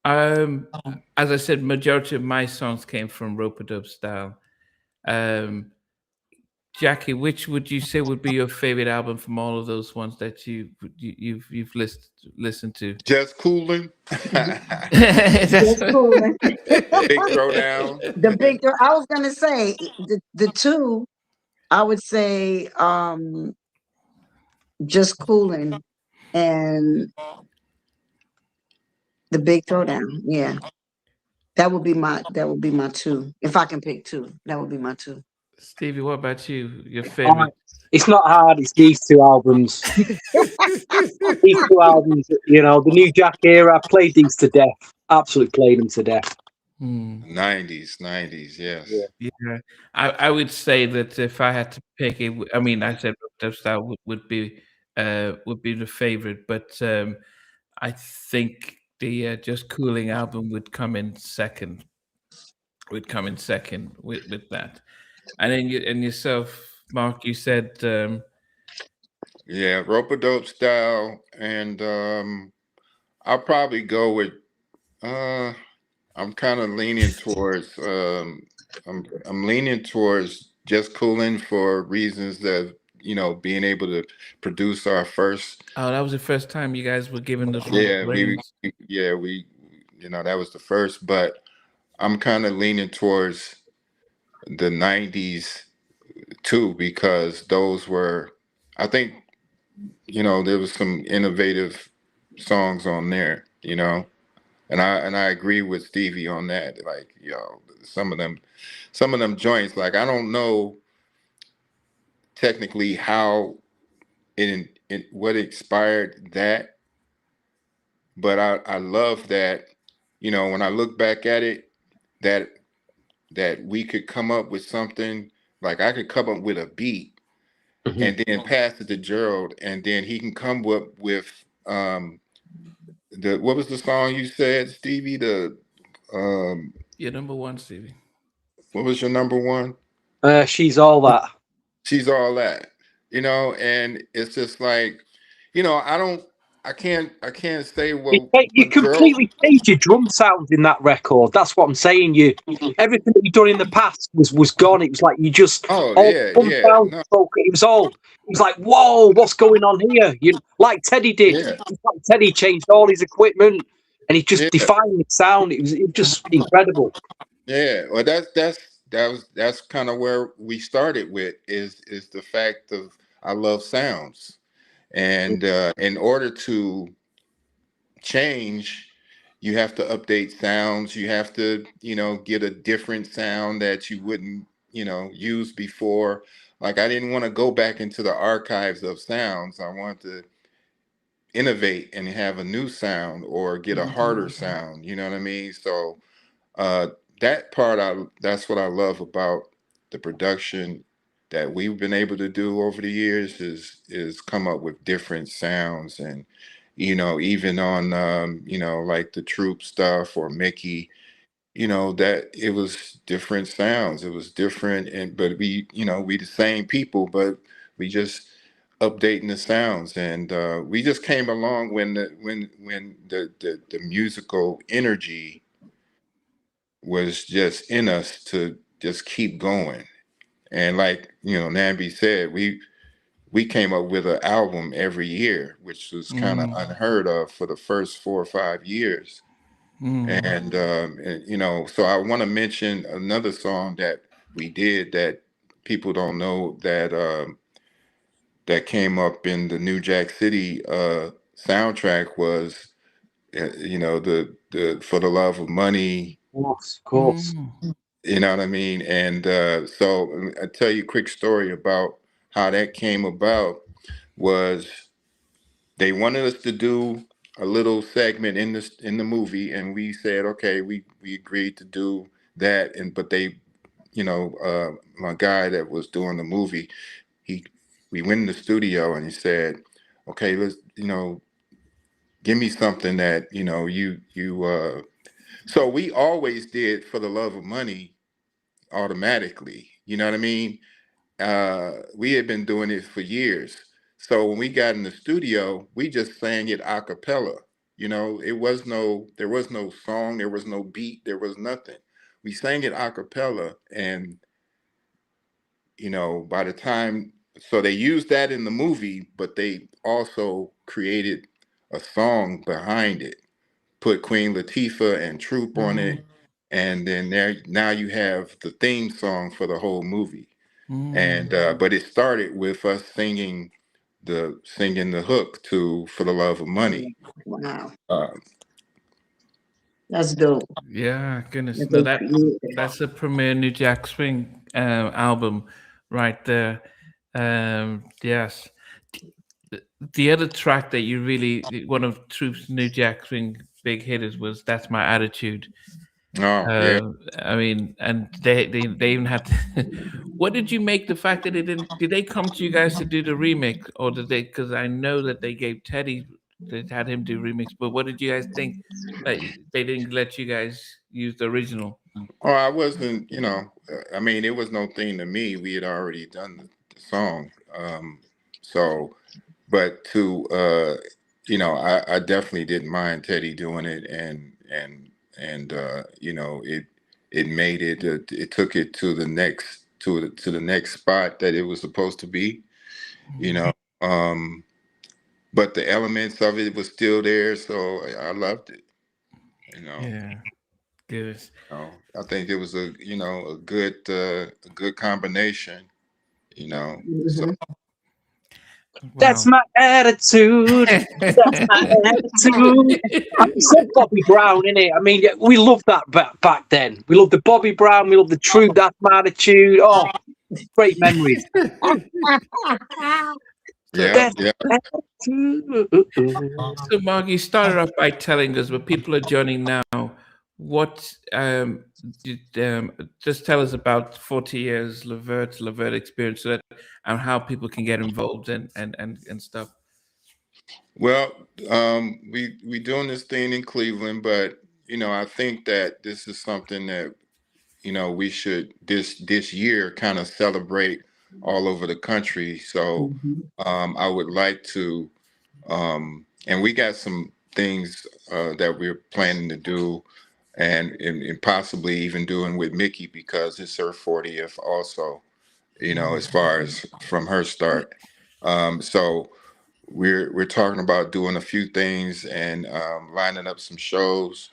as I said, majority of my songs came from rope-a-dope style. Jackie, which would you say would be your favorite album from all of those ones that you've listened to? Just Coolin. Just Coolin. Big Throwdown. The Big Throw. I was gonna say the two. I would say Just Coolin and the Big Throwdown. Yeah, that would be my two. If I can pick two, that would be my two. Stevie, what about you? Your favorite? It's not hard. It's these two albums. These two albums. The New Jack era. I've played these to death. Absolutely played them to death. 90s, yes. Yeah. I would say that if I had to pick it, I mean, I said rope style would be the favorite, but I think the Just Cooling album would come in second. With that, and then yourself, Mark, you said yeah, rope-a-dope style, and I'll probably go with I'm kind of leaning towards I'm leaning towards Just Coolin for reasons that being able to produce our first. Oh, that was the first time you guys were given the we that was the first, but I'm kind of leaning towards the 90s too, because those were, I think, there was some innovative songs on there, and I agree with Stevie on that. Like, some of them joints, like, I don't know technically how what inspired that, but I love that, when I look back at it, that we could come up with something, like I could come up with a beat and then pass it to Gerald, and then he can come up with what was the song you said, Stevie? Your number one, Stevie. What was your number one? She's All That. She's All That. And it's just like, I don't I can't say You what Gerald. completely changed your drum sound in that record. That's what I'm saying. Everything that you've done in the past was gone. It was like you just Oh all yeah, drum yeah, sound no, spoke. It was like, whoa, what's going on here? Like Teddy did. yeah, Just like Teddy changed all his equipment and he just yeah, defined the sound. It was just incredible. yeah. Well, that's kind of where we started with is the fact of I love sounds, and in order to change, you have to update sounds. You have to, get a different sound that you wouldn't, use before. Like I didn't want to go back into the archives of sounds. I wanted to innovate and have a new sound or get a harder sound. You know what I mean? So uh, that part, that's what I love about the production that we've been able to do over the years is come up with different sounds and even on like the Troop stuff or Mickey, that it was different sounds. It was different, and but we the same people, but we just updating the sounds, and we just came along when the musical energy was just in us to just keep going. And like Nambi said, we came up with an album every year, which was kind of unheard of for the first 4 or 5 years. And so I want to mention another song that we did that people don't know that came up in the New Jack City soundtrack was the For the Love of Money. Of course. You know what I mean? And so I tell you a quick story about how that came about. Was they wanted us to do a little segment in the movie, and we said, okay, we agreed to do that. And but they, my guy that was doing the movie, we went in the studio and he said, okay, let's give me something that you. So we always did For the Love of Money automatically. You know what I mean? We had been doing it for years. So when we got in the studio, we just sang it a cappella. There was no song, there was no beat, there was nothing. We sang it a cappella, and by the time, so they used that in the movie, but they also created a song behind it, put Queen Latifah and Troop on it, and then now you have the theme song for the whole movie. And but it started with us singing the hook to For the Love of Money. Wow, Uh, that's dope. Yeah, goodness. That No, they created that. that's a premier New Jack Swing album right there. Yes. The other track that you really, one of Troop's New Jack Swing big hitters was "That's My Attitude." yeah. I mean, and they even had. What did you make the fact that they didn't? Did they come to you guys to do the remix, or did they? Because I know that they gave Teddy, they had him do remix. But what did you guys think that they didn't let you guys use the original? Oh, I wasn't, I mean, it was no thing to me. We had already done the song. So, but I definitely didn't mind Teddy doing it, and it made it. It took it to the next spot that it was supposed to be. You know, but the elements of it was still there, so I loved it. Yeah, good. I think it was a good combination. So That's Mhm. my attitude. That's my attitude. I said Bobby Brown, innit? I mean, we loved that back then. We loved the Bobby Brown. We loved the Troop. That's my attitude. Oh, great memories. yeah, That's yeah. So, Mark, you started off by telling us, but people are joining now. What just tell us about 40 years LeVert experience, so that, and how people can get involved and stuff. Well, we doing this thing in Cleveland, but I think that this is something that we should this year kind of celebrate all over the country. So Mhm. I would like to And we got some things that we're planning to do, and possibly even doing with Mickey, because it's her 40th also, as far as from her start. So we're talking about doing a few things and lining up some shows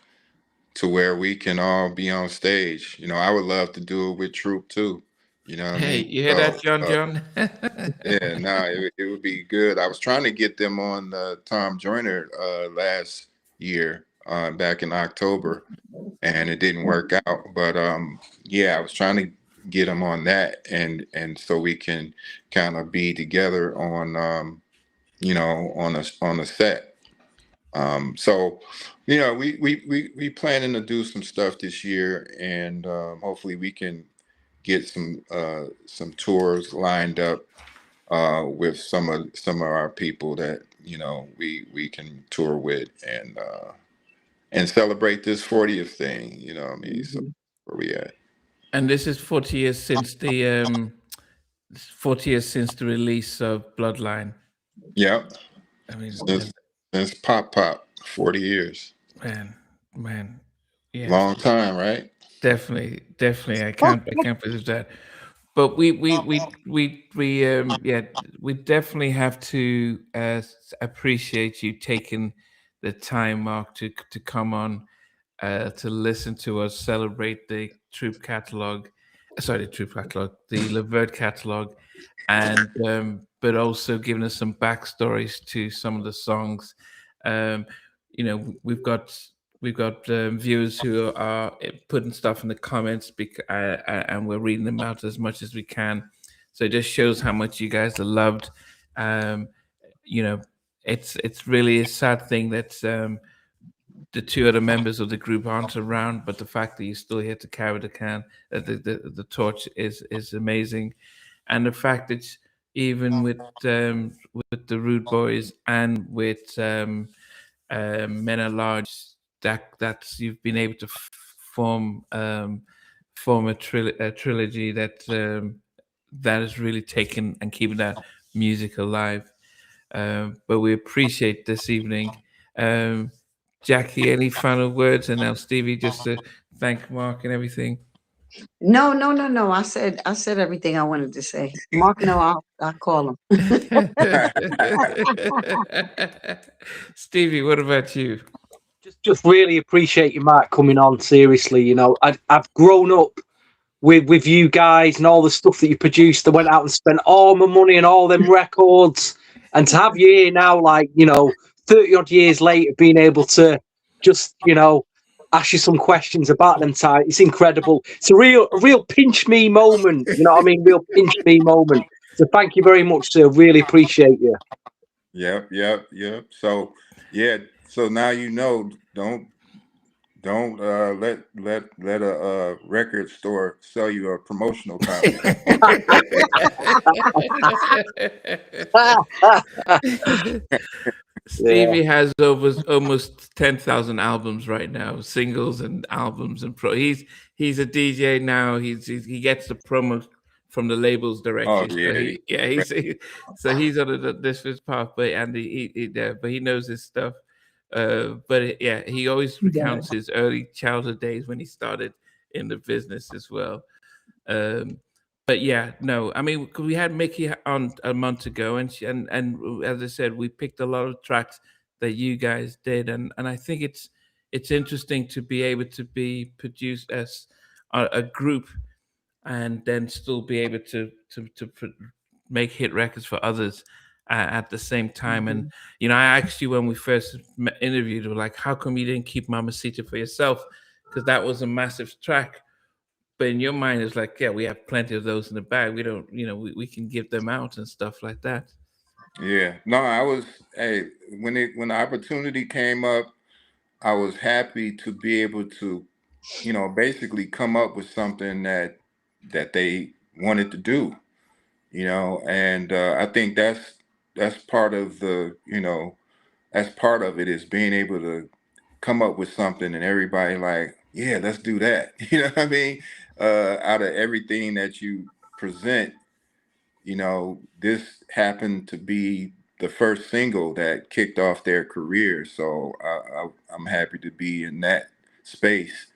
to where we can all be on stage. I would love to do it with Troop too. You know what I Hey, mean? you hear So that, John? yeah, no, it would be good. I was trying to get them on Tom Joyner last year, back in October, and it didn't work out. But yeah, I was trying to get them on that, and so we can kind of be together on on a set. So we planning to do some stuff this year, and hopefully we can get some tours lined up with some of our people that we can tour with, and celebrate this 40th thing. You know what I mean? So where we at? And this is 40 years since the 40 years since the release of Bloodline. Yep. I mean, Since Pop 40 years. Man, yeah, Long time, right? definitely. I can't believe that. But we definitely have to appreciate you taking the time, Mark, to come on, to listen to us celebrate the Troop catalog. Sorry, the Troop catalog, the LeVert catalog, and but also giving us some backstories to some of the songs. Um, we've got viewers who are putting stuff in the comments, and we're reading them out as much as we can. So it just shows how much you guys are loved. Um, you know, it's really a sad thing that the two other members of the group aren't around, but the fact that you're still here to carry the torch is amazing, and the fact that even with the Rude Boys and with Men at Large, that's you've been able to form a trilogy that is really taken and keeping that music alive. But we appreciate this evening. Jackie, any final words? And now Stevie, just to thank Mark and everything. No. I said everything I wanted to say. Mark, no, I'll call him. Stevie, what about you? Just really appreciate you, Mark, coming on. Seriously, I've grown up with you guys and all the stuff that you produced. I went out and spent all my money and all them records, and to have you here now, 30 odd years later, being able to just ask you some questions about them time, it's incredible. It's a real pinch me moment. You know what I mean? Real pinch me moment. So thank you very much, sir. Really appreciate you. Yep. So yeah, so now don't let a record store sell you a promotional copy. Stevie has almost 10,000 albums right now, singles and albums and pro. He's a DJ now. He gets the promo from the labels directly. So he's on this path, but he knows his stuff. But yeah, he always recounts his early childhood days when he started in the business as well. But yeah, no, I mean, we had Mickey on a month ago, and and as I said, we picked a lot of tracks that you guys did, and I think it's interesting to be able to be produced as a group, and then still be able to make hit records for others at the same time. And I asked you when we first interviewed, we're like, how come you didn't keep Mamacita for yourself? Because that was a massive track. But in your mind, it's like, yeah, we have plenty of those in the bag. We don't, we can give them out and stuff like that. Yeah. No, hey, when the opportunity came up, I was happy to be able to, basically come up with something that they wanted to do, and I think that's part of that's part of it, is being able to come up with something and everybody like, yeah, let's do that. You know what I mean? Out of everything that you present, this happened to be the first single that kicked off their career. So I'm happy to be in that space,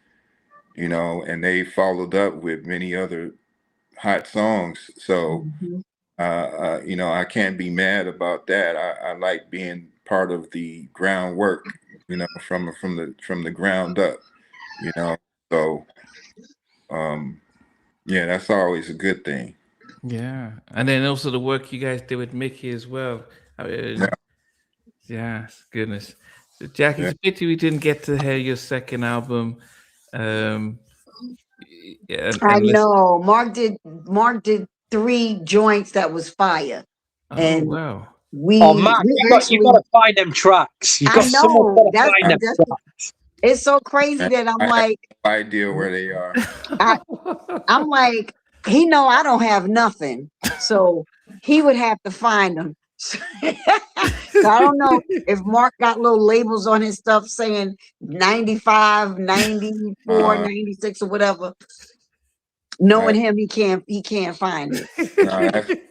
you know, and they followed up with many other hot songs. So, you know, I can't be mad about that. I like being part of the groundwork, you know, from the ground up, you know. So, yeah, that's always a good thing. Yeah, and then also the work you guys did with Mickey as well. I mean, yeah, goodness. So Jackie, it's a pity we didn't get to hear your second album. I know Mark did 3 joints that was fire. Oh, and wow. Mark, you got to find them tracks. You got someone got to find them tracks. It's so crazy that I'm like, no idea where they are. I'm like, he know I don't have nothing, so he would have to find them. So I don't know if Mark got little labels on his stuff saying 95, 94, 96 or whatever. Knowing him, he can't find it.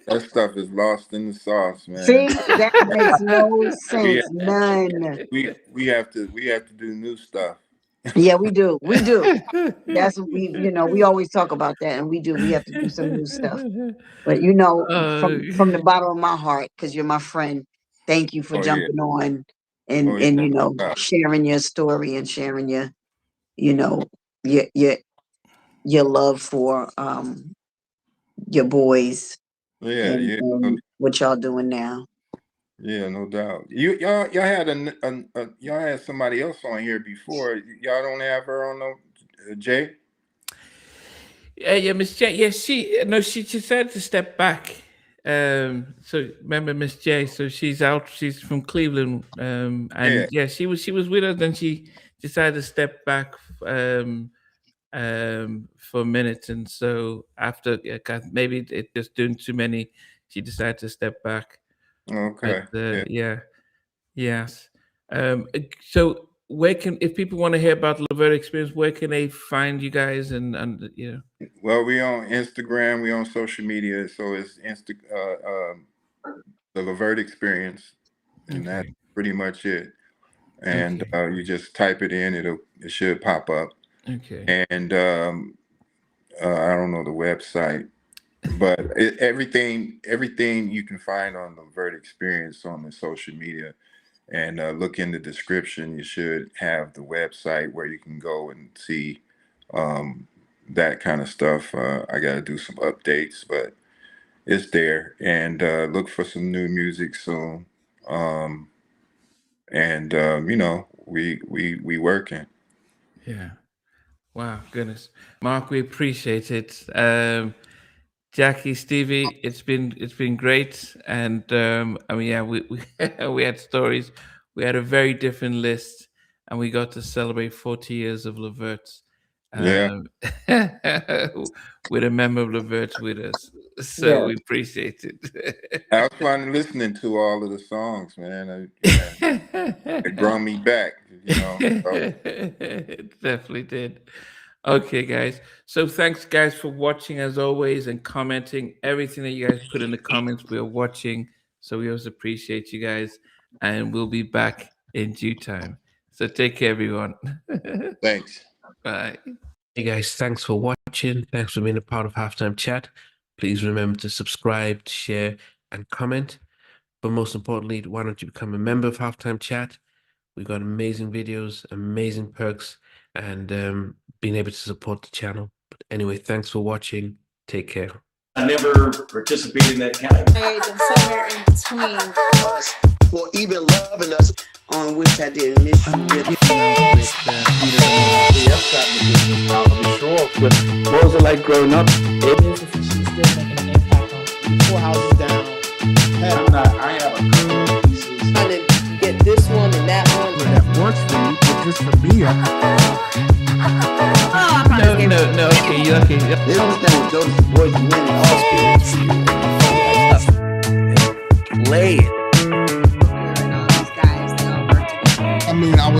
That stuff is lost in the sauce, man. See, that makes no sense. None. We have to do new stuff. Yeah, we do. That's what we always talk about that, and we have to do some new stuff. But you know, from the bottom of my heart, because you're my friend, thank you for jumping on and you know, sharing your story and sharing your love for your boys. What y'all doing now? Yeah, no doubt. Y'all had somebody else on here before. Y'all don't have her on no Jay? Yeah, Miss J. Yeah, she decided to step back. So remember Miss J? So she's out. She's from Cleveland. And she was with us. Then she decided to step back for a minute, and so after maybe it just doing too many, she decided to step back. Okay. But, yes. So where if people want to hear about LeVert Experience, where can they find you guys? And you know? Well, we on Instagram, we on social media, so it's the LeVert Experience, and that's pretty much it. And you just type it in, it should pop up. Okay. And I don't know the website, but everything you can find on the LeVert Experience on the social media, and look in the description. You should have the website where you can go and see that kind of stuff. I got to do some updates, but it's there. And look for some new music soon. And you know, we working. Yeah. Wow, goodness, Mark, we appreciate it. Jackie, Stevie, it's been great, and I mean, yeah, we we had stories. We had a very different list, and we got to celebrate 40 years of LeVert. With a member of LeVert with us, so we appreciate it. I was fun listening to all of the songs, man. It brought me back, you know. So. It definitely did. Okay, guys. So thanks, guys, for watching as always and commenting. Everything that you guys put in the comments, we are watching. So we always appreciate you guys, and we'll be back in due time. So take care, everyone. Thanks. Bye. Hey guys, thanks for watching. Thanks for being a part of Halftime Chat. Please remember to subscribe, share, and comment. But most importantly, why don't you become a member of Halftime Chat? We've got amazing videos, amazing perks, and being able to support the channel. But anyway, thanks for watching. Take care. I never participated in that category. And somewhere in between us, or even loving us, on which I did miss you. What was it like growing up? She's still making an impact on 4 houses down. I have a couple of pieces. Trying to get this one and that one. That works for you, but just for me, No. Okay. They don't understand what Jonas' voice winning all spirits. Play it. And all these guys, they all work together. I mean, I was